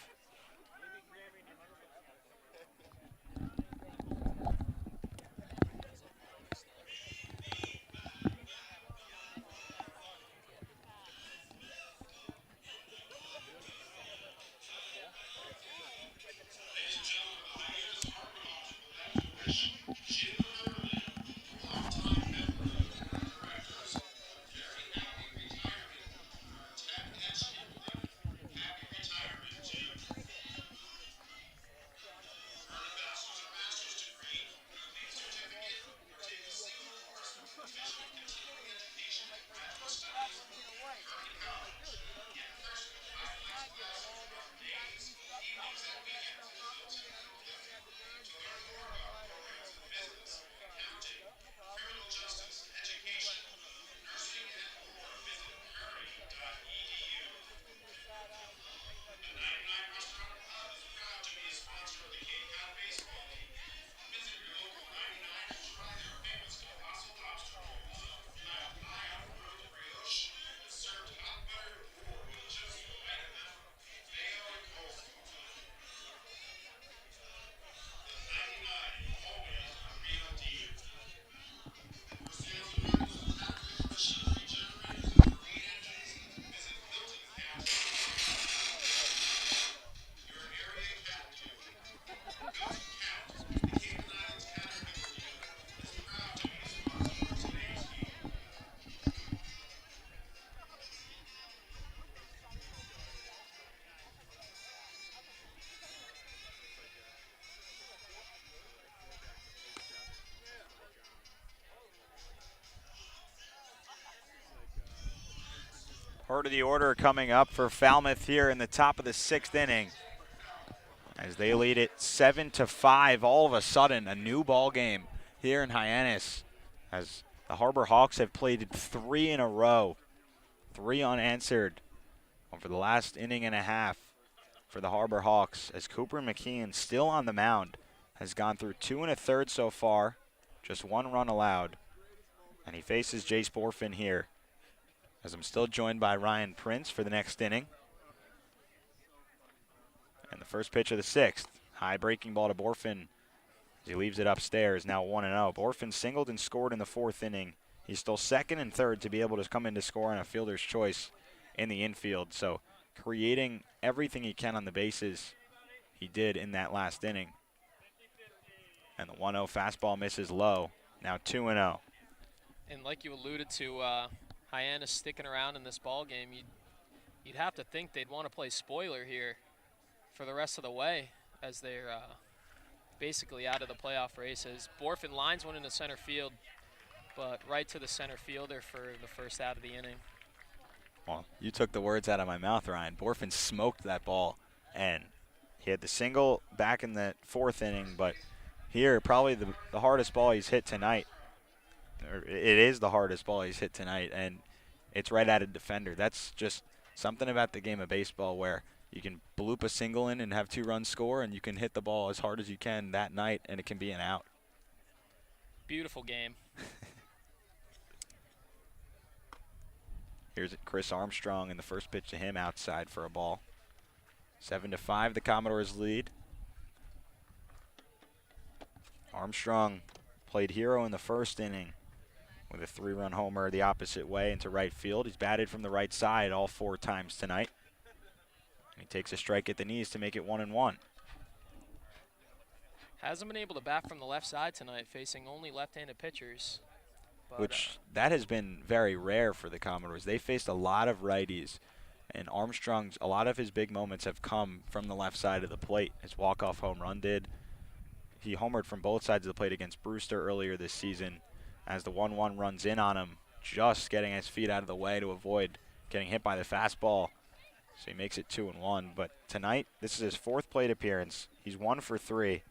Part of the order coming up for Falmouth here in the top of the 6th inning. As they lead it 7-5, all of a sudden a new ball game here in Hyannis. As the Harbor Hawks have played 3 in a row, 3 unanswered over the last inning and a half for the Harbor Hawks. As Cooper McKeon, still on the mound, has gone through 2 1/3 so far, just 1 run allowed. And he faces Jace Borfin here, as I'm still joined by Ryan Prince for the next inning. And the first pitch of the 6th, high breaking ball to Borfin as he leaves it upstairs, now 1-0. Borfin singled and scored in the 4th inning. He's still 2nd and 3rd to be able to come in to score on a fielder's choice in the infield. So creating everything he can on the bases, he did in that last inning. And the 1-0 fastball misses low, now 2-0. And like you alluded to, Hyannis sticking around in this ball game, you'd have to think they'd want to play spoiler here for the rest of the way, as they're basically out of the playoff races. Borfin lines one into center field, but right to the center fielder for the first out of the inning. Well, you took the words out of my mouth, Ryan. Borfin smoked that ball, and he had the single back in the 4th inning, but here probably the hardest ball he's hit tonight. Or it is the hardest ball he's hit tonight, and it's right at a defender. That's just something about the game of baseball where you can bloop a single in and have 2 runs score, and you can hit the ball as hard as you can that night, and it can be an out. Beautiful game. Here's Chris Armstrong, and the first pitch to him outside for a ball. 7-5, the Commodores lead. Armstrong played hero in the 1st inning with a 3-run homer the opposite way into right field. He's batted from the right side all 4 times tonight. He takes a strike at the knees to make it 1-1. Hasn't been able to bat from the left side tonight, facing only left-handed pitchers. But, which that has been very rare for the Commodores. They faced a lot of righties, and Armstrong's, a lot of his big moments have come from the left side of the plate. His walk-off home run did. He homered from both sides of the plate against Brewster earlier this season, as the 1-1 runs in on him, just getting his feet out of the way to avoid getting hit by the fastball. So he makes it 2-1. But tonight, this is his 4th plate appearance. He's 1 for 3.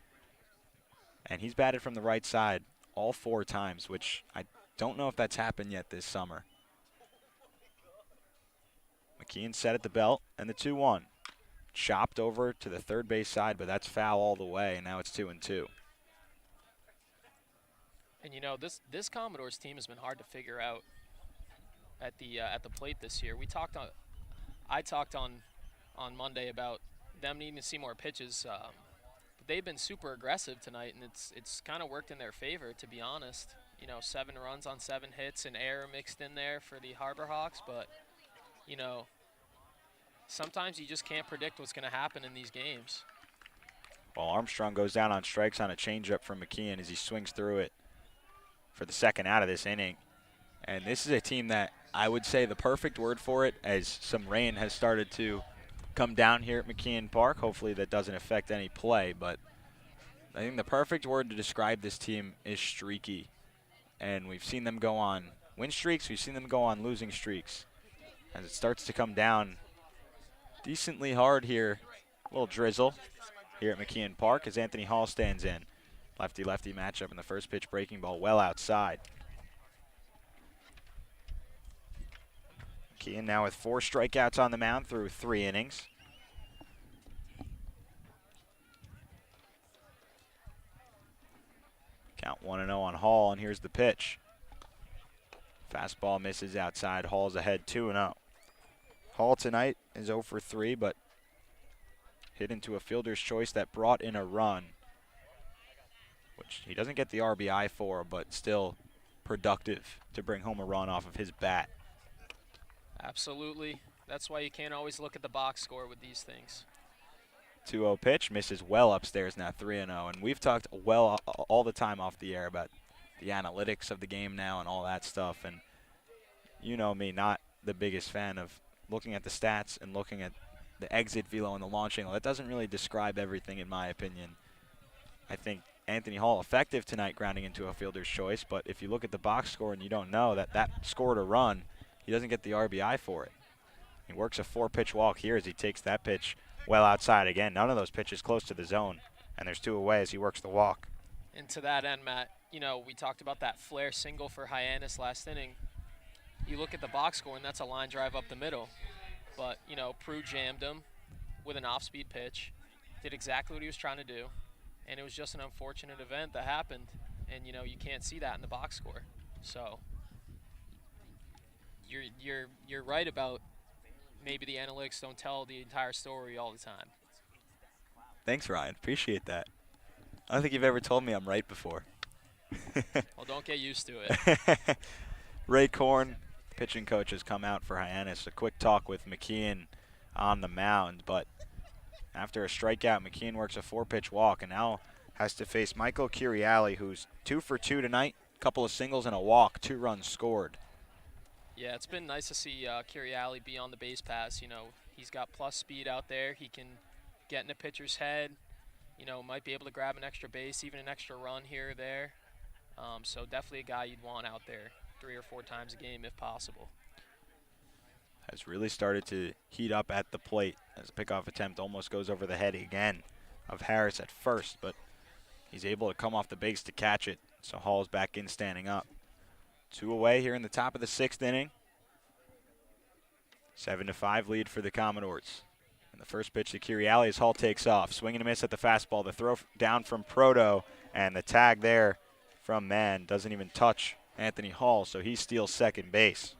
And he's batted from the right side all 4 times, which I don't know if that's happened yet this summer. McKeon set at the belt, and the 2-1. Chopped over to the third base side, but that's foul all the way, and now it's 2-2. And you know, this Commodores team has been hard to figure out at the plate this year. I talked on Monday about them needing to see more pitches. But they've been super aggressive tonight, and it's kind of worked in their favor, to be honest. You know, 7 runs on 7 hits and error mixed in there for the Harbor Hawks, but you know, sometimes you just can't predict what's going to happen in these games. Well, Armstrong goes down on strikes on a changeup from McKeon as he swings through it for the 2nd out of this inning. And this is a team that I would say the perfect word for it, as some rain has started to come down here at McKeon Park. Hopefully that doesn't affect any play, but I think the perfect word to describe this team is streaky. And we've seen them go on win streaks, we've seen them go on losing streaks. As it starts to come down decently hard here, a little drizzle here at McKeon Park as Anthony Hall stands in. Lefty-lefty matchup in the first pitch, breaking ball well outside. McKeon now with 4 strikeouts on the mound through 3 innings. Count 1-0 on Hall, and here's the pitch. Fastball misses outside. Hall's ahead 2-0. Hall tonight is 0 for 3, but hit into a fielder's choice that brought in a run, which he doesn't get the RBI for, but still productive to bring home a run off of his bat. Absolutely. That's why you can't always look at the box score with these things. 2-0 pitch, misses well upstairs, now 3-0. And we've talked well all the time off the air about the analytics of the game now and all that stuff. And you know me, not the biggest fan of looking at the stats and looking at the exit velo and the launch angle. That doesn't really describe everything, in my opinion. I think Anthony Hall effective tonight, grounding into a fielder's choice. But if you look at the box score and you don't know that that scored a run, he doesn't get the RBI for it. He works a 4-pitch walk here as he takes that pitch well outside. Again, none of those pitches close to the zone, and there's 2 away as he works the walk. And to that end, Matt, you know, we talked about that flare single for Hyannis last inning. You look at the box score, and that's a line drive up the middle. But, you know, Prue jammed him with an off-speed pitch, did exactly what he was trying to do, and it was just an unfortunate event that happened. And, you know, you can't see that in the box score. So you're right about maybe the analytics don't tell the entire story all the time. Thanks, Ryan. Appreciate that. I don't think you've ever told me I'm right before. Well, don't get used to it. Ray Korn, pitching coach, has come out for Hyannis. A quick talk with McKeon on the mound, but after a strikeout, McKeon works a 4-pitch walk and now has to face Michael Curiali, who's 2 for 2 tonight, a couple of singles and a walk, 2 runs scored. Yeah, it's been nice to see Curiali be on the base pass. You know, he's got plus speed out there. He can get in the pitcher's head. You know, might be able to grab an extra base, even an extra run here or there. So definitely a guy you'd want out there 3 or 4 times a game if possible. Has really started to heat up at the plate as a pickoff attempt almost goes over the head again of Harris at first, but he's able to come off the base to catch it. So Hall's back in standing up. 2 away here in the top of the 6th inning. 7-5 lead for the Commodores. And the first pitch to Curiali as Hall takes off. Swing and a miss at the fastball. The throw down from Proto, and the tag there from Mann doesn't even touch Anthony Hall, so he steals second base.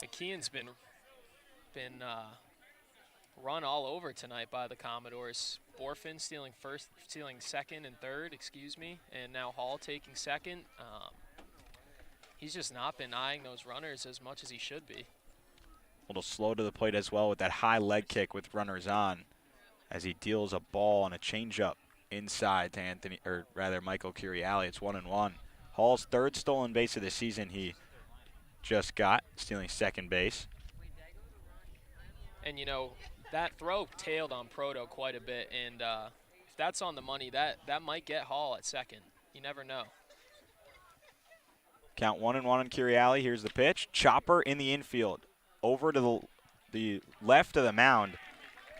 McKeon's been run all over tonight by the Commodores. Bullpen stealing second and third, and now Hall taking second. He's just not been eyeing those runners as much as he should be. A little slow to the plate as well with that high leg kick with runners on as he deals a ball on a changeup inside to Michael Curiali. It's 1-1. Hall's 3rd stolen base of the season he just got, stealing second base. And, you know, that throw tailed on Proto quite a bit, and if that's on the money, that might get Hall at second. You never know. Count 1-1 on Curiali. Here's the pitch. Chopper in the infield. Over to the left of the mound,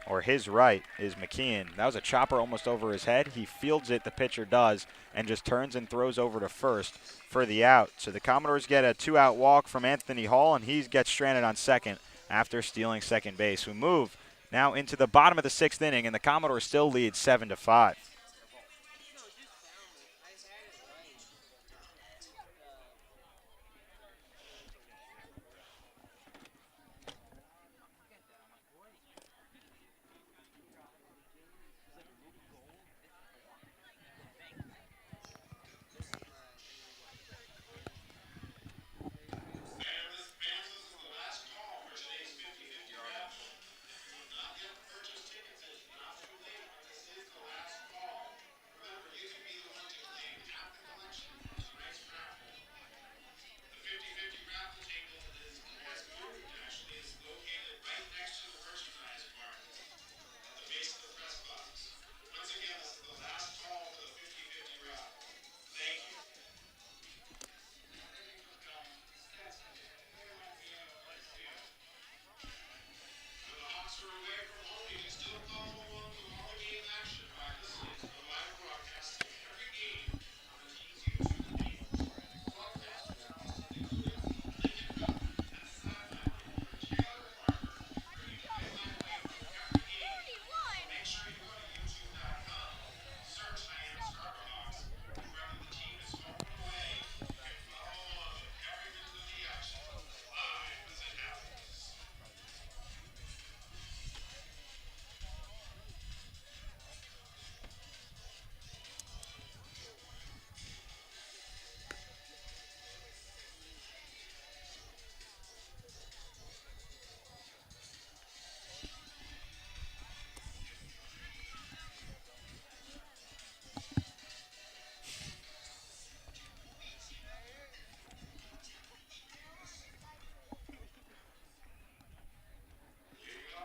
or his right, is McKeon. That was a chopper almost over his head. He fields it, the pitcher does, and just turns and throws over to first for the out. So the Commodores get a 2-out walk from Anthony Hall, and he gets stranded on second after stealing second base. We move now into the bottom of the 6th inning, and the Commodores still lead 7-5.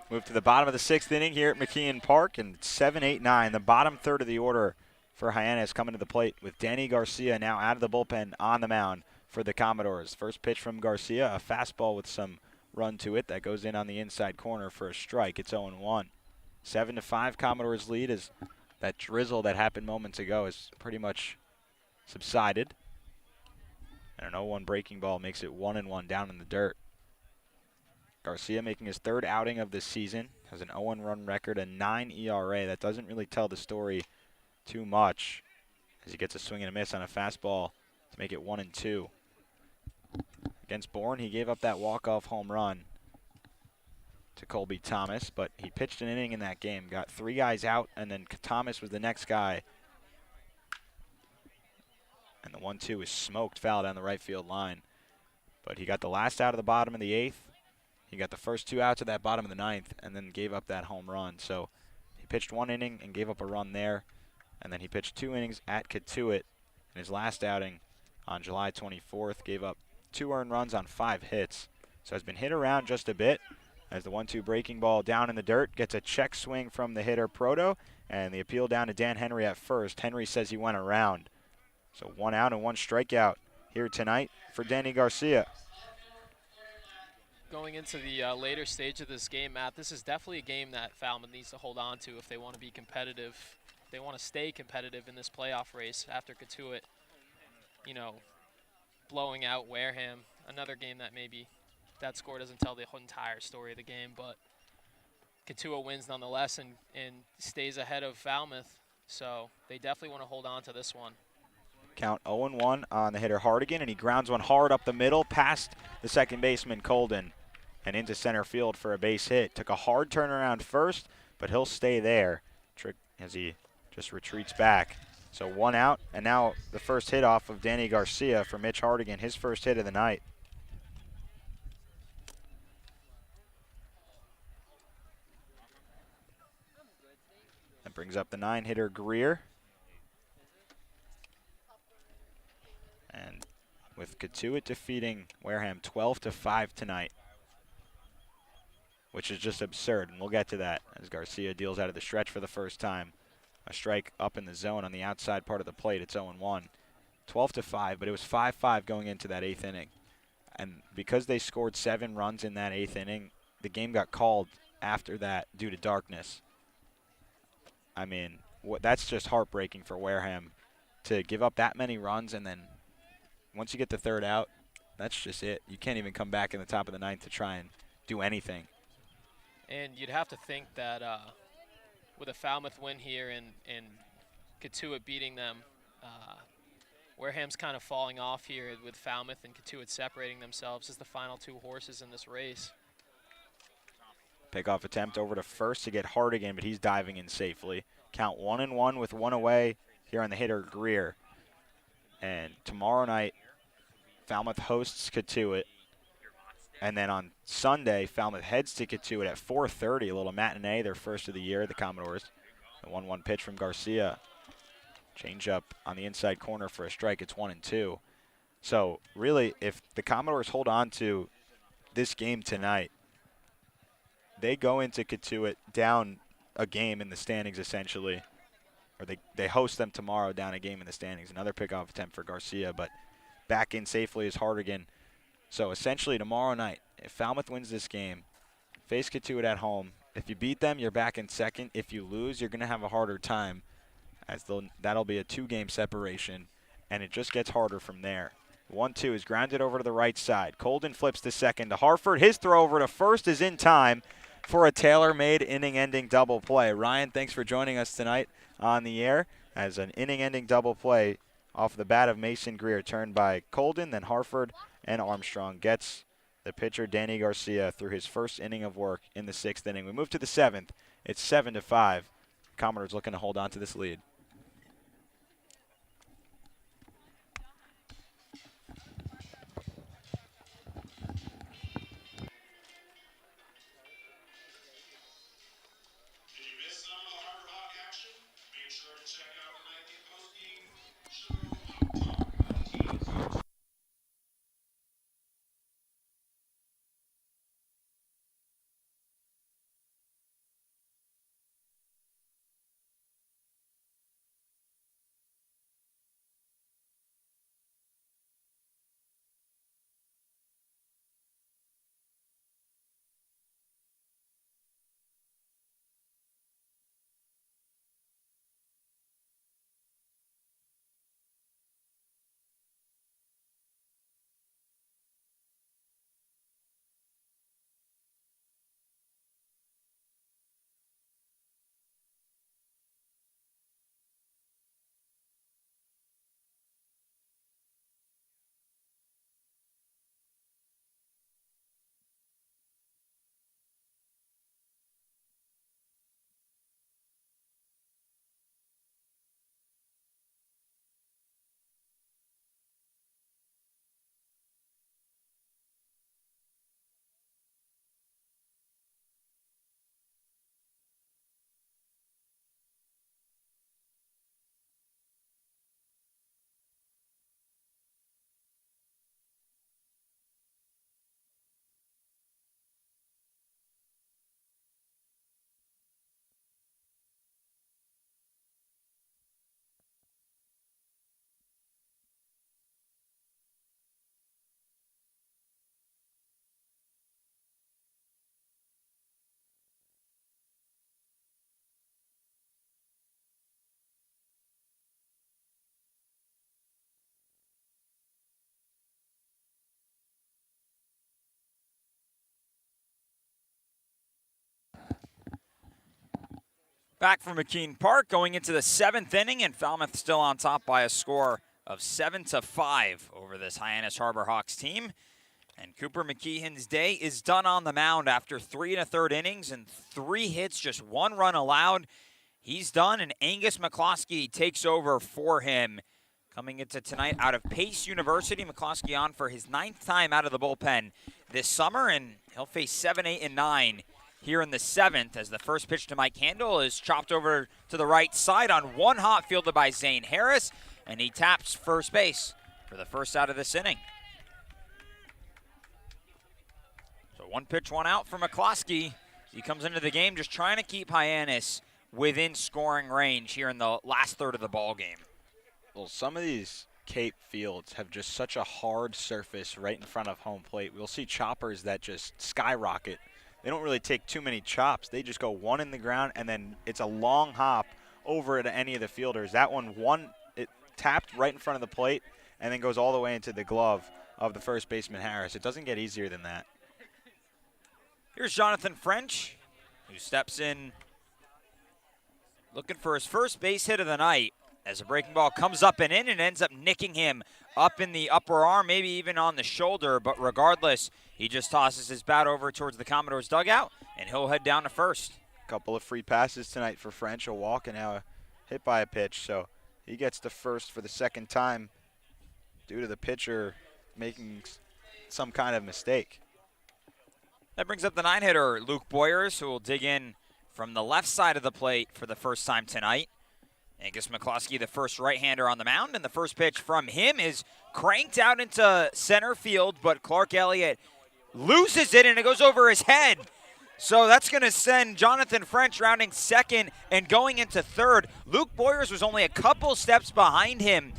Move to the bottom of the 6th inning here at McKeon Park, and 7, 8, 9, the bottom third of the order for Hyannis coming to the plate with Danny Garcia now out of the bullpen on the mound for the Commodores. First pitch from Garcia, a fastball with some run to it. That goes in on the inside corner for a strike. It's 0-1. 7-5 Commodores lead as that drizzle that happened moments ago has pretty much subsided. And an 0-1 breaking ball makes it 1-1 down in the dirt. Garcia making his third outing of this season, has an 0-1 run record, a 9 ERA. That doesn't really tell the story too much as he gets a swing and a miss on a fastball to make it 1-2. Against Bourne, he gave up that walk-off home run to Colby Thomas, but he pitched an inning in that game, got 3 guys out, and then Thomas was the next guy. And the 1-2 was smoked foul down the right field line. But he got the last out of the bottom of the 8th. He got the first 2 outs at that bottom of the 9th and then gave up that home run. So he pitched 1 inning and gave up a run there. And then he pitched 2 innings at Katuitt in his last outing on July 24th. Gave up 2 earned runs on 5 hits. So has been hit around just a bit as the 1-2 breaking ball down in the dirt gets a check swing from the hitter Proto. And the appeal down to Dan Henry at first. Henry says he went around. So 1 out and 1 strikeout here tonight for Danny Garcia. Going into the later stage of this game, Matt, this is definitely a game that Falmouth needs to hold on to if they want to be competitive. If they want to stay competitive in this playoff race after Katuitt, you know, blowing out Wareham. Another game that maybe that score doesn't tell the whole entire story of the game, but Katuitt wins nonetheless and stays ahead of Falmouth. So they definitely want to hold on to this one. Count 0-1 on the hitter Hardigan, and he grounds one hard up the middle past the second baseman Colden and into center field for a base hit. Took a hard turnaround first, but he'll stay there as he just retreats back. So 1 out, and now the first hit off of Danny Garcia for Mitch Hardigan, his first hit of the night. That brings up the 9-hitter Greer. And with Katuitt defeating Wareham 12-5 tonight, which is just absurd, and we'll get to that as Garcia deals out of the stretch for the first time. A strike up in the zone on the outside part of the plate. It's 0-1. 12-5, but it was 5-5 going into that 8th inning. And because they scored 7 runs in that 8th inning, the game got called after that due to darkness. I mean, that's just heartbreaking for Wareham to give up that many runs, and then once you get the 3rd out, that's just it. You can't even come back in the top of the 9th to try and do anything. And you'd have to think that with a Falmouth win here and Katuitt beating them, Wareham's kind of falling off here with Falmouth and Katuitt separating themselves as the final 2 horses in this race. Pickoff attempt over to first to get Hardigan, but he's diving in safely. Count 1-1 with 1 away here on the hitter Greer. And tomorrow night, Falmouth hosts Katuitt. And then on Sunday, Falmouth heads to Katuitt at 4:30, a little matinee, their first of the year, the Commodores. The 1-1 pitch from Garcia. Change up on the inside corner for a strike. It's 1-2. So really, if the Commodores hold on to this game tonight, they go into Katuitt down a game in the standings essentially. Or they host them tomorrow down a game in the standings. Another pickoff attempt for Garcia, but back in safely is Hardigan. So essentially tomorrow night, if Falmouth wins this game, face Katuitt at home. If you beat them, you're back in second. If you lose, you're going to have a harder time, as that'll be a 2-game separation, and it just gets harder from there. 1-2 is grounded over to the right side. Colden flips to second to Harford. His throw over to first is in time for a tailor-made inning-ending double play. Ryan, thanks for joining us tonight on the air as an inning-ending double play off the bat of Mason Greer, turned by Colden, then Harford and Armstrong gets the pitcher Danny Garcia through his first inning of work in the 6th inning. We move to the 7th. It's 7-5. Commodores looking to hold on to this lead. Back from McKean Park, going into the 7th inning, and Falmouth still on top by a score of 7-5 over this Hyannis Harbor Hawks team. And Cooper McKehan's day is done on the mound after 3 1/3 innings and 3 hits, just 1 run allowed. He's done, and Angus McCloskey takes over for him. Coming into tonight out of Pace University, McCloskey on for his 9th time out of the bullpen this summer, and he'll face 7, 8, and 9 here in the 7th as the first pitch to Mike Handel is chopped over to the right side on one hop, fielded by Zane Harris, and he taps first base for the first out of this inning. So 1 pitch, 1 out for McCloskey. He comes into the game just trying to keep Hyannis within scoring range here in the last third of the ball game. Well, some of these Cape fields have just such a hard surface right in front of home plate. We'll see choppers that just skyrocket. They don't really take too many chops. They just go 1 in the ground, and then it's a long hop over to any of the fielders. That one, it tapped right in front of the plate and then goes all the way into the glove of the first baseman, Harris. It doesn't get easier than that. Here's Jonathan French, who steps in looking for his first base hit of the night as a breaking ball comes up and in and ends up nicking him up in the upper arm, maybe even on the shoulder. But regardless, he just tosses his bat over towards the Commodores dugout, and he'll head down to first. Couple of free passes tonight for French. A walk and now a hit by a pitch. So he gets to first for the 2nd time due to the pitcher making some kind of mistake. That brings up the 9-hitter, Luke Boyers, who will dig in from the left side of the plate for the first time tonight. Angus McCloskey, the first right-hander on the mound, and the first pitch from him is cranked out into center field, but Clark Elliott loses it, and it goes over his head. So that's going to send Jonathan French rounding second and going into third. Luke Boyers was only a couple steps behind him,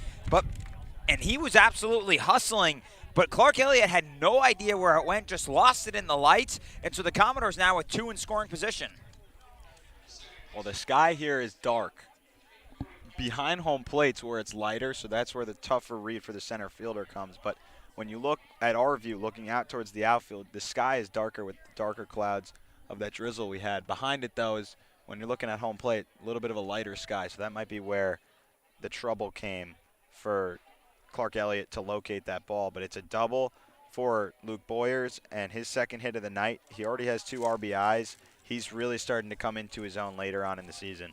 and he was absolutely hustling. But Clark Elliott had no idea where it went, just lost it in the lights. And so the Commodores now with 2 in scoring position. Well, the sky here is dark. Behind home plate's where it's lighter, so that's where the tougher read for the center fielder comes. But when you look at our view, looking out towards the outfield, the sky is darker with darker clouds of that drizzle we had. Behind it, though, is when you're looking at home plate, a little bit of a lighter sky. So that might be where the trouble came for Clark Elliott to locate that ball. But it's a double for Luke Boyers, and his 2nd hit of the night. He already has 2 RBIs. He's really starting to come into his own later on in the season.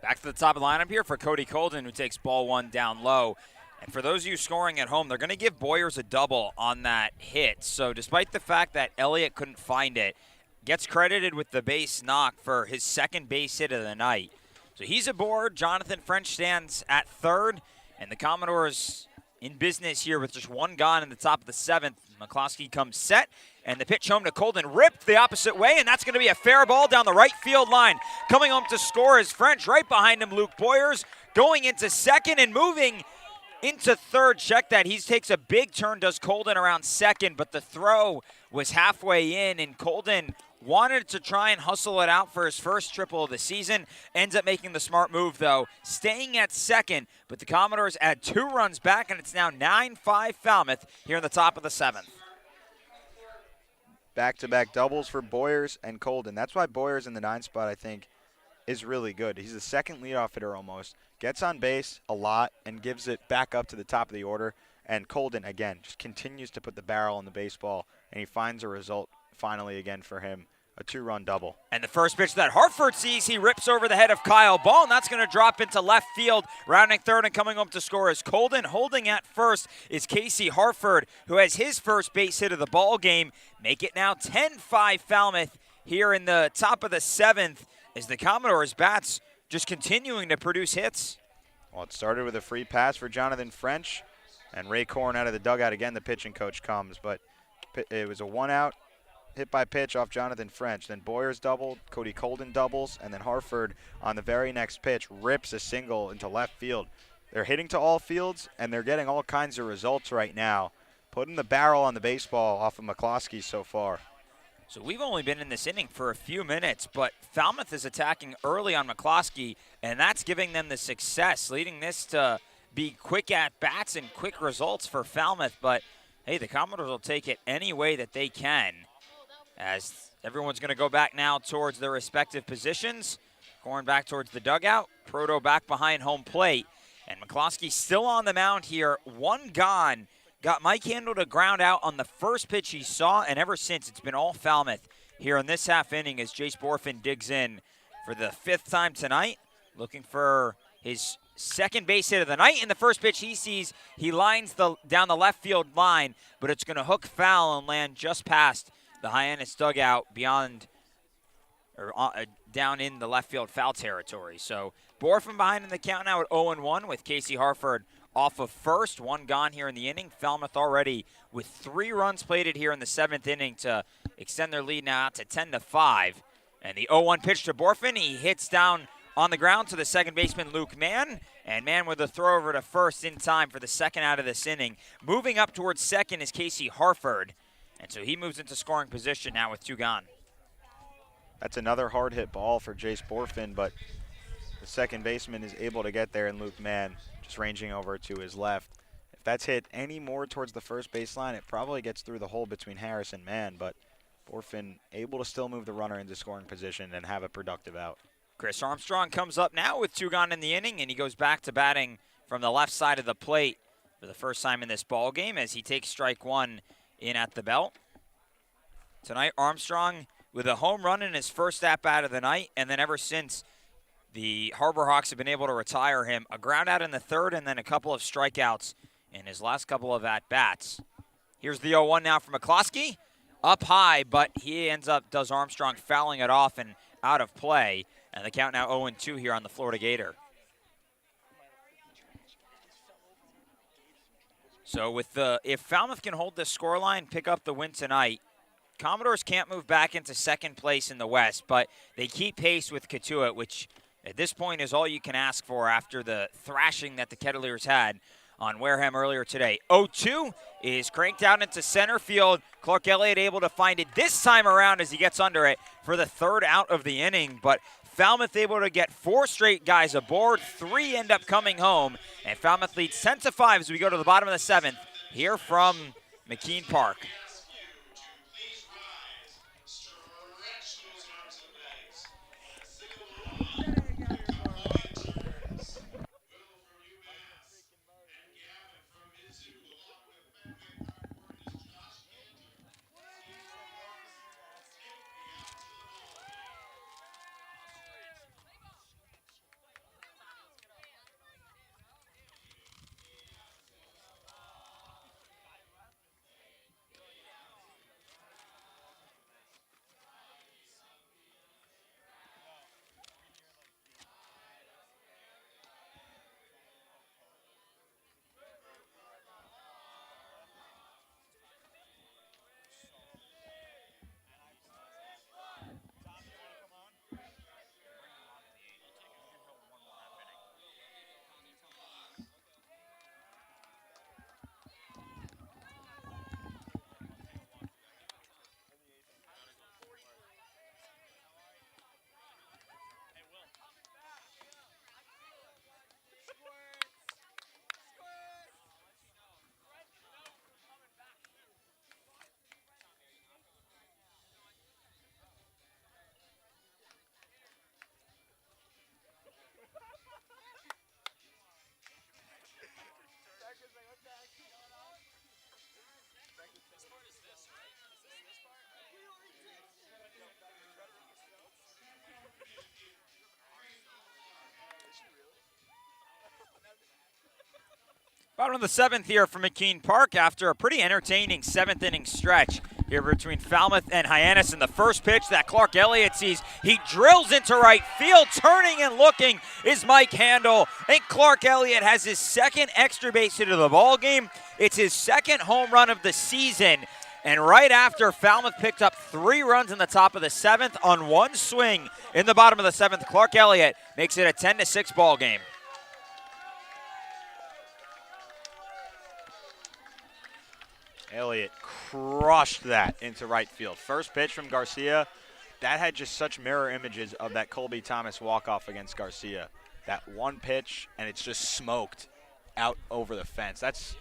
Back to the top of the lineup here for Cody Colden, who takes ball 1 down low. And for those of you scoring at home, they're going to give Boyers a double on that hit. So despite the fact that Elliott couldn't find it, gets credited with the base knock for his 2nd base hit of the night. So he's aboard. Jonathan French stands at third, and the Commodores in business here with just 1 gone in the top of the 7th. McCloskey comes set, and the pitch home to Colden ripped the opposite way, and that's going to be a fair ball down the right field line. Coming home to score is French. Right behind him, Luke Boyers. Going into second and moving into third. Check that. He takes a big turn, does Colden around second, but the throw was halfway in, and Colden wanted to try and hustle it out for his first triple of the season. Ends up making the smart move, though, staying at second. But the Commodores add 2 runs back, and it's now 9-5 Falmouth here in the top of the 7th. Back-to-back doubles for Boyers and Colden. That's why Boyers in the 9 spot, I think, is really good. He's the 2nd leadoff hitter almost. Gets on base a lot and gives it back up to the top of the order. And Colden, again, just continues to put the barrel on the baseball, and he finds a result finally again for him, a 2-run double. And the first pitch that Hartford sees, he rips over the head of Kyle Ball, and that's going to drop into left field. Rounding third and coming home to score is Colden. Holding at first is Casey Hartford, who has his first base hit of the ball game. Make it now 10-5 Falmouth here in the top of the 7th as the Commodores bats just continuing to produce hits. Well, it started with a free pass for Jonathan French, and Ray Korn out of the dugout again. The pitching coach comes, but it was a 1-out hit by pitch off Jonathan French. Then Boyers doubled, Cody Colden doubles, and then Hartford on the very next pitch rips a single into left field. They're hitting to all fields, and they're getting all kinds of results right now, putting the barrel on the baseball off of McCloskey so far. So we've only been in this inning for a few minutes, but Falmouth is attacking early on McCloskey, and that's giving them the success, leading this to be quick at-bats and quick results for Falmouth. But, hey, the Commodores will take it any way that they can, as everyone's going to go back now towards their respective positions. Going back towards the dugout. Proto back behind home plate. And McCloskey still on the mound here. One gone. Got Mike Handel to ground out on the first pitch he saw, and ever since it's been all Falmouth here in this half inning as Jace Borfin digs in for the 5th time tonight. Looking for his second base hit of the night. And the first pitch he sees, he lines down the left field line, but it's going to hook foul and land just past the Hyannis dugout beyond or down in the left field foul territory. So Borfin behind in the count now at 0-1 with Casey Harford off of first. One gone here in the inning. Falmouth already with 3 runs plated here in the 7th inning to extend their lead now out to 10-5. And the 0-1 pitch to Borfin. He hits down on the ground to the second baseman, Luke Mann. And Mann with a throw over to first in time for the second out of this inning. Moving up towards second is Casey Harford. And so he moves into scoring position now with 2 gone. That's another hard hit ball for Jace Borfin, but the second baseman is able to get there, and Luke Mann just ranging over to his left. If that's hit any more towards the first baseline, it probably gets through the hole between Harris and Mann, but Borfin able to still move the runner into scoring position and have a productive out. Chris Armstrong comes up now with 2 gone in the inning, and he goes back to batting from the left side of the plate for the first time in this ball game as he takes strike 1 in at the belt. Tonight, Armstrong with a home run in his first at-bat of the night, and then ever since the Harbor Hawks have been able to retire him, a ground out in the 3rd and then a couple of strikeouts in his last couple of at-bats. Here's the 0-1 now for McCloskey. Up high, but he does Armstrong fouling it off and out of play. And the count now 0-2 here on the Florida Gator. So if Falmouth can hold this scoreline, pick up the win tonight, Commodores can't move back into second place in the West, but they keep pace with Katuitt, which at this point is all you can ask for after the thrashing that the Kettleers had on Wareham earlier today. 0-2 is cranked out into center field. Clark Elliott able to find it this time around as he gets under it for the 3rd out of the inning, but Falmouth able to get 4 straight guys aboard. 3 end up coming home, and Falmouth leads 10-5 as we go to the bottom of the 7th here from McKean Park. Bottom of the 7th here from McKean Park after a pretty entertaining 7th inning stretch here between Falmouth and Hyannis. And the first pitch that Clark Elliott sees, he drills into right field. Turning and looking is Mike Handel. And Clark Elliott has his 2nd extra base hit of the ball game. It's his 2nd home run of the season. And right after, Falmouth picked up 3 runs in the top of the 7th on 1 swing in the bottom of the 7th. Clark Elliott makes it a 10-6 ball game. Elliott crushed that into right field. First pitch from Garcia, that had just such mirror images of that Colby Thomas walk-off against Garcia. That one pitch, and it's just smoked out over the fence. That's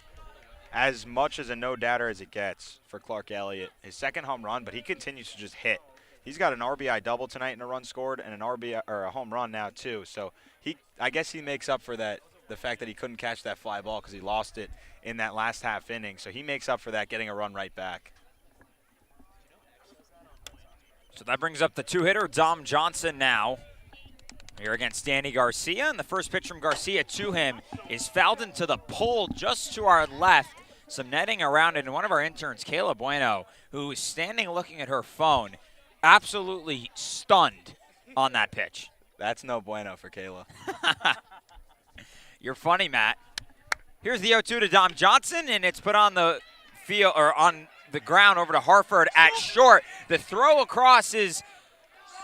as much as a no-doubter as it gets for Clark Elliott. His 2nd home run, but he continues to just hit. he's got an RBI double tonight and a run scored, and an RBI or a home run now too. So I guess he makes up for that, the fact that he couldn't catch that fly ball because he lost it in that last half inning. So he makes up for that, getting a run right back. So that brings up the two-hitter, Dom Johnson now. Here against Danny Garcia, and the first pitch from Garcia to him is fouled into the pole just to our left. Some netting around it, and one of our interns, Kayla Bueno, who is standing looking at her phone, absolutely stunned on that pitch. That's no bueno for Kayla. You're funny, Matt. Here's the 0-2 to Dom Johnson, and it's put on the field or on the ground over to Hartford at short. The throw across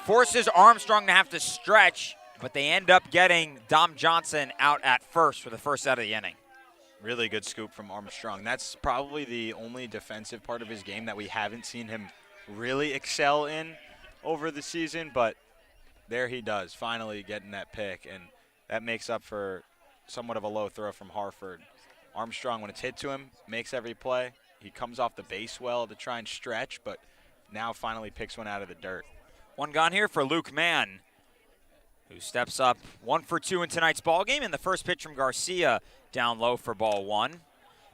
forces Armstrong to have to stretch, but they end up getting Dom Johnson out at first for the first out of the inning. Really good scoop from Armstrong. That's probably the only defensive part of his game that we haven't seen him really excel in over the season, but there he does, finally getting that pick, and that makes up for somewhat of a low throw from Hartford. Armstrong, when it's hit to him, makes every play. He comes off the base well to try and stretch, but now finally picks one out of the dirt. One gone here for Luke Mann, who steps up 1 for 2 in tonight's ballgame, and the first pitch from Garcia down low for ball 1.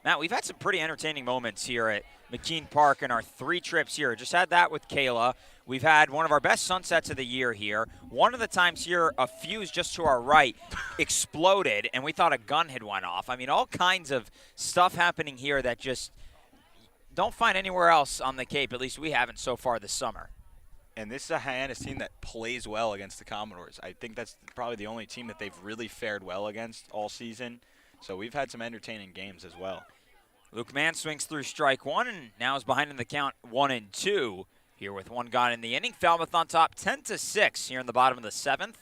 Matt, we've had some pretty entertaining moments here at McKean Park in our 3 trips here. Just had that with Kayla. We've had one of our best sunsets of the year here. One of the times here, a fuse just to our right exploded, and we thought a gun had went off. I mean, all kinds of stuff happening here that just don't find anywhere else on the Cape, at least we haven't so far this summer. And this is a Hyannis team that plays well against the Commodores. I think that's probably the only team that they've really fared well against all season. So we've had some entertaining games as well. Luke Mann swings through strike 1 and now is behind in the count 1-2 here with 1 gone in the inning. Falmouth on top 10-6 here in the bottom of the 7th.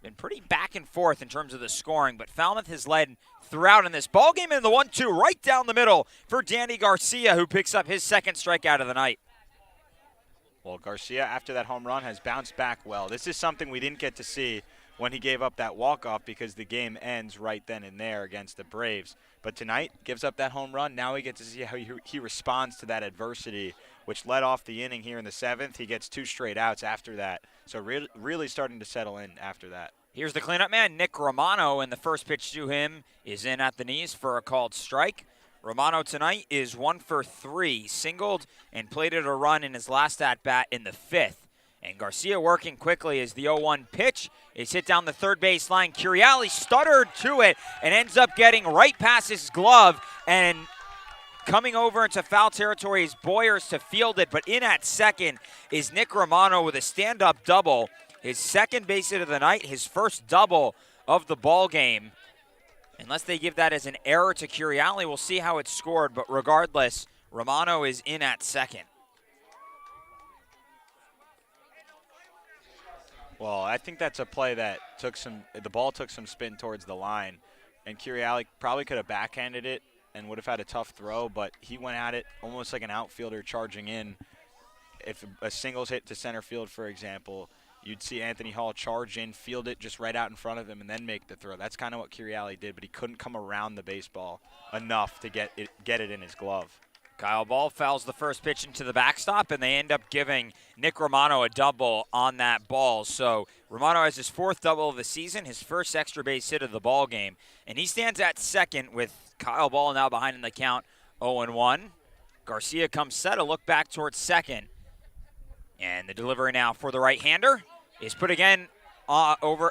Been pretty back and forth in terms of the scoring, but Falmouth has led throughout in this ballgame, and the 1-2 right down the middle for Danny Garcia, who picks up his second strikeout of the night. Well, Garcia, after that home run, has bounced back well. This is something we didn't get to see when he gave up that walk-off because the game ends right then and there against the Braves. But tonight, gives up that home run. Now we get to see how he responds to that adversity, which led off the inning here in the 7th. He gets 2 straight outs after that. So really starting to settle in after that. Here's the cleanup man, Nick Romano, and the first pitch to him is in at the knees for a called strike. Romano tonight is 1 for 3, singled and plated a run in his last at-bat in the 5th. And Garcia working quickly as the 0-1 pitch is hit down the third base line. Curiali stuttered to it and ends up getting right past his glove, and coming over into foul territory is Boyers to field it, but in at second is Nick Romano with a stand-up double. His second base hit of the night, his first double of the ball game. Unless they give that as an error to Curiali, we'll see how it's scored. But regardless, Romano is in at second. Well, I think that's a play that the ball took some spin towards the line. And Curiali probably could have backhanded it and would have had a tough throw, but he went at it almost like an outfielder charging in. If a single's hit to center field, for example, you'd see Anthony Hall charge in, field it just right out in front of him, and then make the throw. That's kind of what Curiali did, but he couldn't come around the baseball enough to get it in his glove. Kyle Ball fouls the first pitch into the backstop, and they end up giving Nick Romano a double on that ball. So Romano has his 4th double of the season, his first extra base hit of the ball game, and he stands at second with Kyle Ball now behind in the count 0-1. Garcia comes set, a look back towards second. And the delivery now for the right-hander is put again over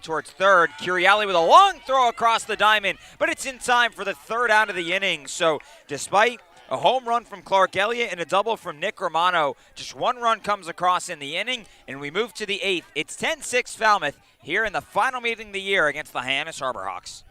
towards third. Curiali with a long throw across the diamond, but it's in time for the 3rd out of the inning. So despite a home run from Clark Elliott and a double from Nick Romano, just 1 run comes across in the inning, and we move to the 8th. It's 10-6 Falmouth here in the final meeting of the year against the Hyannis Harborhawks.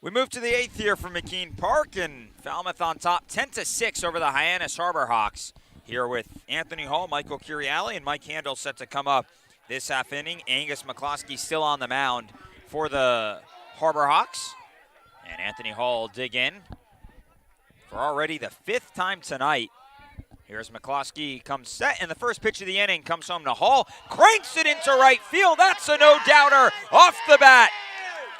We move to the 8th here from McKean Park, and Falmouth on top 10-6 over the Hyannis Harbor Hawks. Here with Anthony Hall, Michael Curiale, and Mike Handel set to come up this half inning. Angus McCloskey still on the mound for the Harbor Hawks. And Anthony Hall dig in for already the 5th time tonight. Here's McCloskey, comes set, and the first pitch of the inning comes home to Hall. Cranks it into right field. That's a no-doubter off the bat.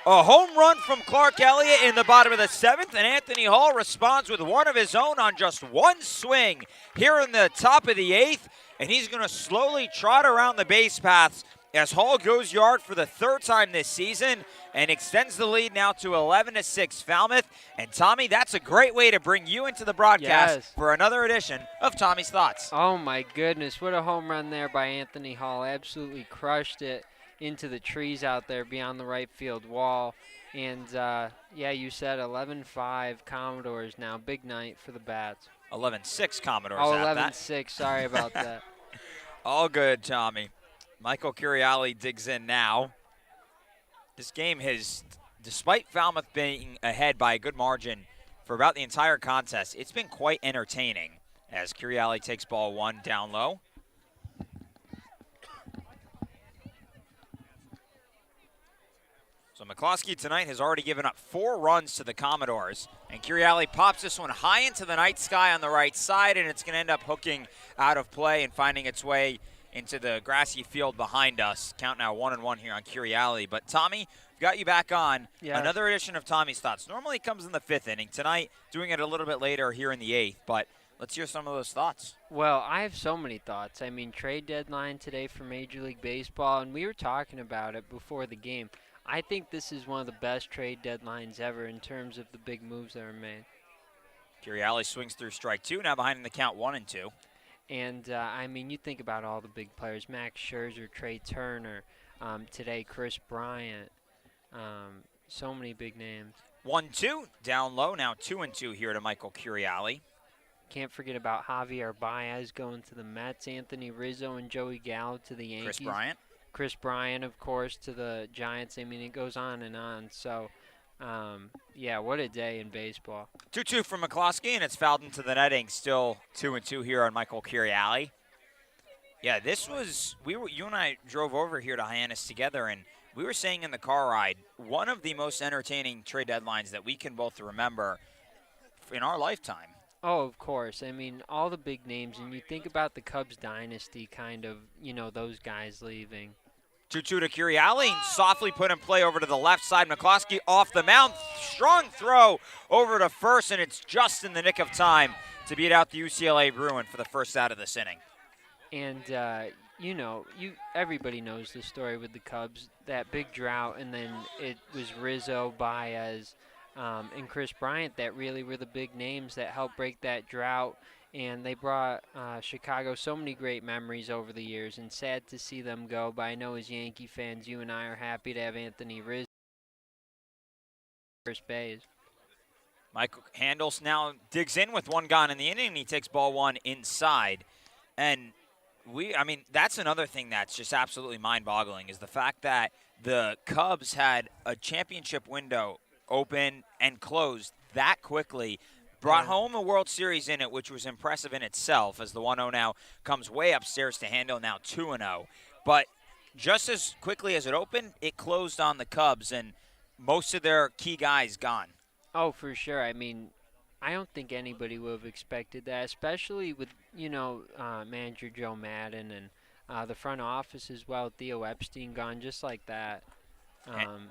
A home run from Clark Elliott in the bottom of the 7th, and Anthony Hall responds with one of his own on just one swing here in the top of the 8th, and he's going to slowly trot around the base paths as Hall goes yard for the 3rd time this season and extends the lead now to 11-6 Falmouth. And Tommy, that's a great way to bring you into the broadcast for another edition of Tommy's Thoughts. Oh my goodness, what a home run there by Anthony Hall. Absolutely crushed it into the trees out there beyond the right field wall. And yeah, you said 11-5 Commodores now. Big night for the Bats. 11-6 Commodores. Oh, 11-6. Sorry about that. All good, Tommy. Michael Curiale digs in now. This game has, despite Falmouth being ahead by a good margin for about the entire contest, it's been quite entertaining as Curiale takes ball 1 down low. So McCloskey tonight has already given up 4 runs to the Commodores, and Curiale pops this one high into the night sky on the right side, and it's going to end up hooking out of play and finding its way into the grassy field behind us. Count now 1-1 here on Curiale. But Tommy, we've got you back on. Yes. Another edition of Tommy's Thoughts. Normally it comes in the 5th inning. Tonight, doing it a little bit later here in the 8th, but let's hear some of those thoughts. Well, I have so many thoughts. I mean, trade deadline today for Major League Baseball, and we were talking about it before the game. I think this is one of the best trade deadlines ever in terms of the big moves that are made. Curiale swings through strike 2, now behind in the count 1-2. And, I mean, you think about all the big players, Max Scherzer, Trey Turner, today Chris Bryant, so many big names. 1-2, down low, now 2-2 here to Michael Curiale. Can't forget about Javier Baez going to the Mets, Anthony Rizzo and Joey Gallo to the Yankees. Chris Bryant, of course, to the Giants. I mean, it goes on and on. So, yeah, what a day in baseball. 2-2 from McCloskey, and it's fouled into the netting. Still 2-2 here on Michael Curiale. Yeah, this was you and I drove over here to Hyannis together, and we were saying in the car ride, one of the most entertaining trade deadlines that we can both remember in our lifetime. Oh, of course. I mean, all the big names, and you think about the Cubs dynasty, kind of, you know, those guys leaving. 2-2 to Curiale, softly put in play over to the left side. McCloskey off the mound, strong throw over to first, and it's just in the nick of time to beat out the UCLA Bruin for the first out of this inning. And, you know, everybody knows the story with the Cubs, that big drought, and then it was Rizzo, Baez, and Chris Bryant that really were the big names that helped break that drought. And they brought Chicago so many great memories over the years, and sad to see them go. But I know as Yankee fans, you and I are happy to have Anthony Rizzo first base. Michael Handels now digs in with 1 gone in the inning, and he takes ball 1 inside. And I mean, that's another thing that's just absolutely mind-boggling is the fact that the Cubs had a championship window open and closed that quickly. Brought home a World Series in it, which was impressive in itself, as the 1-0 now comes way upstairs to Handel, now 2-0. But just as quickly as it opened, it closed on the Cubs, and most of their key guys gone. Oh, for sure. I mean, I don't think anybody would have expected that, especially with, you know, manager Joe Madden and the front office as well, Theo Epstein gone just like that.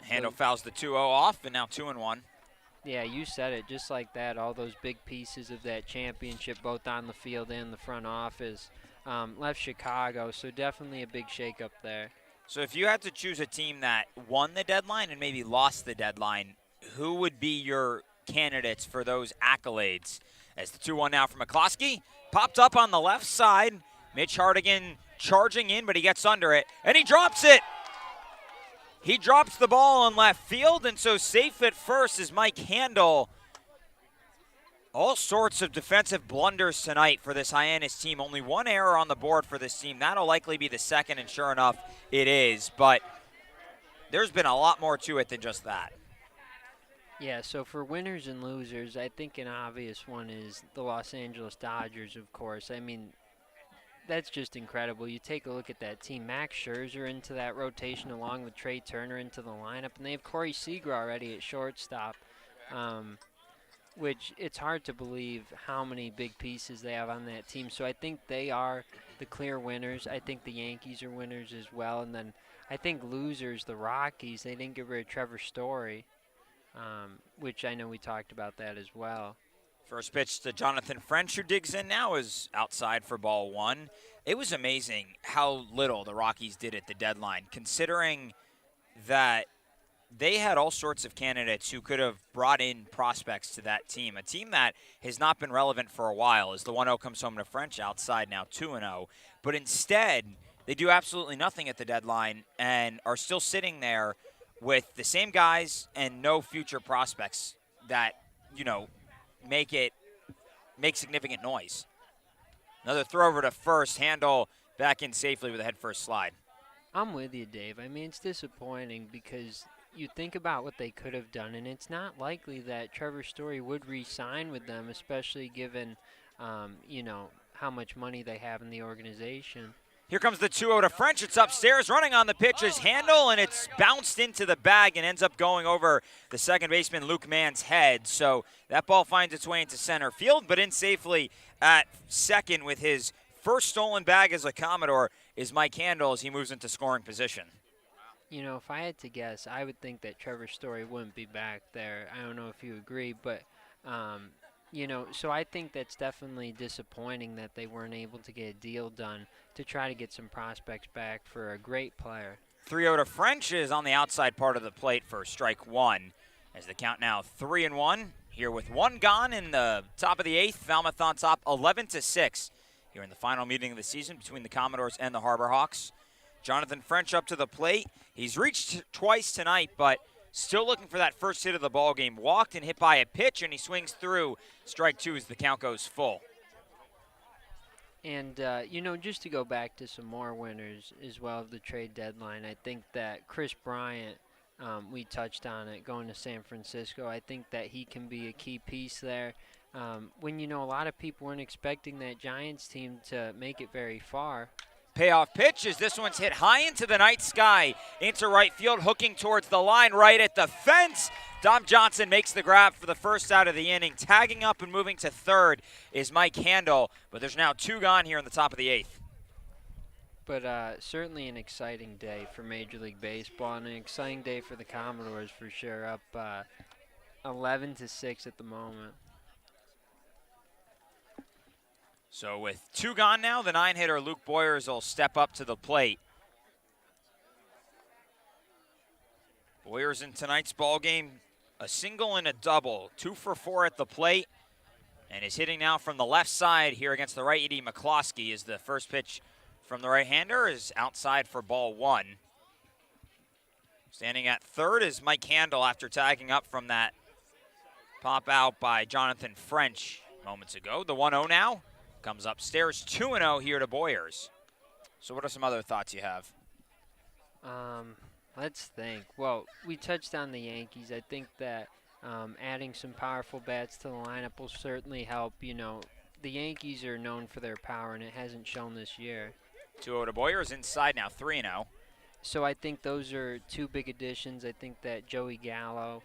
Handel fouls the 2-0 off, and now 2-1. Yeah, you said it, just like that. All those big pieces of that championship, both on the field and the front office, left Chicago, so definitely a big shakeup there. So if you had to choose a team that won the deadline and maybe lost the deadline, who would be your candidates for those accolades? As the 2-1 now from McCloskey, popped up on the left side. Mitch Hardigan charging in, but he gets under it, and he drops it. He drops the ball on left field, and so safe at first is Mike Handel. All sorts of defensive blunders tonight for this Hyannis team. Only 1 error on the board for this team. That'll likely be the second, and sure enough, it is. But there's been a lot more to it than just that. Yeah, so for winners and losers, I think an obvious one is the Los Angeles Dodgers, of course. I mean, that's just incredible. You take a look at that team. Max Scherzer into that rotation along with Trey Turner into the lineup, and they have Corey Seager already at shortstop, um, which it's hard to believe how many big pieces they have on that team. So I think they are the clear winners. I think the Yankees are winners as well. And then I think losers, the Rockies, they didn't get rid of Trevor Story, which I know we talked about that as well. First pitch to Jonathan French, who digs in now, is outside for ball one. It was amazing how little the Rockies did at the deadline, considering that they had all sorts of candidates who could have brought in prospects to that team. A team that has not been relevant for a while as the 1-0 comes home to French outside now 2-0. But instead, they do absolutely nothing at the deadline and are still sitting there with the same guys and no future prospects that, make significant noise. Another throw over to first, Handel back in safely with a head-first slide. I'm with you, Dave. I mean, it's disappointing because you think about what they could have done, and it's not likely that Trevor Story would re-sign with them, especially given, how much money they have in the organization. Here comes the 2-0 to French. It's upstairs, running on the pitch is Handel, and it's bounced into the bag and ends up going over the second baseman Luke Mann's head. So that ball finds its way into center field, but in safely at second with his first stolen bag as a Commodore is Mike Handel as he moves into scoring position. If I had to guess, I would think that Trevor Story wouldn't be back there. I don't know if you agree, but so I think that's definitely disappointing that they weren't able to get a deal done to try to get some prospects back for a great player. 3-0 to French is on the outside part of the plate for strike one. As the count now 3-1. Here with one gone in the top of the eighth. Falmouth on top 11-6 here in the final meeting of the season between the Commodores and the Harbor Hawks. Jonathan French up to the plate. He's reached twice tonight, but still looking for that first hit of the ball game. Walked and hit by a pitch, and he swings through. Strike two as the count goes full. And, just to go back to some more winners as well of the trade deadline, I think that Chris Bryant, we touched on it, going to San Francisco. I think that he can be a key piece there. When, a lot of people weren't expecting that Giants team to make it very far. Payoff pitch as this one's hit high into the night sky, into right field, hooking towards the line, right at the fence. Dom Johnson makes the grab for the first out of the inning. Tagging up and moving to third is Mike Handel, but there's now two gone here in the top of the eighth. But certainly an exciting day for Major League Baseball and an exciting day for the Commodores for sure, up 11-6 at the moment. So with two gone now, the 9-hitter Luke Boyers will step up to the plate. Boyers in tonight's ball game, a single and a double, 2 for 4 at the plate, and is hitting now from the left side here against the righty McCloskey as the first pitch from the right-hander is outside for ball one. Standing at third is Mike Handel after tagging up from that pop out by Jonathan French moments ago. The 1-0 now. Comes upstairs, 2-0 here to Boyers. So what are some other thoughts you have? Let's think. Well, we touched on the Yankees. I think that adding some powerful bats to the lineup will certainly help. The Yankees are known for their power, and it hasn't shown this year. 2-0 to Boyers, inside now, 3-0. So I think those are two big additions. I think that Joey Gallo,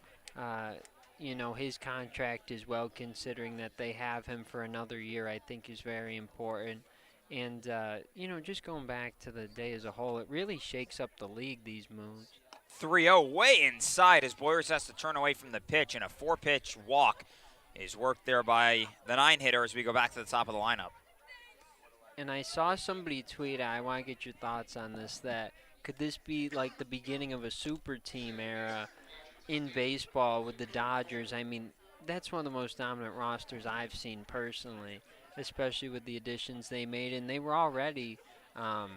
his contract as well, considering that they have him for another year, I think is very important. And, just going back to the day as a whole, it really shakes up the league, these moves. 3-0 way inside as Boyers has to turn away from the pitch, and a 4-pitch walk is worked there by the 9-hitter as we go back to the top of the lineup. And I saw somebody tweet, I want to get your thoughts on this, that could this be like the beginning of a super team era in baseball with the Dodgers? I mean, that's one of the most dominant rosters I've seen personally, especially with the additions they made. And they were already, an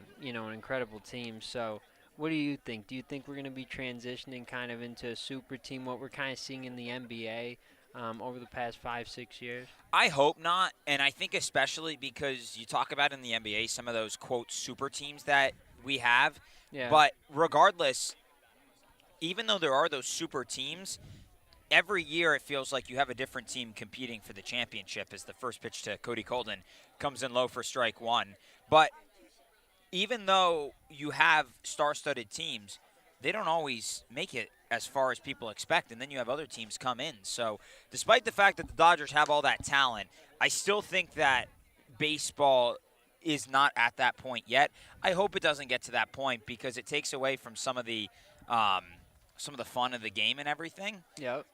incredible team. So what do you think? Do you think we're going to be transitioning kind of into a super team, what we're kind of seeing in the NBA over the past 5-6 years? I hope not, and I think especially because you talk about in the NBA some of those, quote, super teams that we have. Yeah. But regardless, even though there are those super teams, every year it feels like you have a different team competing for the championship as the first pitch to Cody Colden comes in low for strike one. But even though you have star-studded teams, they don't always make it as far as people expect, and then you have other teams come in. So despite the fact that the Dodgers have all that talent, I still think that baseball is not at that point yet. I hope it doesn't get to that point because it takes away from some of the fun of the game and everything. Yep.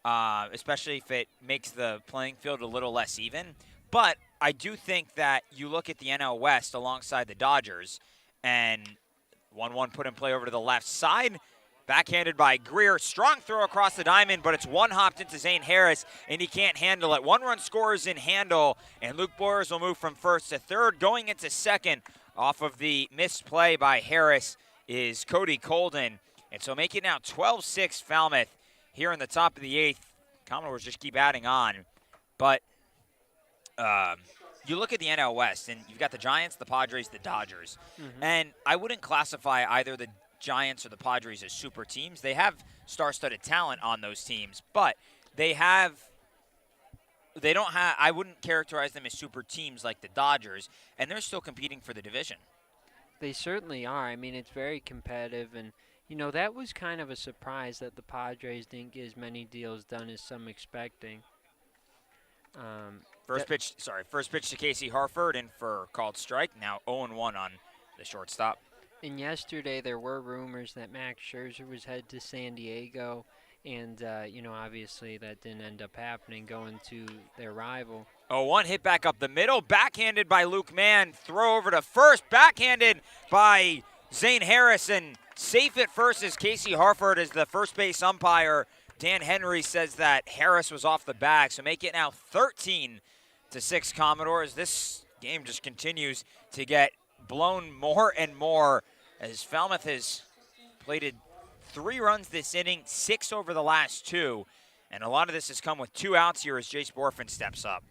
Especially if it makes the playing field a little less even. But I do think that you look at the NL West alongside the Dodgers, and 1-1 put in play over to the left side. Backhanded by Greer. Strong throw across the diamond, but it's one hopped into Zane Harris, and he can't handle it. 1 run scores in Handle, and Luke Boyers will move from first to third. Going into second off of the missed play by Harris is Cody Colden. And so make it now 12-6 Falmouth here in the top of the 8th. Commodores just keep adding on. But you look at the NL West, and you've got the Giants, the Padres, the Dodgers. Mm-hmm. And I wouldn't classify either the Giants or the Padres as super teams. They have star-studded talent on those teams, but I wouldn't characterize them as super teams like the Dodgers, and they're still competing for the division. They certainly are. I mean, it's very competitive, and that was kind of a surprise that the Padres didn't get as many deals done as some expecting. First pitch to Casey Harford in for called strike. Now 0-1 on the shortstop. And yesterday there were rumors that Max Scherzer was headed to San Diego, and obviously that didn't end up happening, going to their rival. 0-1 hit back up the middle, backhanded by Luke Mann. Throw over to first, backhanded by Zane Harris, and safe at first is Casey Harford as the first base umpire. Dan Henry says that Harris was off the bag, so make it now 13-6 Commodores. This game just continues to get blown more and more as Falmouth has plated 3 runs this inning, 6 over the last 2. And a lot of this has come with 2 outs here as Jace Borfin steps up.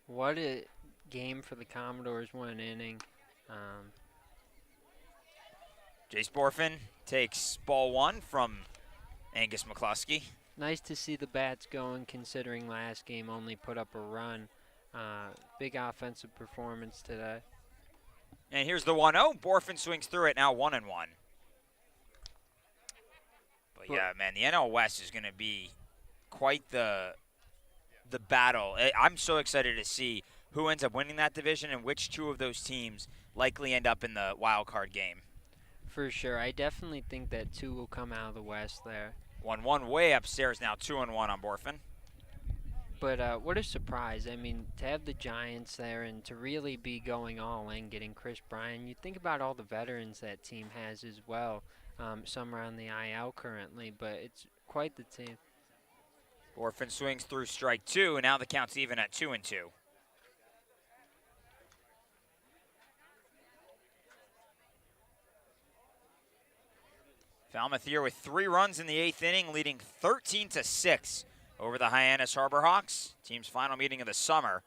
What a game for the Commodores, 1 inning. Jace Borfin takes ball 1 from Angus McCluskey. Nice to see the bats going, considering last game only put up a run. Big offensive performance today. And here's the 1-0. Borfin swings through it, now 1-1. But yeah, man, the NL West is going to be quite the battle. I'm so excited to see who ends up winning that division and which 2 of those teams likely end up in the wild card game. For sure. I definitely think that 2 will come out of the West there. 1-1 way upstairs now, 2-1 on Borfin. But what a surprise. I mean, to have the Giants there and to really be going all in, getting Chris Bryant. You think about all the veterans that team has as well. Some are on the IL currently, but it's quite the team. Borfin swings through strike 2, and now the count's even at 2-2. Falmouth here with 3 runs in the 8th inning, leading 13-6 over the Hyannis Harbor Hawks. Team's final meeting of the summer.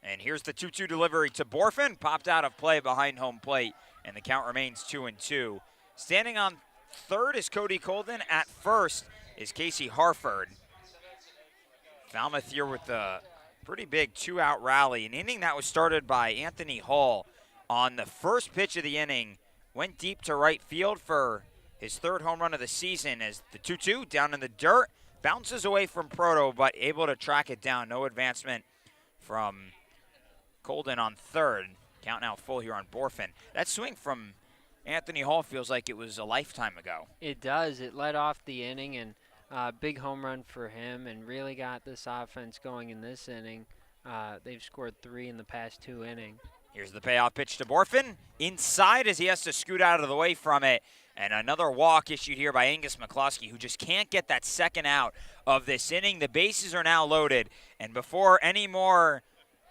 And here's the 2-2 delivery to Borfin. Popped out of play behind home plate, and the count remains 2-2. Standing on third is Cody Colden. At first is Casey Harford. Falmouth here with a pretty big 2-out rally. An inning that was started by Anthony Hall on the first pitch of the inning. Went deep to right field for his 3rd home run of the season as the 2-2 down in the dirt. Bounces away from Proto, but able to track it down. No advancement from Colden on third. Count now full here on Borfin. That swing from Anthony Hall feels like it was a lifetime ago. It does. It led off the inning, and big home run for him, and really got this offense going in this inning. They've scored 3 in the past 2 innings. Here's the payoff pitch to Borfin. Inside as he has to scoot out of the way from it. And another walk issued here by Angus McCluskey, who just can't get that second out of this inning. The bases are now loaded. And before any more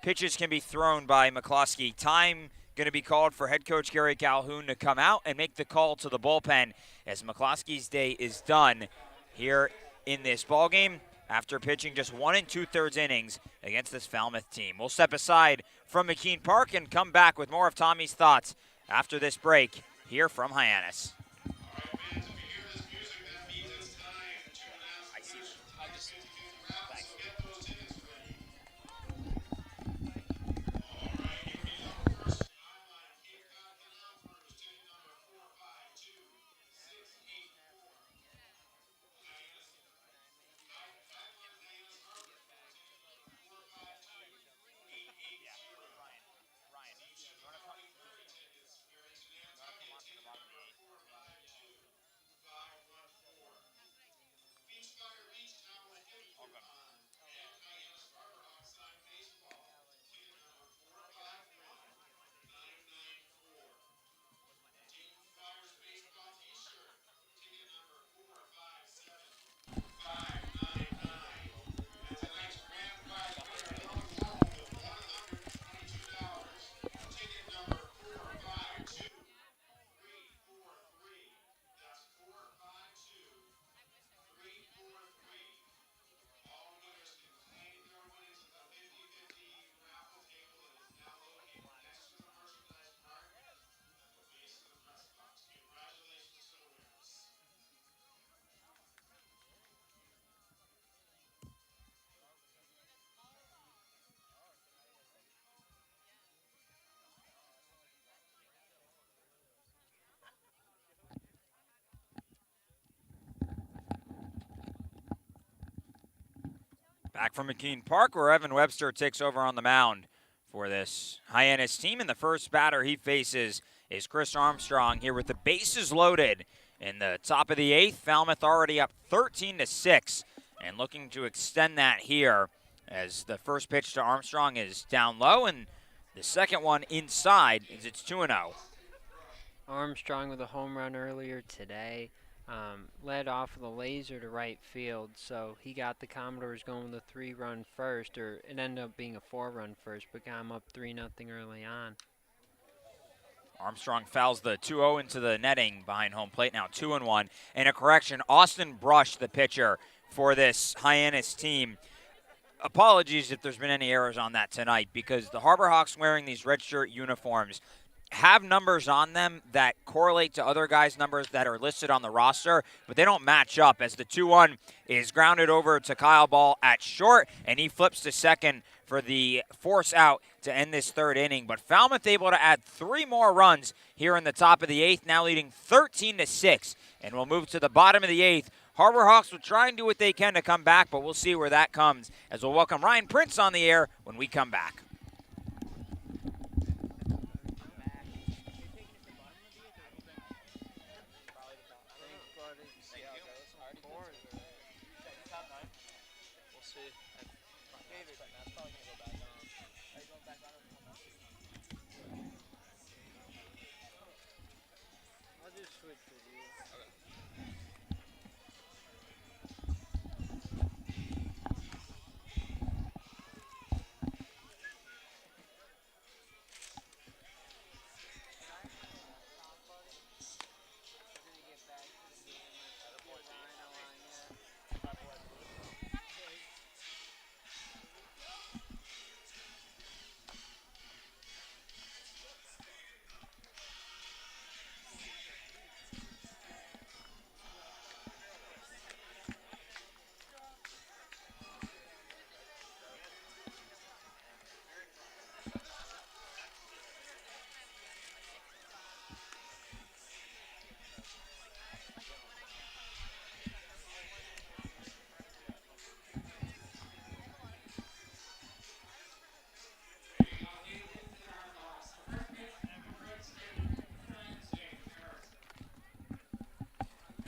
pitches can be thrown by McCluskey, time going to be called for head coach Gary Calhoun to come out and make the call to the bullpen as McCluskey's day is done here in this ballgame after pitching just 1 2/3 innings against this Falmouth team. We'll step aside from McKean Park and come back with more of Tommy's thoughts after this break here from Hyannis. Back from McKean Park, where Evan Webster takes over on the mound for this Hyannis team. And the first batter he faces is Chris Armstrong here with the bases loaded in the top of the 8th. Falmouth already up 13-6 and looking to extend that here as the first pitch to Armstrong is down low and the second one inside as it's 2-0. Armstrong with a home run earlier today. Led off with a laser to right field, so he got the Commodores going with a 3-run first, or it ended up being a 4-run first, but got him up 3-0 early on. Armstrong fouls the 2-0 into the netting behind home plate, now 2-1. And a correction, Austin Brush, the pitcher for this Hyannis team. Apologies if there's been any errors on that tonight, because the Harbor Hawks wearing these red shirt uniforms have numbers on them that correlate to other guys' numbers that are listed on the roster, but they don't match up as the 2-1 is grounded over to Kyle Ball at short, and he flips to second for the force out to end this third inning. But Falmouth able to add 3 more runs here in the top of the 8th, now leading 13-6, and we'll move to the bottom of the 8th. Harbor Hawks will try and do what they can to come back, but we'll see where that comes as we'll welcome Ryan Prince on the air when we come back.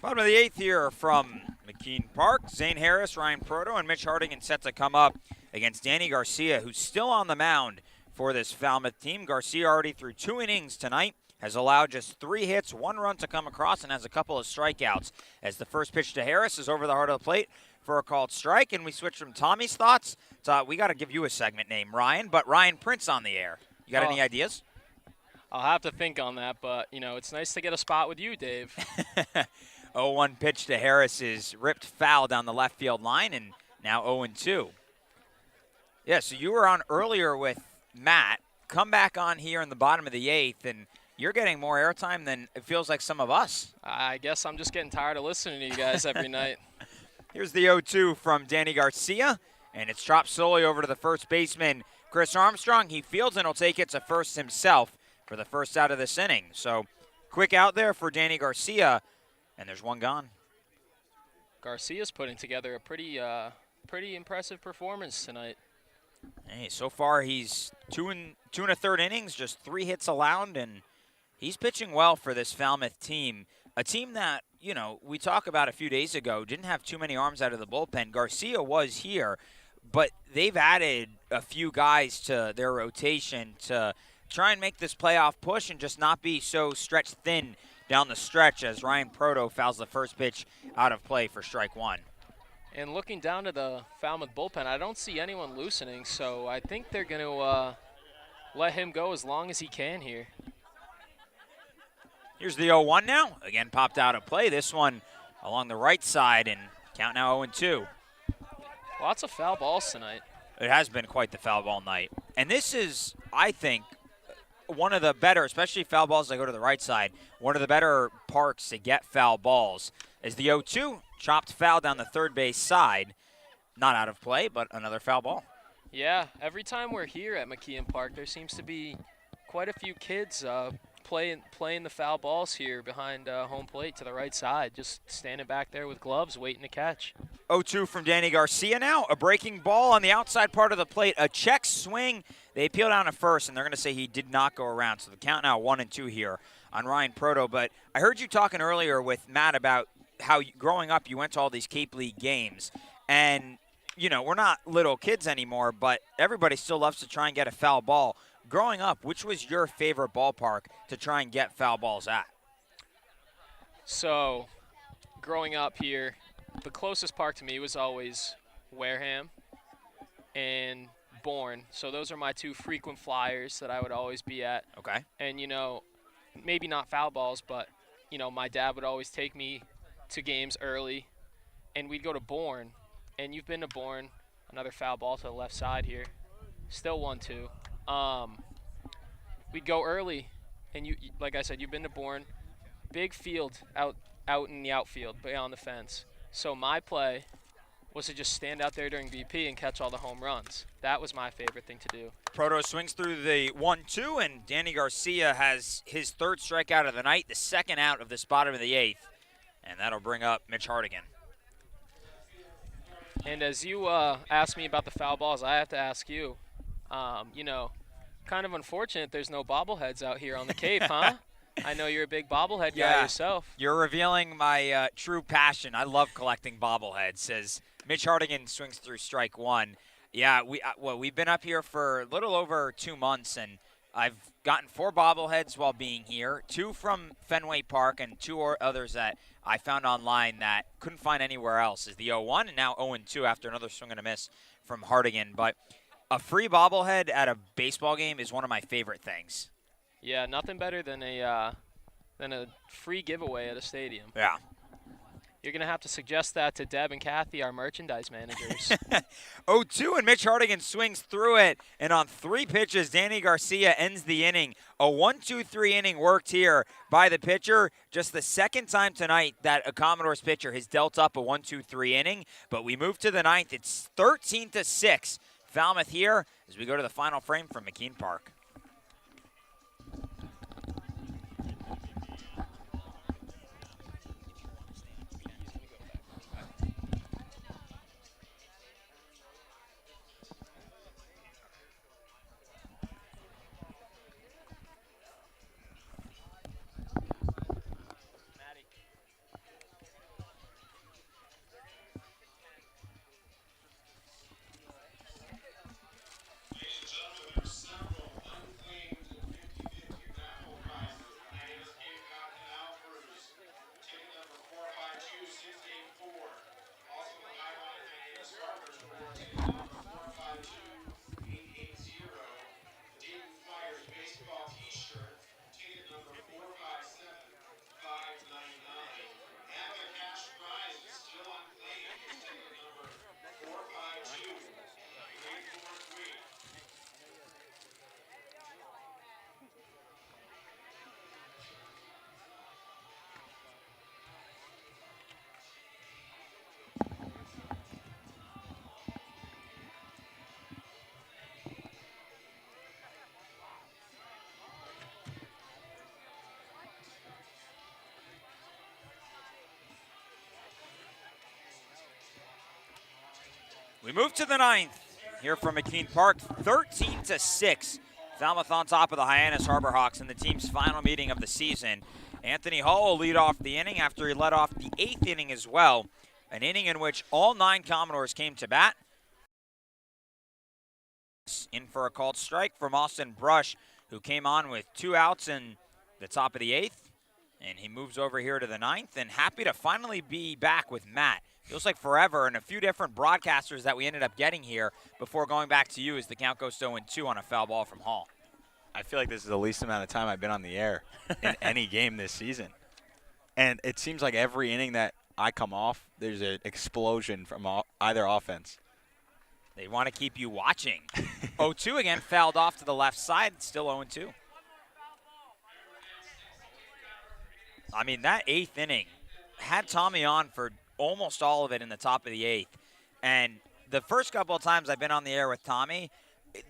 Bottom of the 8th here from McKean Park. Zane Harris, Ryan Proto, and Mitch Hardigan set to come up against Danny Garcia, who's still on the mound for this Falmouth team. Garcia already threw 2 innings tonight, has allowed just 3 hits, 1 run to come across, and has a couple of strikeouts. As the first pitch to Harris is over the heart of the plate for a called strike, and we switch from Tommy's thoughts to, we got to give you a segment name, Ryan, but Ryan Prince on the air. You got any ideas? I'll have to think on that, but, you know, it's nice to get a spot with you, Dave. 0-1 pitch to Harris is ripped foul down the left field line, and now 0-2. Yeah, so you were on earlier with Matt. Come back on here in the bottom of the 8th, and you're getting more airtime than it feels like some of us. I guess I'm just getting tired of listening to you guys every night. Here's the 0-2 from Danny Garcia, and it's dropped slowly over to the first baseman, Chris Armstrong. He fields and will take it to first himself for the first out of this inning. So quick out there for Danny Garcia. And there's 1 gone. Garcia's putting together a pretty impressive performance tonight. Hey, so far he's 2 1/3 innings, just 3 hits allowed, and he's pitching well for this Falmouth team. A team that, you know, we talked about a few days ago, didn't have too many arms out of the bullpen. Garcia was here, but they've added a few guys to their rotation to try and make this playoff push and just not be so stretched thin down the stretch as Ryan Proto fouls the first pitch out of play for strike 1. And looking down to the Falmouth bullpen, I don't see anyone loosening, so I think they're going to let him go as long as he can here. Here's the 0-1 now. Again, popped out of play. This one along the right side, and count now 0-2. Lots of foul balls tonight. It has been quite the foul ball night. And this is, I think, one of the better, especially foul balls that go to the right side, one of the better parks to get foul balls. As the 0-2 chopped foul down the third base side. Not out of play, but another foul ball. Yeah, every time we're here at McKean Park, there seems to be quite a few kids playing the foul balls here behind home plate to the right side, just standing back there with gloves waiting to catch. 0-2 from Danny Garcia now. A breaking ball on the outside part of the plate. A check swing. They appeal down to first, and they're going to say he did not go around. So the count now 1-2 here on Ryan Proto. But I heard you talking earlier with Matt about how growing up you went to all these Cape League games. And, you know, we're not little kids anymore, but everybody still loves to try and get a foul ball. Growing up, which was your favorite ballpark to try and get foul balls at? So, growing up here, the closest park to me was always Wareham and Bourne. So those are my two frequent flyers that I would always be at. Okay. And, you know, maybe not foul balls, but, you know, my dad would always take me to games early, and we'd go to Bourne. And you've been to Bourne, another foul ball to the left side here. Still 1-2. We'd go early, and you, like I said, you've been to Bourne. Big field out in the outfield, beyond the fence. So my play was to just stand out there during BP and catch all the home runs. That was my favorite thing to do. Proto swings through the 1-2, and Danny Garcia has his third strikeout of the night, the second out of this bottom of the eighth. And that'll bring up Mitch Hardigan. And as you asked me about the foul balls, I have to ask you, you know, kind of unfortunate there's no bobbleheads out here on the Cape, huh? I know you're a big bobblehead guy yourself. You're revealing my true passion. I love collecting bobbleheads. As Mitch Hardigan swings through strike one. Yeah, we've been up here for a little over 2 months, and I've gotten 4 bobbleheads while being here, 2 from Fenway Park and 2 others that I found online that couldn't find anywhere else. Is the 0-1 and now 0-2 after another swing and a miss from Hardigan. But a free bobblehead at a baseball game is one of my favorite things. Yeah, nothing better than a free giveaway at a stadium. Yeah. You're going to have to suggest that to Deb and Kathy, our merchandise managers. 0-2, and Mitch Hardigan swings through it. And on 3 pitches, Danny Garcia ends the inning. A 1-2-3 inning worked here by the pitcher. Just the second time tonight that a Commodores pitcher has dealt up a 1-2-3 inning. But we move to the 9th. It's 13-6. Falmouth here as we go to the final frame from McKean Park. We move to the 9th here from McKean Park, 13-6. Falmouth on top of the Hyannis Harbor Hawks in the team's final meeting of the season. Anthony Hall will lead off the inning after he led off the 8th inning as well, an inning in which all 9 Commodores came to bat. In for a called strike from Austin Brush, who came on with 2 outs in the top of the 8th. And he moves over here to the 9th, and happy to finally be back with Matt. Feels like forever, and a few different broadcasters that we ended up getting here before going back to you as the count goes to 0-2 on a foul ball from Hall. I feel like this is the least amount of time I've been on the air in any game this season. And it seems like every inning that I come off, there's an explosion from either offense. They want to keep you watching. 0-2 again, fouled off to the left side, still 0-2. I mean, that 8th inning had Tommy on for almost all of it in the top of the 8th. And the first couple of times I've been on the air with Tommy,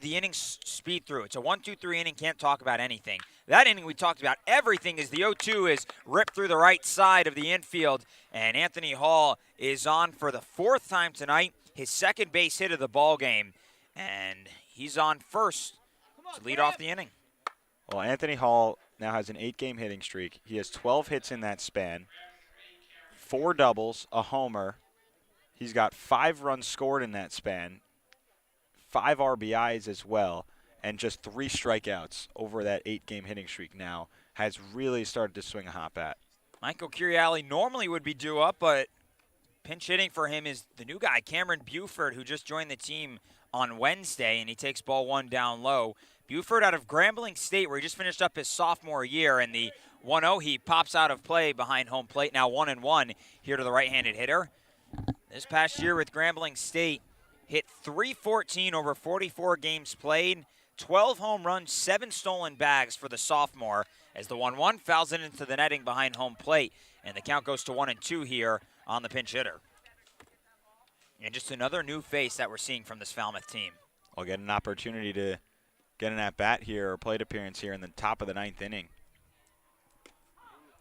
the innings speed through. It's a 1-2-3 inning, can't talk about anything. That inning we talked about everything as the 0-2 is ripped through the right side of the infield, and Anthony Hall is on for the 4th time tonight, his 2nd base hit of the ball game, and he's on first to lead off the inning. Well, Anthony Hall now has an 8-game hitting streak. He has 12 hits in that span, 4 doubles, a homer. He's got 5 runs scored in that span, 5 RBIs as well, and just 3 strikeouts over that 8-game hitting streak now. Has really started to swing a hot bat. Michael Curiali normally would be due up, but pinch hitting for him is the new guy, Cameron Buford, who just joined the team on Wednesday, and he takes ball 1 down low. Buford out of Grambling State, where he just finished up his sophomore year, and the 1-0 he pops out of play behind home plate, now 1-1 here to the right-handed hitter. This past year with Grambling State, hit .314 over 44 games played, 12 home runs, 7 stolen bags for the sophomore, as the 1-1 fouls it into the netting behind home plate, and the count goes to 1-2 here on the pinch hitter. And just another new face that we're seeing from this Falmouth team. I'll get an opportunity to get an at-bat here or plate appearance here in the top of the 9th inning.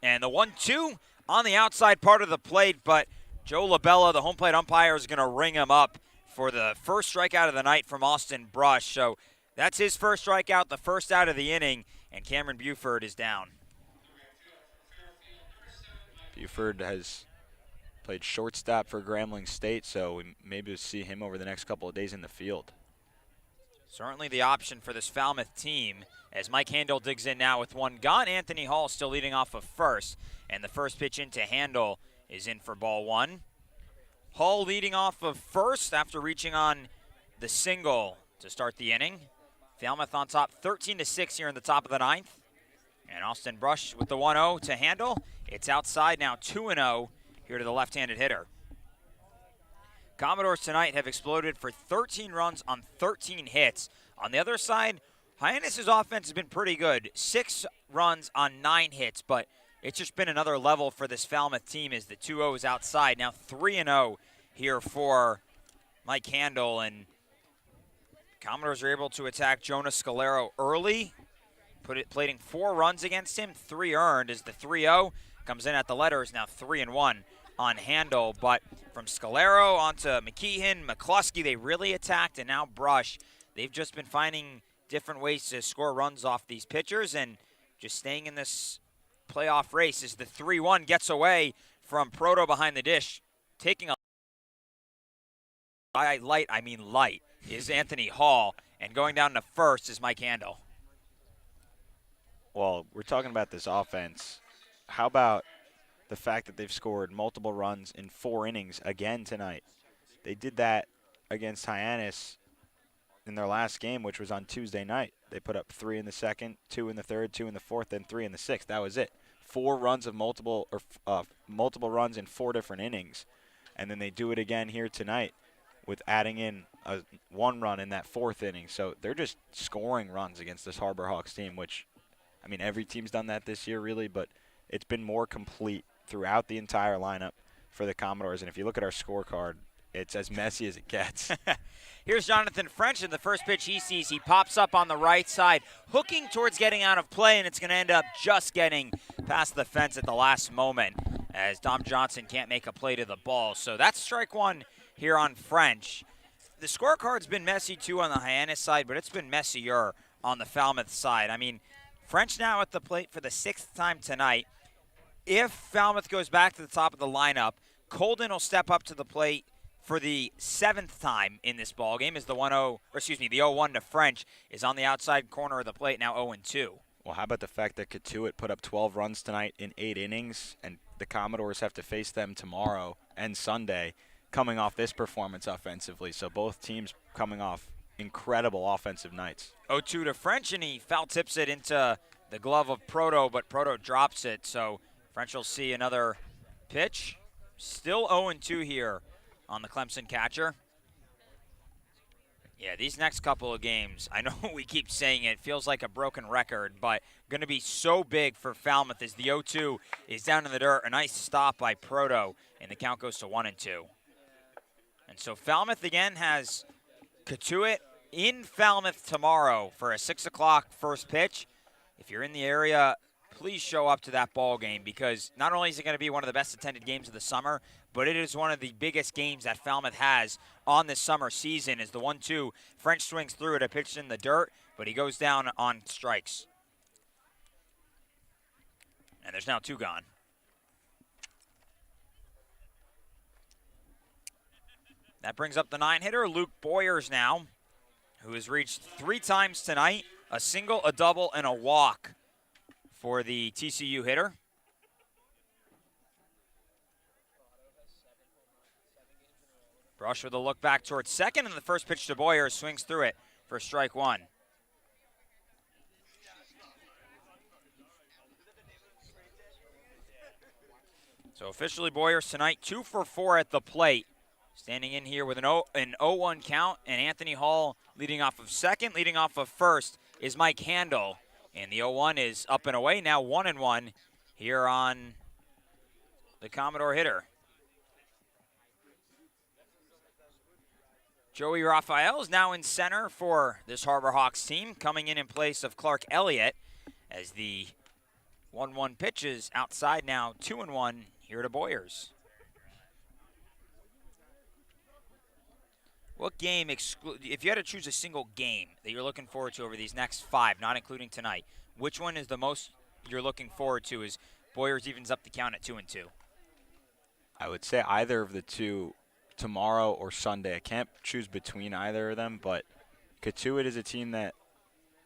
And the 1-2 on the outside part of the plate, but Joe LaBella, the home plate umpire, is going to ring him up for the first strikeout of the night from Austin Brush. So that's his first strikeout, the first out of the inning, and Cameron Buford is down. Buford has played shortstop for Grambling State, so we maybe we'll see him over the next couple of days in the field. Certainly the option for this Falmouth team as Mike Handel digs in now with 1 gone. Anthony Hall still leading off of first, and the first pitch into Handel is in for ball 1. Hall leading off of first after reaching on the single to start the inning. Falmouth on top 13-6 here in the top of the 9th. And Austin Brush with the 1-0 to Handel. It's outside now 2-0 here to the left-handed hitter. Commodores tonight have exploded for 13 runs on 13 hits. On the other side, Hyannis' offense has been pretty good. 6 runs on 9 hits, but it's just been another level for this Falmouth team as the 2-0 is outside. Now 3-0 here for Mike Handel, and Commodores are able to attack Jonas Scalero early, plating 4 runs against him, 3 earned as the 3-0 comes in at the letters, now 3-1 on Handel. But from Scalero onto McKeehan, McCluskey, they really attacked, and now Brush. They've just been finding different ways to score runs off these pitchers and just staying in this playoff race as the 3-1 gets away from Proto behind the dish. Taking a light is Anthony Hall, and going down to first is Mike Handel. Well, we're talking about this offense. How about the fact that they've scored multiple runs in 4 innings again tonight? They did that against Hyannis in their last game, which was on Tuesday night. They put up 3 in the 2nd, 2 in the 3rd, 2 in the 4th, and 3 in the 6th. That was it. 4 runs of multiple runs in 4 different innings, and then they do it again here tonight with adding in 1 run in that 4th inning. So they're just scoring runs against this Harbor Hawks team, which, I mean, every team's done that this year really, but it's been more complete throughout the entire lineup for the Commodores. And if you look at our scorecard, it's as messy as it gets. Here's Jonathan French, and the first pitch he sees, he pops up on the right side, hooking towards getting out of play, and it's going to end up just getting past the fence at the last moment as Dom Johnson can't make a play to the ball. So that's strike 1 here on French. The scorecard's been messy too on the Hyannis side, but it's been messier on the Falmouth side. I mean, French now at the plate for the 6th time tonight. If Falmouth goes back to the top of the lineup, Colden will step up to the plate for the 7th time in this ballgame as the 0-1 to French is on the outside corner of the plate, now 0-2. Well, how about the fact that Katuitt put up 12 runs tonight in 8 innings, and the Commodores have to face them tomorrow and Sunday coming off this performance offensively. So both teams coming off incredible offensive nights. 0-2 to French, and he foul tips it into the glove of Proto, but Proto drops it. So French will see another pitch. Still 0-2 here on the Clemson catcher. Yeah, these next couple of games, I know we keep saying it, feels like a broken record, but going to be so big for Falmouth as the 0-2 is down in the dirt. A nice stop by Proto, and the count goes to 1-2. And so Falmouth again has Katuitt in Falmouth tomorrow for a 6 o'clock first pitch. If you're in the area, please show up to that ball game, because not only is it going to be one of the best attended games of the summer, but it is one of the biggest games that Falmouth has on this summer season. As the 1-2, French swings through it, a pitch in the dirt, but he goes down on strikes. And there's now 2 gone. That brings up the 9-hitter, Luke Boyers now, who has reached 3 times tonight, a single, a double, and a walk for the TCU hitter. Brush with a look back towards second, and the first pitch to Boyers swings through it for strike 1. So officially Boyers tonight 2 for 4 at the plate. Standing in here with an 0-1 count, and Anthony Hall leading off of second. Leading off of first is Mike Handel, and the 0-1 is up and away, now 1-1 here on the Commodore hitter. Joey Raphael is now in center for this Harbor Hawks team, coming in place of Clark Elliott, as the 1-1 pitches outside now 2-1 here to Boyers. What game, if you had to choose a single game that you're looking forward to over these next 5, not including tonight, which one is the most you're looking forward to as Boyers evens up the count at 2-2? I would say either of the 2, tomorrow or Sunday. I can't choose between either of them, but Catuit is a team that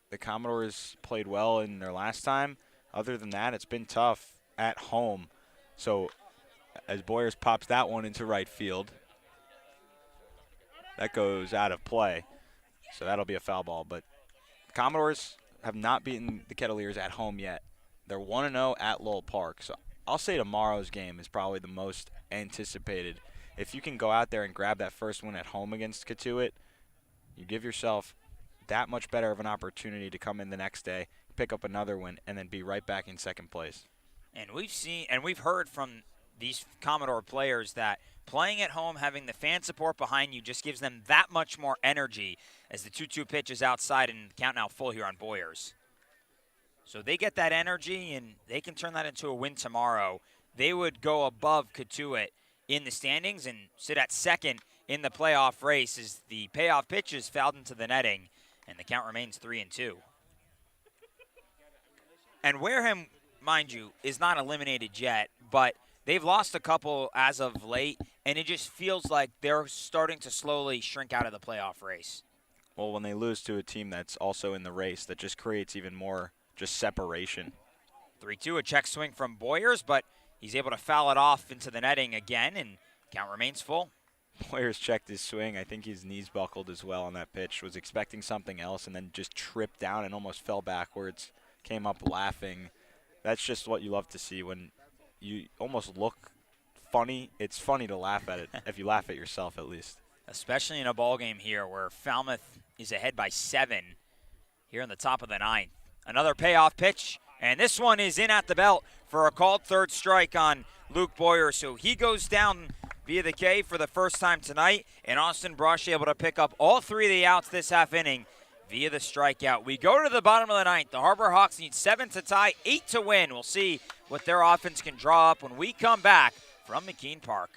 the Commodores played well in their last time. Other than that, it's been tough at home. So as Boyers pops that one into right field, that goes out of play. So that'll be a foul ball. But the Commodores have not beaten the Kettleers at home yet. They're 1-0 at Lowell Park. So I'll say tomorrow's game is probably the most anticipated. If you can go out there and grab that first win at home against Catuit, you give yourself that much better of an opportunity to come in the next day, pick up another win, and then be right back in second place. And we've heard from these Commodore players that playing at home, having the fan support behind you, just gives them that much more energy, as the 2-2 pitch is outside and the count now full here on Boyers. So they get that energy, and they can turn that into a win tomorrow. They would go above Catuit in the standings and sit at second in the playoff race as the payoff pitch is fouled into the netting, and the count remains 3-2. And Wareham, mind you, is not eliminated yet, but they've lost a couple as of late, and it just feels like they're starting to slowly shrink out of the playoff race. Well, when they lose to a team that's also in the race, that just creates even more just separation. 3-2, a check swing from Boyers, but he's able to foul it off into the netting again, and count remains full. Boyers checked his swing. I think his knees buckled as well on that pitch. Was expecting something else and then just tripped down and almost fell backwards. Came up laughing. That's just what you love to see when you almost look funny. It's funny to laugh at it, if you laugh at yourself at least. Especially in a ball game here where Falmouth is ahead by 7 here in the top of the 9th. Another payoff pitch, and this one is in at the belt for a called third strike on Luke Boyer. So he goes down via the K for the first time tonight, and Austin Brush able to pick up all 3 of the outs this half inning via the strikeout. We go to the bottom of the 9th. The Harbor Hawks need 7 to tie, 8 to win. We'll see what their offense can draw up when we come back from McKean Park.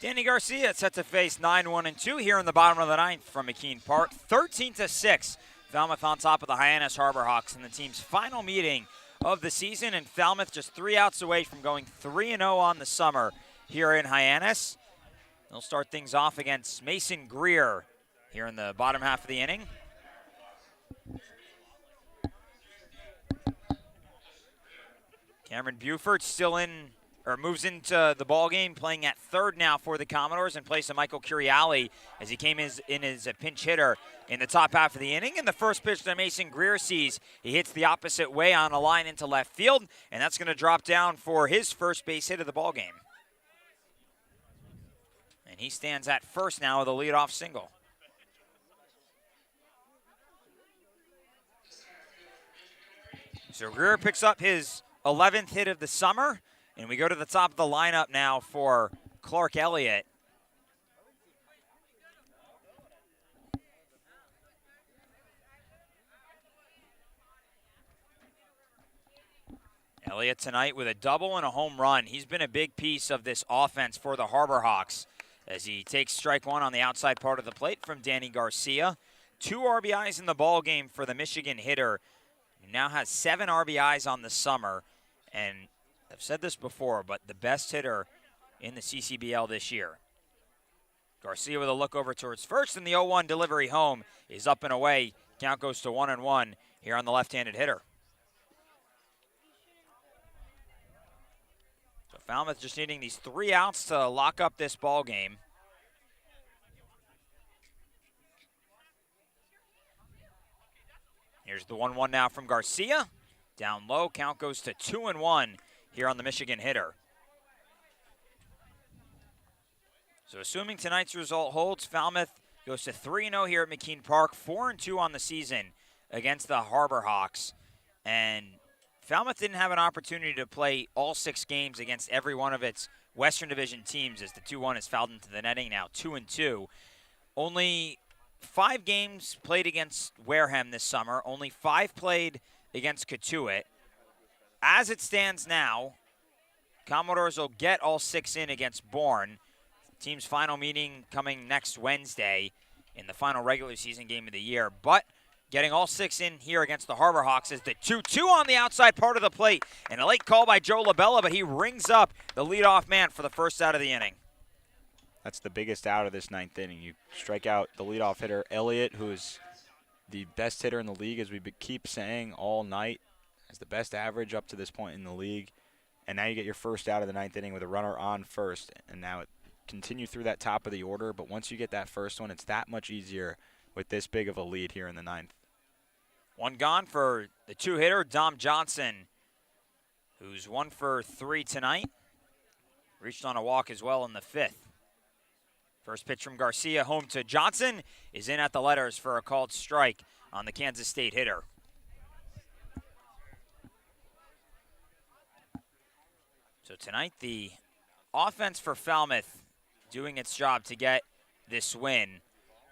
Danny Garcia set to face 9-1-2 here in the bottom of the ninth from McKean Park. 13-6, Falmouth on top of the Hyannis Harborhawks in the team's final meeting of the season, and Falmouth just 3 outs away from going 3-0 on the summer here in Hyannis. They'll start things off against Mason Greer here in the bottom half of the inning. Cameron Buford still in, or moves into the ball game, playing at third now for the Commodores in place of Michael Curiali as he came in as a pinch hitter in the top half of the inning. And the first pitch that Mason Greer sees, he hits the opposite way on a line into left field, and that's going to drop down for his first base hit of the ball game. And he stands at first now with a leadoff single. So Greer picks up his 11th hit of the summer, and we go to the top of the lineup now for Clark Elliott. Elliott tonight with a double and a home run. He's been a big piece of this offense for the Harborhawks as he takes strike one on the outside part of the plate from Danny Garcia. 2 RBIs in the ball game for the Michigan hitter. He now has 7 RBIs on the summer, and I've said this before, but the best hitter in the CCBL this year. Garcia with a look over towards first, and the 0-1 delivery home is up and away. Count goes to 1-1 here on the left-handed hitter. So Falmouth just needing these 3 outs to lock up this ball game. Here's the 1-1 now from Garcia. Down low, count goes to 2-1 here on the Michigan hitter. So assuming tonight's result holds, Falmouth goes to 3-0 here at McKean Park, 4-2 on the season against the Harborhawks. And Falmouth didn't have an opportunity to play all 6 games against every one of its Western Division teams as the 2-1 is fouled into the netting now, 2-2. Only 5 games played against Wareham this summer, only 5 played against Cotuit. As it stands now, Commodores will get all 6 in against Bourne. Team's final meeting coming next Wednesday in the final regular season game of the year. But getting all 6 in here against the Harborhawks is the 2-2 on the outside part of the plate. And a late call by Joe LaBella, but he rings up the leadoff man for the first out of the inning. That's the biggest out of this 9th inning. You strike out the leadoff hitter, Elliott, who is the best hitter in the league, as we keep saying all night, has the best average up to this point in the league. And now you get your first out of the 9th inning with a runner on first. And now it continue through that top of the order. But once you get that first one, it's that much easier with this big of a lead here in the 9th. 1 gone for the 2-hitter, Dom Johnson, who's 1 for 3 tonight. Reached on a walk as well in the 5th. First pitch from Garcia home to Johnson is in at the letters for a called strike on the Kansas State hitter. So tonight the offense for Falmouth doing its job to get this win.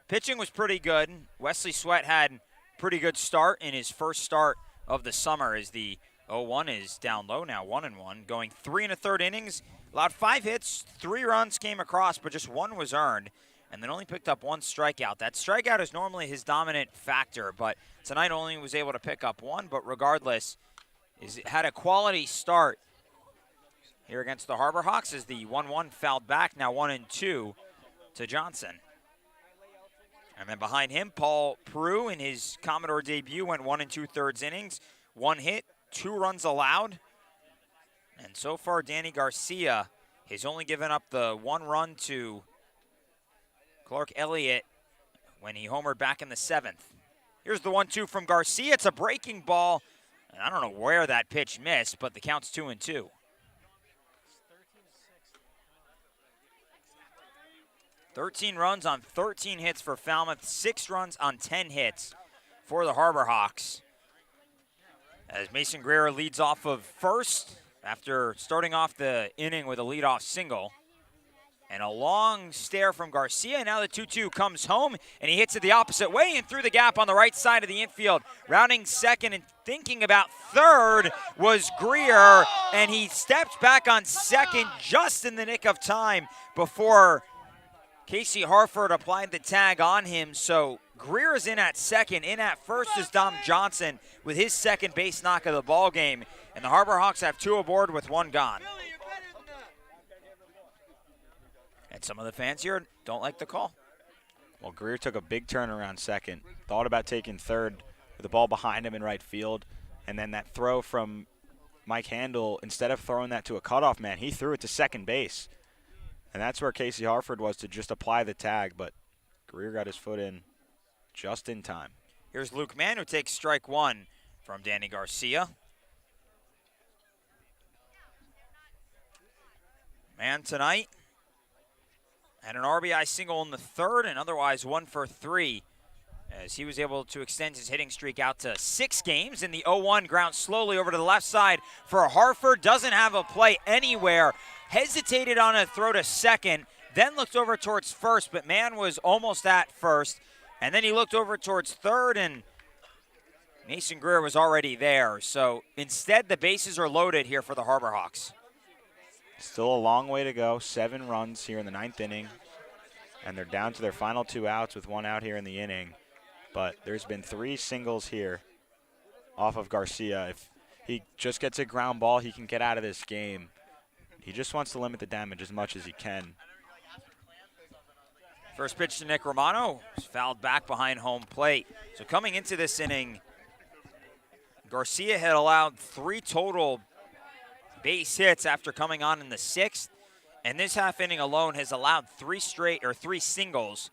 Pitching was pretty good. Wesley Sweat had a pretty good start in his first start of the summer as the 0-1 is down low now, 1-1, going 3 1/3 innings. Allowed 5 hits, 3 runs came across, but just 1 was earned, and then only picked up 1 strikeout. That strikeout is normally his dominant factor, but tonight only was able to pick up 1, but regardless, had a quality start here against the Harborhawks as the 1-1 fouled back, now 1-2 to Johnson. And then behind him, Paul Prue in his Commodore debut went 1 2/3 innings, 1 hit, 2 runs allowed. And so far, Danny Garcia has only given up the 1 run to Clark Elliott when he homered back in the 7th. Here's the 1-2 from Garcia. It's a breaking ball. And I don't know where that pitch missed, but the count's 2-2. 13 runs on 13 hits for Falmouth, 6 runs on 10 hits for the Harborhawks. As Mason Greer leads off of first after starting off the inning with a leadoff single. And a long stare from Garcia. Now the 2-2 comes home, and he hits it the opposite way and through the gap on the right side of the infield. Rounding second and thinking about third was Greer, and he stepped back on second just in the nick of time before Casey Harford applied the tag on him. So Greer is in at second. In at first is Dom Johnson with his second base knock of the ball game. And the Harbor Hawks have 2 aboard with 1 gone. And some of the fans here don't like the call. Well, Greer took a big turn around second, thought about taking third with the ball behind him in right field, and then that throw from Mike Handel, instead of throwing that to a cutoff man, he threw it to second base. And that's where Casey Harford was to just apply the tag, but Greer got his foot in just in time. Here's Luke Mann, who takes strike 1 from Danny Garcia. Mann tonight had an RBI single in the third and otherwise 1 for 3 as he was able to extend his hitting streak out to 6 games. In the 0-1, ground slowly over to the left side for Harford. Doesn't have a play anywhere. Hesitated on a throw to second, then looked over towards first, but Mann was almost at first. And then he looked over towards third, and Mason Greer was already there. So instead, the bases are loaded here for the Harbor Hawks. Still a long way to go. 7 runs here in the 9th inning. And they're down to their final 2 outs with 1 out here in the inning. But there's been 3 singles here off of Garcia. If he just gets a ground ball, he can get out of this game. He just wants to limit the damage as much as he can. First pitch to Nick Romano. Was fouled back behind home plate. So coming into this inning, Garcia had allowed 3 total base hits after coming on in the 6th, and this half inning alone has allowed 3 singles,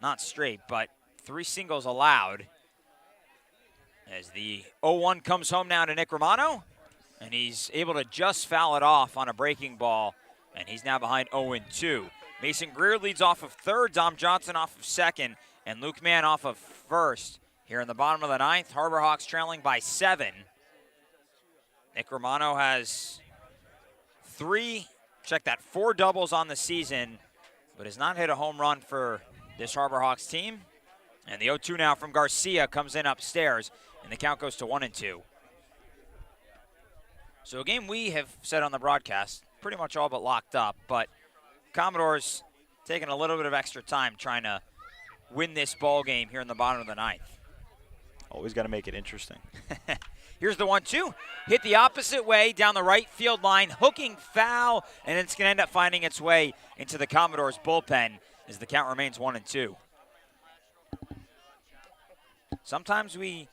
not straight, but 3 singles allowed. As the 0-1 comes home now to Nick Romano, and he's able to just foul it off on a breaking ball, and he's now behind 0-2. Mason Greer leads off of third, Dom Johnson off of second, and Luke Mann off of first. Here in the bottom of the 9th, Harbor Hawks trailing by 7. Nick Romano has 4 doubles on the season, but has not hit a home run for this Harbor Hawks team. And the 0-2 now from Garcia comes in upstairs, and the count goes to 1-2. So a game we have said on the broadcast, pretty much all but locked up, but Commodores taking a little bit of extra time trying to win this ball game here in the bottom of the 9th. Always got to make it interesting. Here's the 1-2. Hit the opposite way down the right field line, hooking foul, and it's going to end up finding its way into the Commodores bullpen as the count remains 1-2. Sometimes we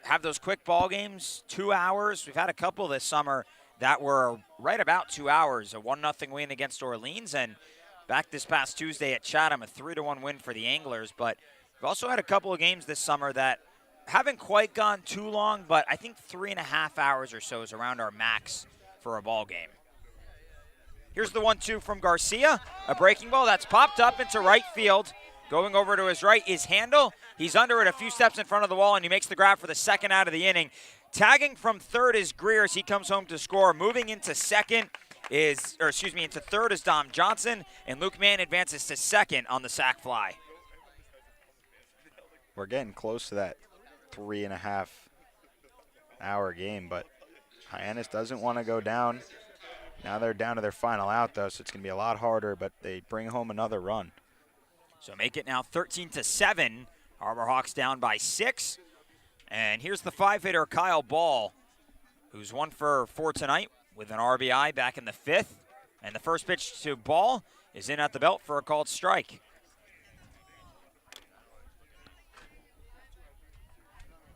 have those quick ball games, 2 hours. We've had a couple this summer that were right about 2 hours. A 1-0 win against Orleans, and back this past Tuesday at Chatham, a 3-1 win for the Anglers. But we've also had a couple of games this summer that haven't quite gone too long, but I think 3.5 hours or so is around our max for a ball game. Here's the 1-2 from Garcia. A breaking ball that's popped up into right field. Going over to his right is Handel. He's under it a few steps in front of the wall, and he makes the grab for the second out of the inning. Tagging from third is Greer as he comes home to score. Moving into into third is Dom Johnson, and Luke Mann advances to second on the sac fly. We're getting close to that 3.5 hour game, but Hyannis doesn't want to go down. Now they're down to their final out, though, so it's going to be a lot harder, but they bring home another run. So make it now 13-7. Harbor Hawks down by 6. And here's the 5-hitter Kyle Ball, who's 1 for 4 tonight with an RBI back in the 5th. And the first pitch to Ball is in at the belt for a called strike.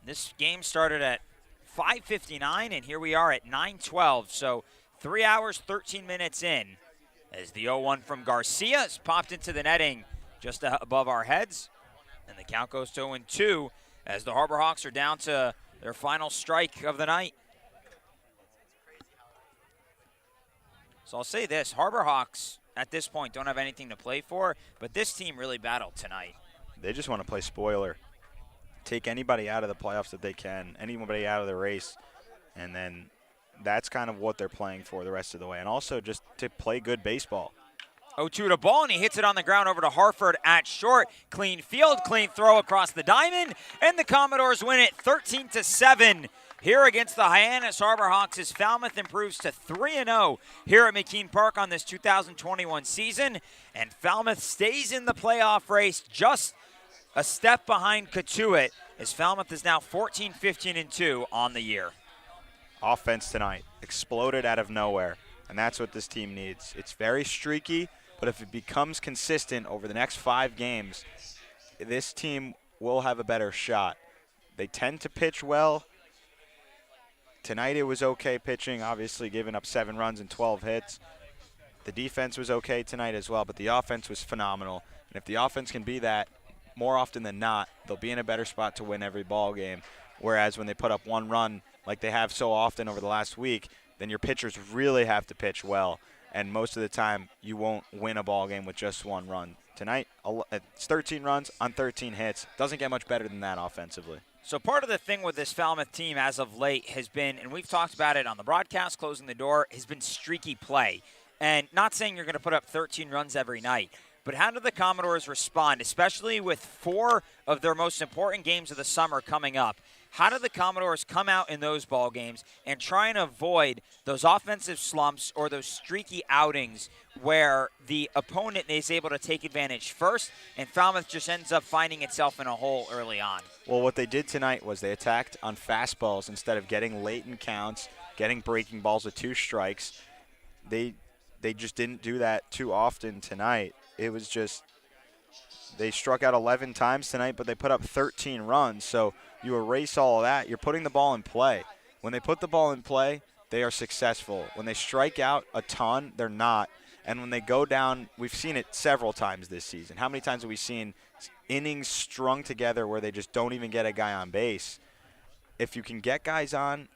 This game started at 5:59, and here we are at 9:12. So 3 hours, 13 minutes in as the 0-1 from Garcia is popped into the netting just above our heads. And the count goes to 0-2 as the Harbor Hawks are down to their final strike of the night. So I'll say this, Harbor Hawks at this point don't have anything to play for, but this team really battled tonight. They just want to play spoiler. Take anybody out of the playoffs that they can, anybody out of the race, and then that's kind of what they're playing for the rest of the way. And also just to play good baseball. 0-2 to ball, and he hits it on the ground over to Harford at short. Clean field, clean throw across the diamond, and the Commodores win it 13-7. Here against the Hyannis Harbor Hawks as Falmouth improves to 3-0 here at McKean Park on this 2021 season. And Falmouth stays in the playoff race just a step behind Cotuit as Falmouth is now 14-15-2 on the year. Offense tonight exploded out of nowhere, and that's what this team needs. It's very streaky, but if it becomes consistent over the next 5 games, this team will have a better shot. They tend to pitch well. Tonight it was okay pitching, obviously giving up 7 runs and 12 hits. The defense was okay tonight as well, but the offense was phenomenal. And if the offense can be that, more often than not, they'll be in a better spot to win every ball game. Whereas when they put up 1 run, like they have so often over the last week, then your pitchers really have to pitch well. And most of the time, you won't win a ball game with just 1 run. Tonight, it's 13 runs on 13 hits. Doesn't get much better than that offensively. So part of the thing with this Falmouth team as of late has been, and we've talked about it on the broadcast, closing the door, has been streaky play. And not saying you're going to put up 13 runs every night, but how do the Commodores respond, especially with 4 of their most important games of the summer coming up? How do the Commodores come out in those ball games and try and avoid those offensive slumps or those streaky outings where the opponent is able to take advantage first and Falmouth just ends up finding itself in a hole early on? Well, what they did tonight was they attacked on fastballs instead of getting late in counts, getting breaking balls with 2 strikes. They just didn't do that too often tonight. It was just they struck out 11 times tonight, but they put up 13 runs. So you erase all of that. You're putting the ball in play. When they put the ball in play, they are successful. When they strike out a ton, they're not. And when they go down, we've seen it several times this season. How many times have we seen innings strung together where they just don't even get a guy on base? If you can get guys on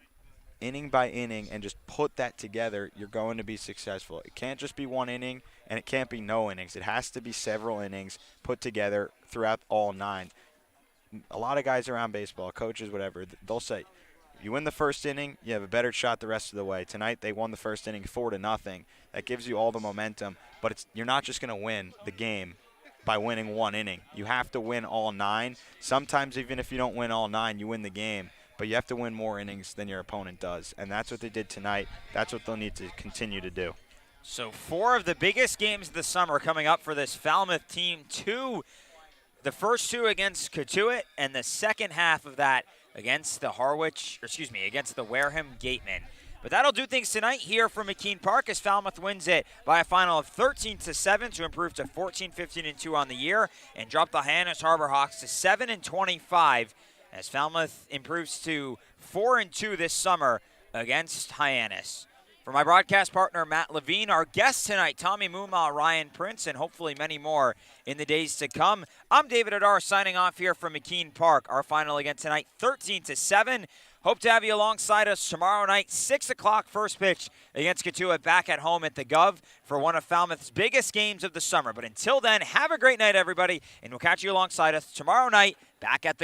inning by inning and just put that together, you're going to be successful. It can't just be 1 inning, and it can't be no innings. It has to be several innings put together throughout all 9. A lot of guys around baseball, coaches, whatever, they'll say, you win the first inning, you have a better shot the rest of the way. Tonight they won the first inning 4-0. That gives you all the momentum, but you're not just going to win the game by winning 1 inning. You have to win all 9. Sometimes even if you don't win all 9, you win the game, but you have to win more innings than your opponent does, and that's what they did tonight. That's what they'll need to continue to do. So 4 of the biggest games of the summer coming up for this Falmouth team. The first 2 against Cotuit, and the second half of that against the against the Wareham Gatemen. But that'll do things tonight here from McKean Park as Falmouth wins it by a final of 13-7 to improve to 14-15-2 on the year and drop the Hyannis Harbor Hawks to 7-25 as Falmouth improves to 4-2 this summer against Hyannis. For my broadcast partner, Matt Levine, our guests tonight, Tommy Muma, Ryan Prince, and hopefully many more in the days to come. I'm David Adar signing off here from McKean Park. Our final again tonight, 13-7. Hope to have you alongside us tomorrow night, 6 o'clock first pitch against Cotuit back at home at the Gov for one of Falmouth's biggest games of the summer. But until then, have a great night, everybody, and we'll catch you alongside us tomorrow night back at the